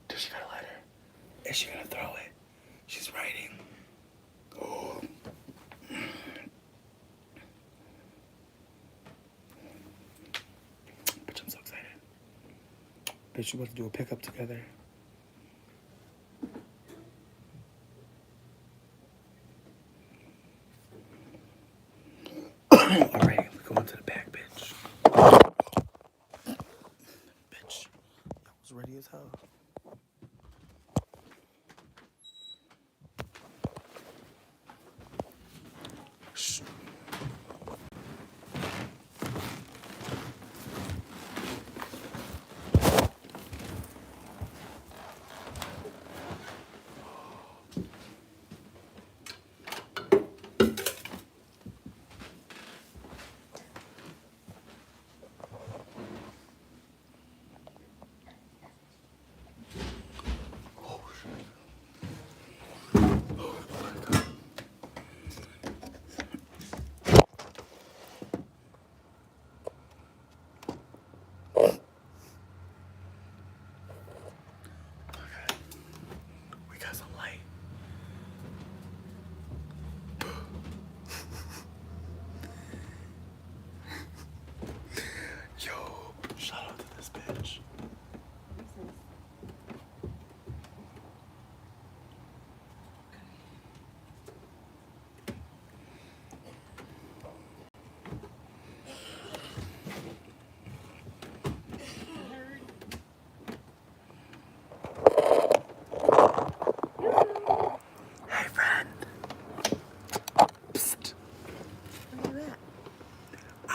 Do she got a lighter? Is she gonna throw it? She's writing. Oh. Bitch, I'm so excited. Bitch, we about to do a pickup together. Alright, we're going to the back, bitch. Bitch, I was ready as hell. Shh.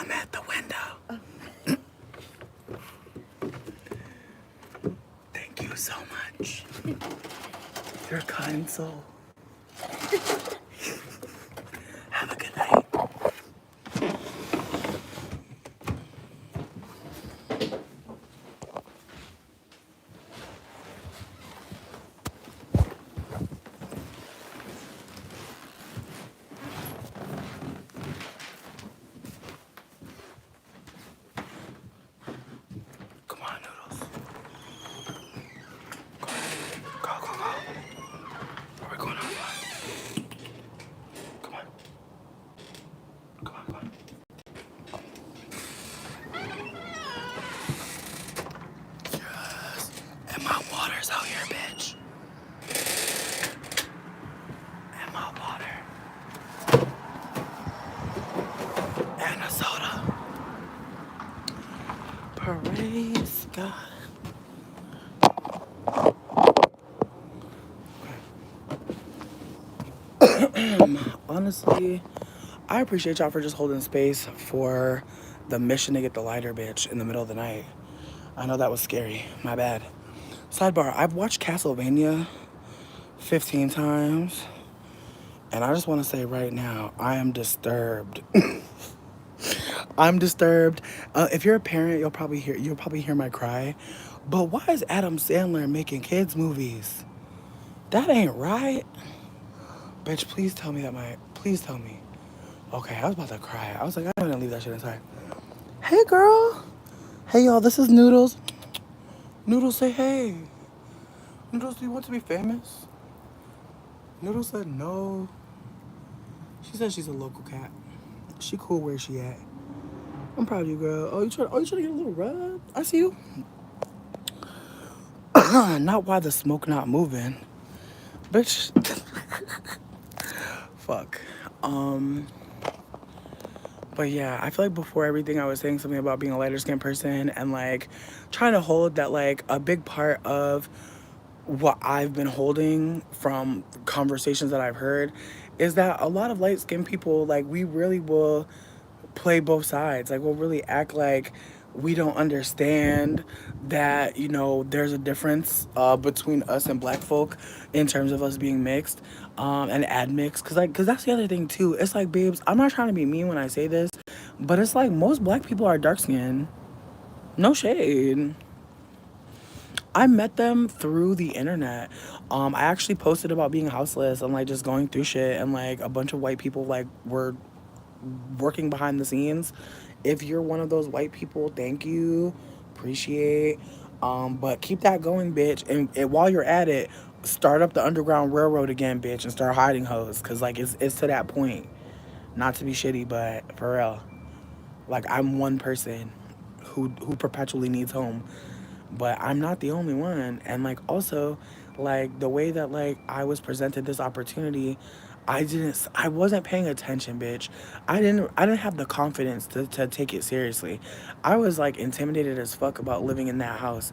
I'm at the window. Thank you so much. You're a kind soul. Have a good night. Come on, Noodles. Go, go, go, go. Where are we going outside? Come on. Come on, come on. Yes. And my water's out here, bitch. And my water. And a soda. Praise God. Honestly, I appreciate y'all for just holding space for the mission to get the lighter bitch in the middle of the night. I know that was scary. My bad. Sidebar, I've watched Castlevania 15 times, and I just want to say right now, I am disturbed. I'm disturbed. If you're a parent, you'll probably hear my cry. But why is Adam Sandler making kids movies? That ain't right. Bitch, please tell me please tell me. Okay, I was about to cry. I was like, I'm gonna leave that shit inside. Hey, girl. Hey, y'all, this is Noodles. Noodles, say hey. Noodles, do you want to be famous? Noodles said no. She said she's a local cat. She cool where she at. I'm proud of you, girl. Oh, you trying to get a little rub? I see you. Not why the smoke not moving. Bitch. Fuck. But yeah, I feel like before everything I was saying something about being a lighter skinned person and like trying to hold that like a big part of what I've been holding from conversations that I've heard is that a lot of light skinned people, like, we really will play both sides. Like, we'll really act like we don't understand that, you know, there's a difference between us and black folk in terms of us being mixed and admixed. Because that's the other thing, too. It's like, babes, I'm not trying to be mean when I say this, but it's like most black people are dark skinned. No shade. I met them through the internet. I actually posted about being houseless and like just going through shit, and like a bunch of white people like were working behind the scenes. If you're one of those white people, thank you, appreciate. But keep that going, bitch. And while you're at it, start up the Underground Railroad again, bitch, and start hiding hoes, cause like it's to that point. Not to be shitty, but for real, like I'm one person who perpetually needs home, but I'm not the only one. And like also, like the way that like I was presented this opportunity, I wasn't paying attention, bitch. I didn't have the confidence to take it seriously. I was like intimidated as fuck about living in that house,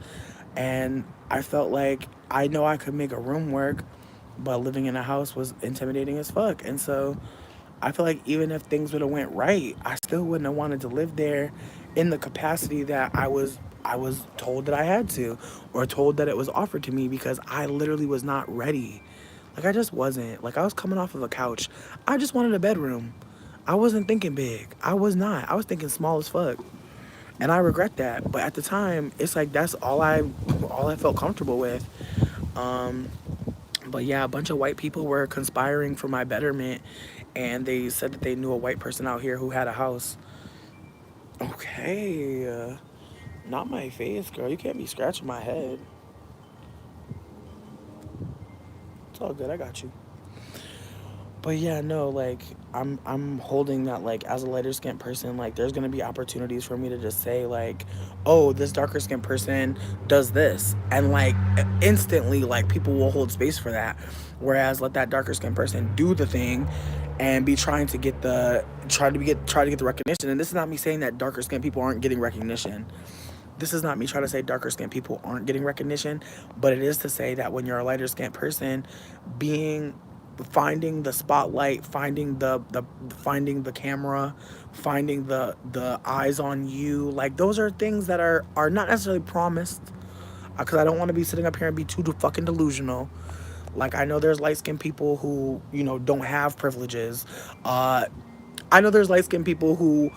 and I felt like I know I could make a room work, but living in a house was intimidating as fuck. And so I feel like even if things would have went right, I still wouldn't have wanted to live there in the capacity that I was told that I had to, or told that it was offered to me, because I literally was not ready. Like, I just wasn't. Like, I was coming off of a couch. I just wanted a bedroom. I wasn't thinking big. I was not. I was thinking small as fuck. And I regret that. But at the time, it's like that's all I felt comfortable with. Um but yeah, a bunch of white people were conspiring for my betterment, and they said that they knew a white person out here who had a house. Okay, not my face, girl. You can't be scratching my head. It's all good. I got you. But yeah, no, like I'm holding that, like, as a lighter skinned person, like there's gonna be opportunities for me to just say like, oh, this darker skinned person does this, and like instantly, like, people will hold space for that. Whereas let that darker skinned person do the thing and be trying to get the recognition. And this is not me saying that darker skinned people aren't getting recognition. This is not me trying to say darker skinned people aren't getting recognition, but it is to say that when you're a lighter skinned person, being finding the spotlight, finding the camera, finding the eyes on you. Like those are things that are not necessarily promised. Because I don't want to be sitting up here and be too fucking delusional. Like I know there's light skinned people who don't have privileges. Uh, I know there's light skinned people who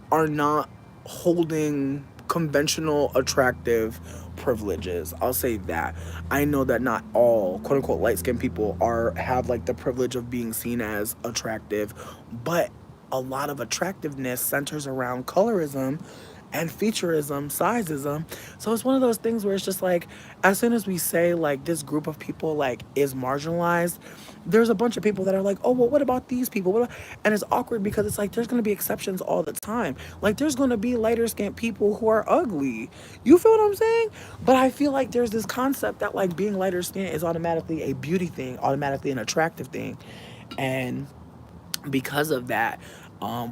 are not holding conventional attractive privileges. I'll say that. I know that not all quote unquote light skinned people have like the privilege of being seen as attractive, but a lot of attractiveness centers around colorism and featureism, sizeism. So it's one of those things where it's just like, as soon as we say like this group of people like is marginalized, there's a bunch of people that are like, oh well, what about these people? And it's awkward because it's like there's gonna be exceptions all the time. Like there's gonna be lighter skinned people who are ugly. You feel what I'm saying? But I feel like there's this concept that like being lighter skinned is automatically a beauty thing, automatically an attractive thing, and because of that,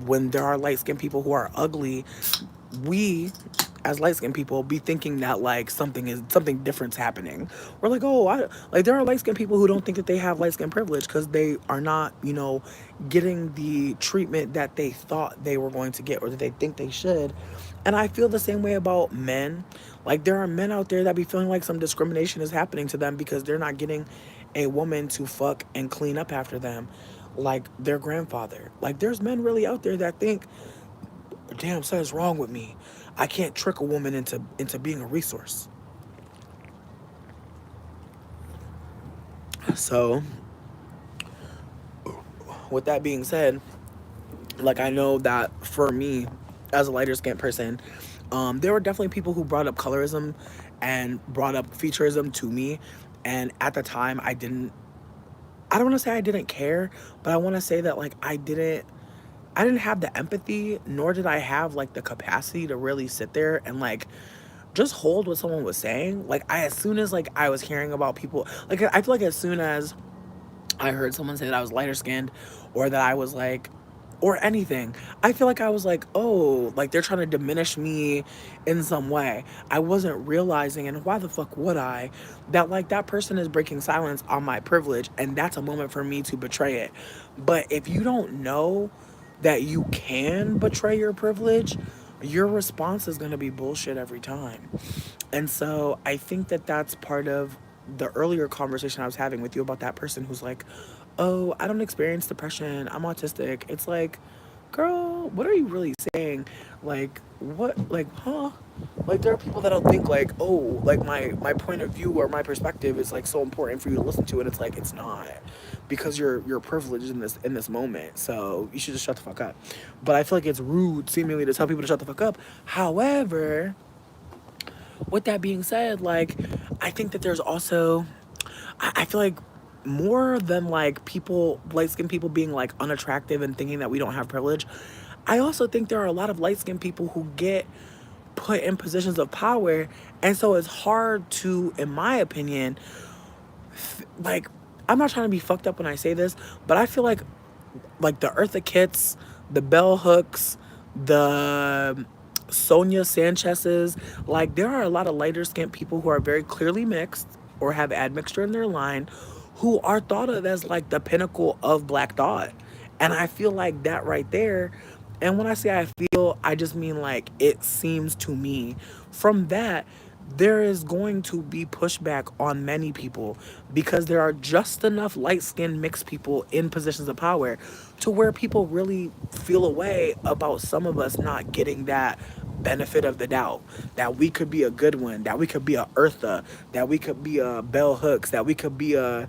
when there are light skinned people who are ugly, we as light skinned people be thinking that like something different's happening. We're like, oh, like there are light skinned people who don't think that they have light skin privilege because they are not, getting the treatment that they thought they were going to get or that they think they should. And I feel the same way about men. Like there are men out there that be feeling like some discrimination is happening to them because they're not getting a woman to fuck and clean up after them like their grandfather. Like there's men really out there that think, damn, something's wrong with me. I can't trick a woman into being a resource. So, with that being said, like I know that for me, as a lighter skinned person, there were definitely people who brought up colorism and brought up featureism to me, and at the time I don't want to say I didn't care, but I want to say that like I didn't have the empathy, nor did I have like the capacity to really sit there and like just hold what someone was saying. Like as soon as like I was hearing about people, like I feel like as soon as I heard someone say that I was lighter skinned or that I was like, or anything, I feel like I was like, oh, like they're trying to diminish me in some way. I wasn't realizing, and why the fuck would I, that like that person is breaking silence on my privilege, and that's a moment for me to betray it. But if you don't know that you can betray your privilege, your response is going to be bullshit every time. And so I think that that's part of the earlier conversation I was having with you about that person who's like, oh, I don't experience depression, I'm autistic. It's like, girl, what are you really saying? Like, what, like, huh? Like, there are people that'll think, like, oh, like, my point of view or my perspective is, like, so important for you to listen to, and it's like, it's not. Because you're privileged in this moment, so you should just shut the fuck up. But I feel like it's rude, seemingly, to tell people to shut the fuck up. However, with that being said, like, I think that there's also, I feel like more than like people, light skinned people being like unattractive and thinking that we don't have privilege, I also think there are a lot of light skinned people who get put in positions of power. And so it's hard to, in my opinion, like, I'm not trying to be fucked up when I say this, but I feel like the Eartha Kitts, the Bell Hooks, the Sonia Sanchez's, like there are a lot of lighter skinned people who are very clearly mixed or have admixture in their line who are thought of as like the pinnacle of Black thought. And I feel like that right there, and when I say I feel, I just mean like it seems to me from that there is going to be pushback on many people because there are just enough light-skinned mixed people in positions of power to where people really feel a way about some of us not getting that benefit of the doubt, that we could be a good one, that we could be a Eartha, that we could be a Bell Hooks, that we could be a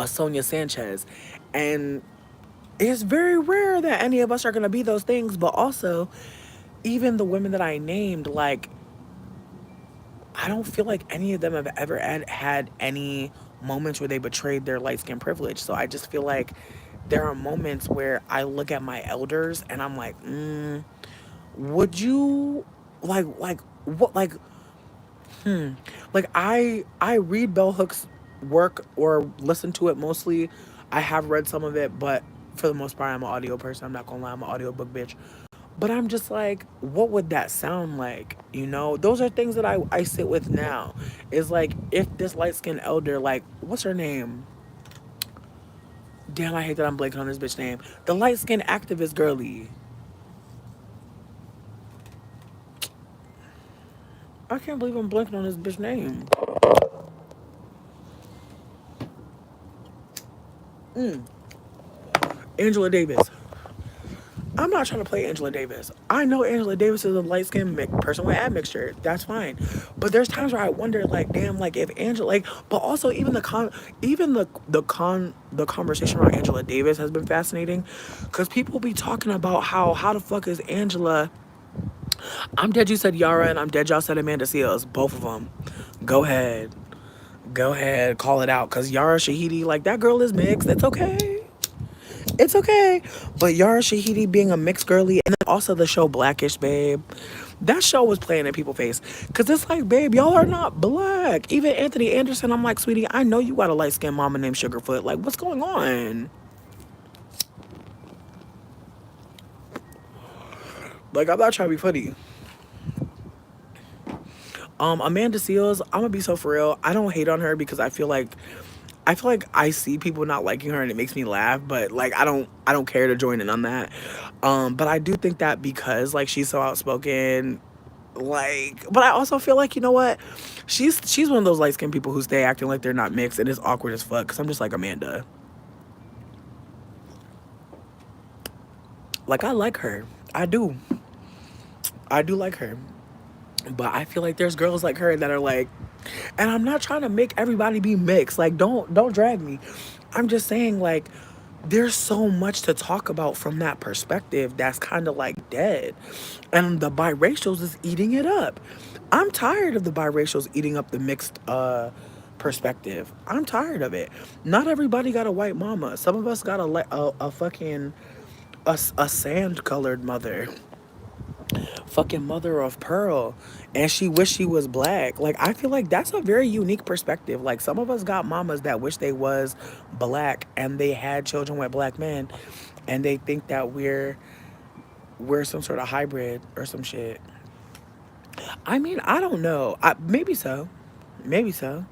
Sonia Sanchez. And it's very rare that any of us are going to be those things, but also even the women that I named, like I don't feel like any of them have ever had any moments where they betrayed their light skin privilege. So I just feel like there are moments where I look at my elders and I'm like, would you like what like I read Bell Hooks' work or listen to it mostly. I have read some of it, but for the most part I'm an audio person. I'm not gonna lie, I'm an audiobook bitch. But I'm just like, what would that sound like? You know, those are things that I sit with now. Is like, if this light skinned elder, like, what's her name? Damn, I hate that I'm blanking on this bitch name. The light-skinned activist girly. I can't believe I'm blanking on this bitch name. Angela Davis. I'm not trying to play Angela Davis. I know Angela Davis is a light-skinned person with admixture. That's fine. But there's times where I wonder, like, damn, like if Angela, like, but also even the conversation around Angela Davis has been fascinating, because people be talking about how the fuck is Angela. I'm dead. You said Yara, and I'm dead. Y'all said Amanda Seals. Both of them. Go ahead. Go ahead. Call it out. Because Yara Shahidi, like, that girl is mixed. It's okay. It's okay. But Yara Shahidi being a mixed girly, and then also the show Blackish Babe. That show was playing in people's face. Because it's like, babe, y'all are not black. Even Anthony Anderson, I'm like, sweetie, I know you got a light-skinned mama named Sugarfoot. Like, what's going on? Like, I'm not trying to be funny. Amanda Seals, I'm gonna be so for real. I don't hate on her because I feel like I see people not liking her and it makes me laugh, but like I don't care to join in on that. But I do think that because like she's so outspoken, like, but I also feel like, you know what? She's one of those light skinned people who stay acting like they're not mixed and it's awkward as fuck. Cause I'm just like, Amanda. Like, I like her. I do. I do like her. But I feel like there's girls like her that are like, and I'm not trying to make everybody be mixed. Like, don't drag me. I'm just saying, like, there's so much to talk about from that perspective that's kind of like dead. And the biracials is eating it up. I'm tired of the biracials eating up the mixed perspective. I'm tired of it. Not everybody got a white mama. Some of us got a fucking a sand colored mother, fucking mother of pearl, and she wished she was black. Like, I feel like that's a very unique perspective. Like, some of us got mamas that wish they was black and they had children with black men, and they think that we're some sort of hybrid or some shit. I mean, I don't know. Maybe so. Maybe so.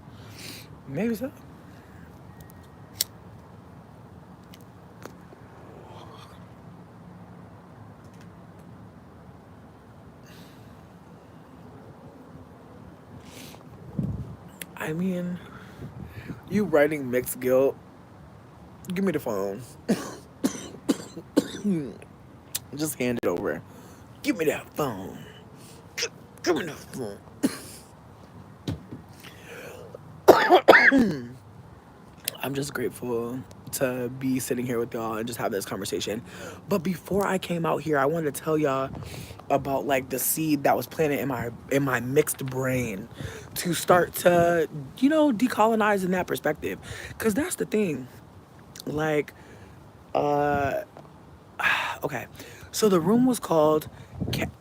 Maybe so. I mean, you writing mixed guilt. Give me the phone. Just hand it over. Give me that phone. Give me that phone. I'm just grateful to be sitting here with y'all and just have this conversation. But before I came out here, I wanted to tell y'all about like the seed that was planted in my mixed brain to start to, decolonize in that perspective. Cause that's the thing. Like, uh okay. So the room was called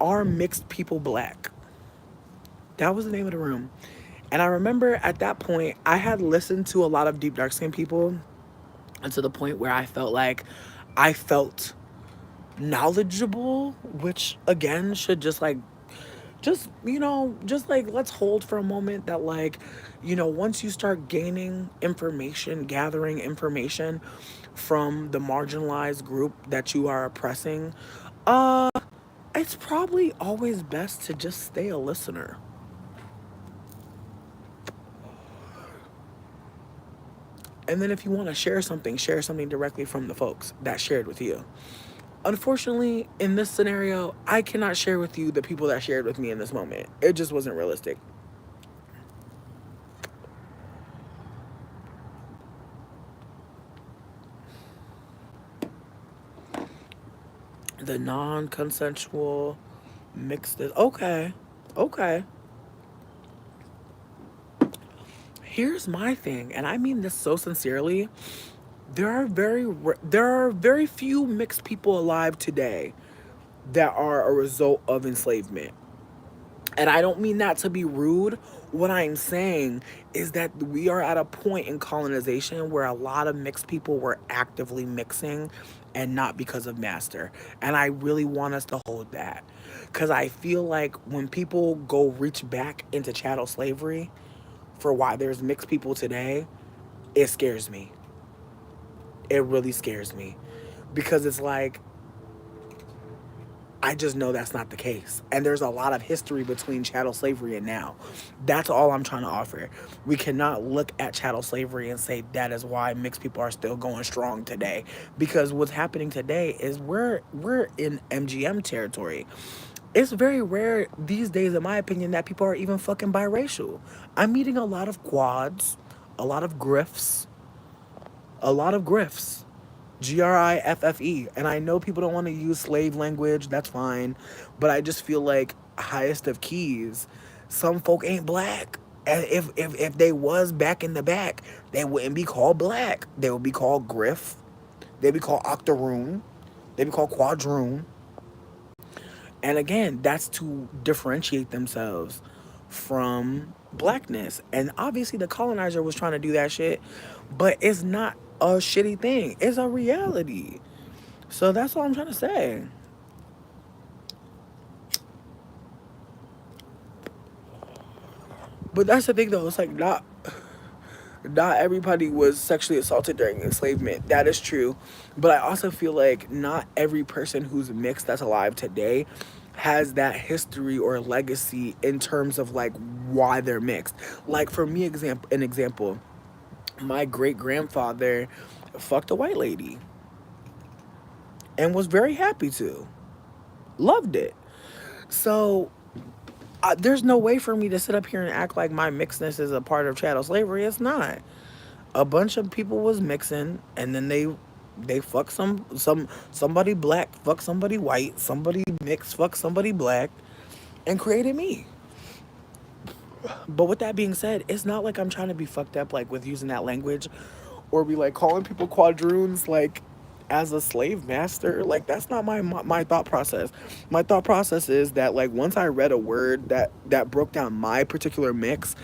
Are Mixed People Black? That was the name of the room. And I remember at that point, I had listened to a lot of deep dark skinned people, and to the point where I felt knowledgeable, which again should just like, let's hold for a moment that, like, once you start gathering information from the marginalized group that you are oppressing, uh, it's probably always best to just stay a listener. And then if you want to share something directly from the folks that shared with you. Unfortunately, in this scenario, I cannot share with you the people that shared with me in this moment. It just wasn't realistic. The non-consensual mixed is okay. Okay. Here's my thing, and I mean this so sincerely. There are very few mixed people alive today that are a result of enslavement. And I don't mean that to be rude. What I'm saying is that we are at a point in colonization where a lot of mixed people were actively mixing and not because of master. And I really want us to hold that. Because I feel like when people go reach back into chattel slavery for why there's mixed people today, it scares me. It really scares me because it's like, I just know that's not the case. And there's a lot of history between chattel slavery and now. That's all I'm trying to offer. We cannot look at chattel slavery and say that is why mixed people are still going strong today. Because what's happening today is we're in MGM territory. It's very rare these days, in my opinion, that people are even fucking biracial. I'm meeting a lot of quads, a lot of grifts, a lot of grifts. GRIFFE. And I know people don't want to use slave language, that's fine. But I just feel like, highest of keys, some folk ain't black. And if they was back in the back, they wouldn't be called black. They would be called griff. They'd be called octoroon. They'd be called quadroon. And again, that's to differentiate themselves from blackness. And obviously the colonizer was trying to do that shit, but it's not a shitty thing. It's a reality. So that's all I'm trying to say. But that's the thing though, it's like not everybody was sexually assaulted during enslavement. That is true. But I also feel like not every person who's mixed that's alive today has that history or legacy in terms of like why they're mixed. Like for me, an example, my great grandfather fucked a white lady and was very happy to. Loved it. So there's no way for me to sit up here and act like my mixedness is a part of chattel slavery. It's not. A bunch of people was mixing, and then they fuck somebody black, fuck somebody white, somebody mixed, fuck somebody black, and created me. But with that being said, it's not like I'm trying to be fucked up like with using that language, or be like calling people quadroons like as a slave master. Like that's not my thought process. My thought process is that like once I read a word that broke down my particular mix,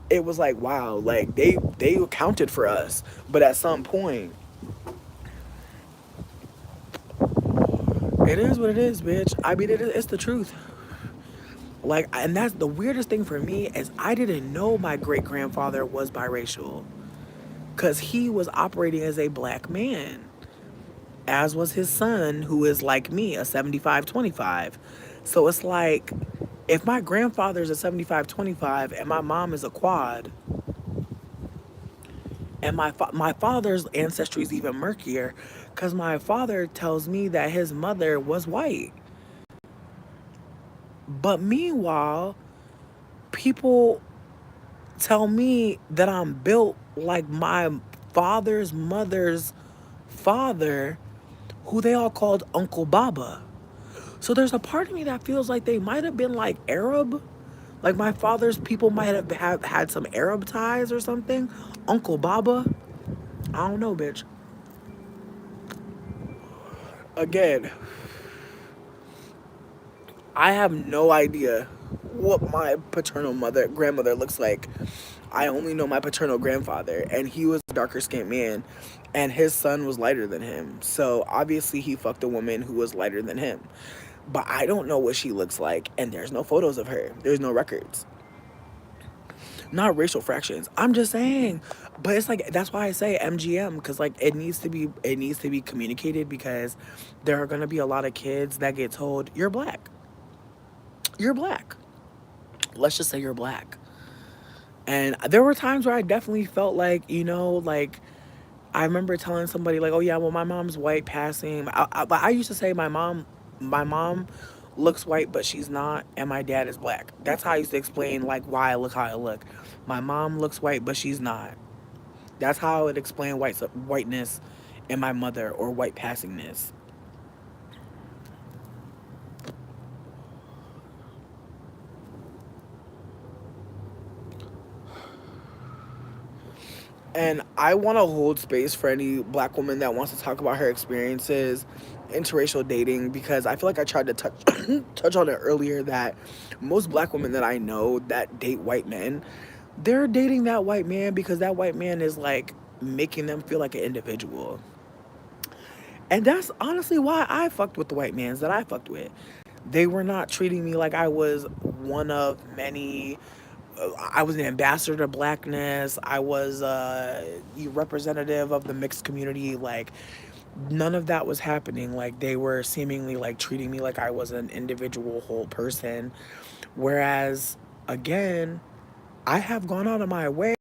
it was like, wow, like they accounted for us. But at some point, it is what it is, bitch. I mean, it's the truth. Like, and that's the weirdest thing for me is I didn't know my great grandfather was biracial, because he was operating as a black man, as was his son, who is like me, a 75-25. So it's like, if my grandfather's a 75-25 and my mom is a quad, and my father's ancestry is even murkier, because my father tells me that his mother was white. But meanwhile, people tell me that I'm built like my father's mother's father, who they all called Uncle Baba. So there's a part of me that feels like they might have been like Arab. Like my father's people might have had some Arab ties or something. Uncle Baba. I don't know, bitch. Again, I have no idea what my paternal grandmother looks like. I only know my paternal grandfather, and he was a darker skinned man, and his son was lighter than him. So obviously he fucked a woman who was lighter than him. But I don't know what she looks like, and there's no photos of her. There's no records. Not racial fractions. I'm just saying. But it's like, that's why I say MGM, because like it needs to be communicated, because there are gonna be a lot of kids that get told, you're black. You're black. Let's just say you're black. And there were times where I definitely felt like, like I remember telling somebody like, oh yeah, well my mom's white passing. I used to say my mom looks white, but she's not, and my dad is black. That's how I used to explain like why I look how I look. My mom looks white, but she's not. That's how I would explain whiteness in my mother, or white passingness. And I want to hold space for any black woman that wants to talk about her experiences interracial dating, because I feel like I tried to touch on it earlier, that most black women that I know that date white men, they're dating that white man because that white man is like making them feel like an individual. And that's honestly why I fucked with the white mans that I fucked with. They were not treating me like I was one of many I was an ambassador to blackness. I was a representative of the mixed community. Like, none of that was happening. Like, they were seemingly like treating me like I was an individual whole person. Whereas, again, I have gone out of my way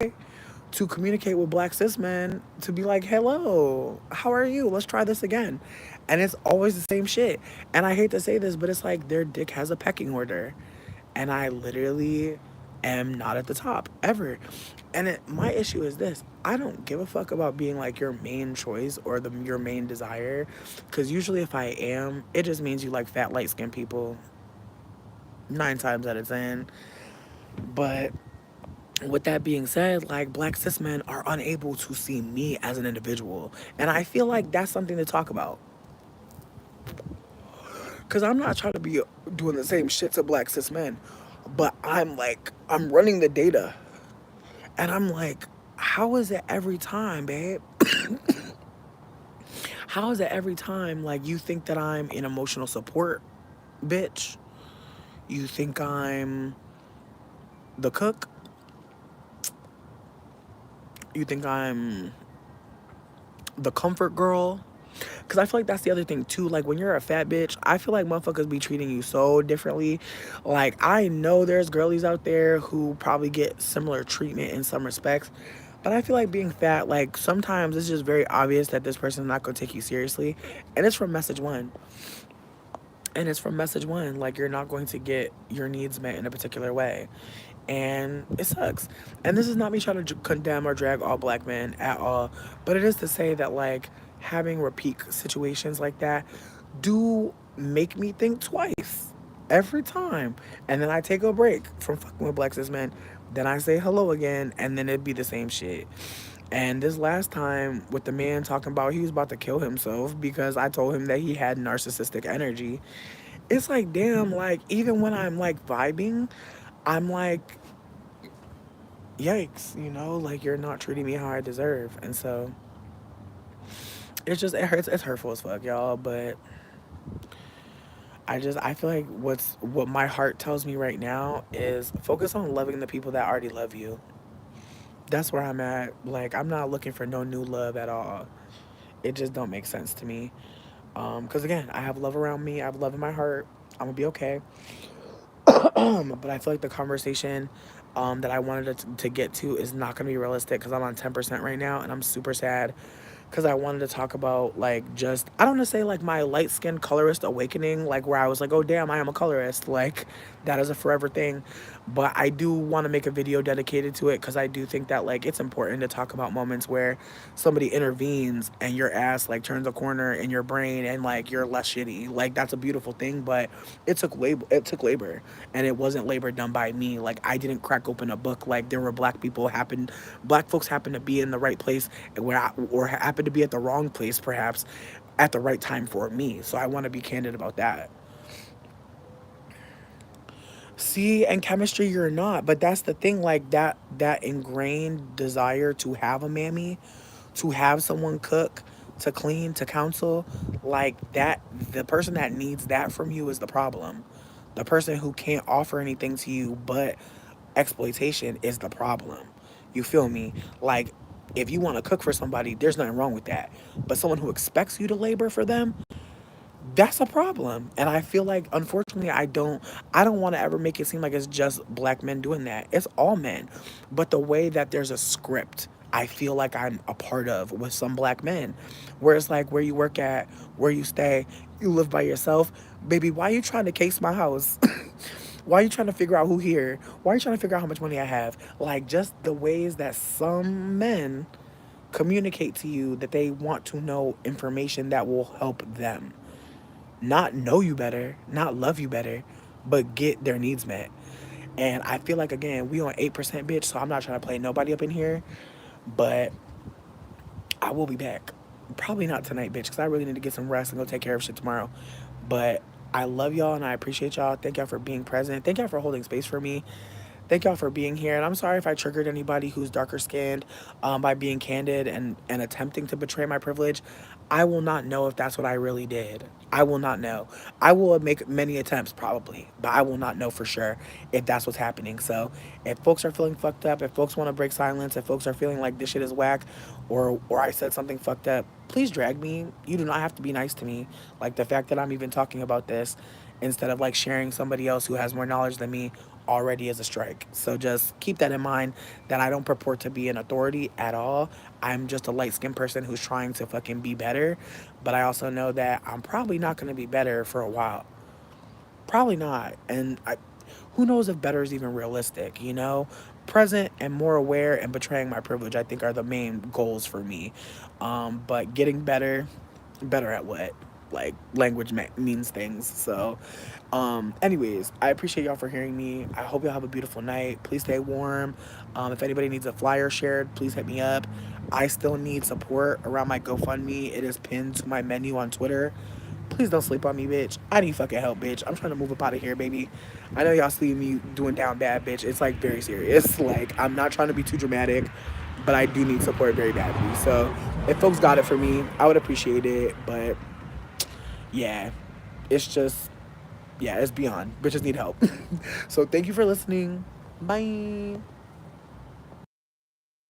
to communicate with black cis men to be like, hello, how are you? Let's try this again. And it's always the same shit. And I hate to say this, but it's like their dick has a pecking order. And I literally am not at the top ever. And my issue is this: I don't give a fuck about being like your main choice or your main desire, because usually if I am, it just means you like fat light skinned people 9 times out of 10. But with that being said, like, black cis men are unable to see me as an individual, and I feel like that's something to talk about. Because I'm not trying to be doing the same shit to black cis men, but I'm running the data. And I'm like, how is it every time, babe? How is it every time, like, you think that I'm an emotional support bitch? You think I'm the cook? You think I'm the comfort girl? Because I feel like that's the other thing too. Like, when you're a fat bitch, I feel like motherfuckers be treating you so differently. Like, I know there's girlies out there who probably get similar treatment in some respects, but I feel like being fat, like, sometimes it's just very obvious that this person's not gonna take you seriously. And it's from message one. And it's from message one. Like, you're not going to get your needs met in a particular way. And it sucks. And this is not me trying to condemn or drag all black men at all, but it is to say that, like, having repeat situations like that do make me think twice every time. And then I take a break from fucking with black cis men. Then I say hello again, and then it'd be the same shit. And this last time with the man talking about he was about to kill himself because I told him that he had narcissistic energy. It's like, damn, like, even when I'm like vibing, I'm like, yikes, like, you're not treating me how I deserve. And so it's just, it hurts. It's hurtful as fuck, y'all. But I feel like what my heart tells me right now is focus on loving the people that already love you. That's where I'm at. Like, I'm not looking for no new love at all. It just don't make sense to me. Because again, I have love around me. I have love in my heart. I'm gonna be okay. But I feel like the conversation that I wanted to get to is not gonna be realistic because I'm on 10% right now, and I'm super sad because I wanted to talk about, like, just, I don't want to say like my light skinned colorist awakening, like where I was like, oh damn, I am a colorist, like that is a forever thing. But I do want to make a video dedicated to it because I do think that, like, it's important to talk about moments where somebody intervenes and your ass like turns a corner in your brain and like you're less shitty. Like, that's a beautiful thing, but it took labor, and it wasn't labor done by me. Like, I didn't crack open a book. Like, there were black folks happened to be in the right place or happened to be at the wrong place, perhaps at the right time for me. So I want to be candid about that. See, and chemistry you're not, but that's the thing, like, that ingrained desire to have a mammy, to have someone cook, to clean, to counsel, like that, the person that needs that from you is the problem. The person who can't offer anything to you but exploitation is the problem. You feel me? Like, if you want to cook for somebody, there's nothing wrong with that. But someone who expects you to labor for them, that's a problem. And I feel like, unfortunately, I don't want to ever make it seem like it's just black men doing that. It's all men. But the way that there's a script, I feel like I'm a part of with some black men, where it's like, where you work at, where you stay, you live by yourself, baby, why are you trying to case my house? Why are you trying to figure out who here? Why are you trying to figure out how much money I have? Like, just the ways that some men communicate to you that they want to know information that will help them not know you better, not love you better, but get their needs met. And I feel like, again, we on 8%, bitch, so I'm not trying to play nobody up in here, but I will be back. Probably not tonight, bitch, because I really need to get some rest and go take care of shit tomorrow. But I love y'all and I appreciate y'all. Thank y'all for being present. Thank y'all for holding space for me. Thank y'all for being here. And I'm sorry if I triggered anybody who's darker skinned by being candid and attempting to betray my privilege. I will not know if that's what I really did. I will not know. I will make many attempts probably, but I will not know for sure if that's what's happening. So if folks are feeling fucked up, if folks want to break silence, if folks are feeling like this shit is whack, or I said something fucked up, please drag me. You do not have to be nice to me. Like the fact that I'm even talking about this instead of like sharing somebody else who has more knowledge than me already is a strike. So just keep that in mind, that I don't purport to be an authority at all. I'm just a light skinned person who's trying to fucking be better. But I also know that I'm probably not going to be better for a while. Probably not. Who knows if better is even realistic, you know? Present and more aware and betraying my privilege, I think, are the main goals for me. But getting better, better at what? Like, language means things. So, anyways, I appreciate y'all for hearing me. I hope y'all have a beautiful night. Please stay warm. If anybody needs a flyer shared, please hit me up. I still need support around my GoFundMe. It is pinned to my menu on Twitter. Please don't sleep on me, bitch. I need fucking help, bitch. I'm trying to move up out of here, baby. I know y'all see me doing down bad, bitch. It's like very serious. Like, I'm not trying to be too dramatic, but I do need support very badly. So if folks got it for me, I would appreciate it. But yeah, it's just, yeah, it's beyond. Bitches need help. So thank you for listening. Bye.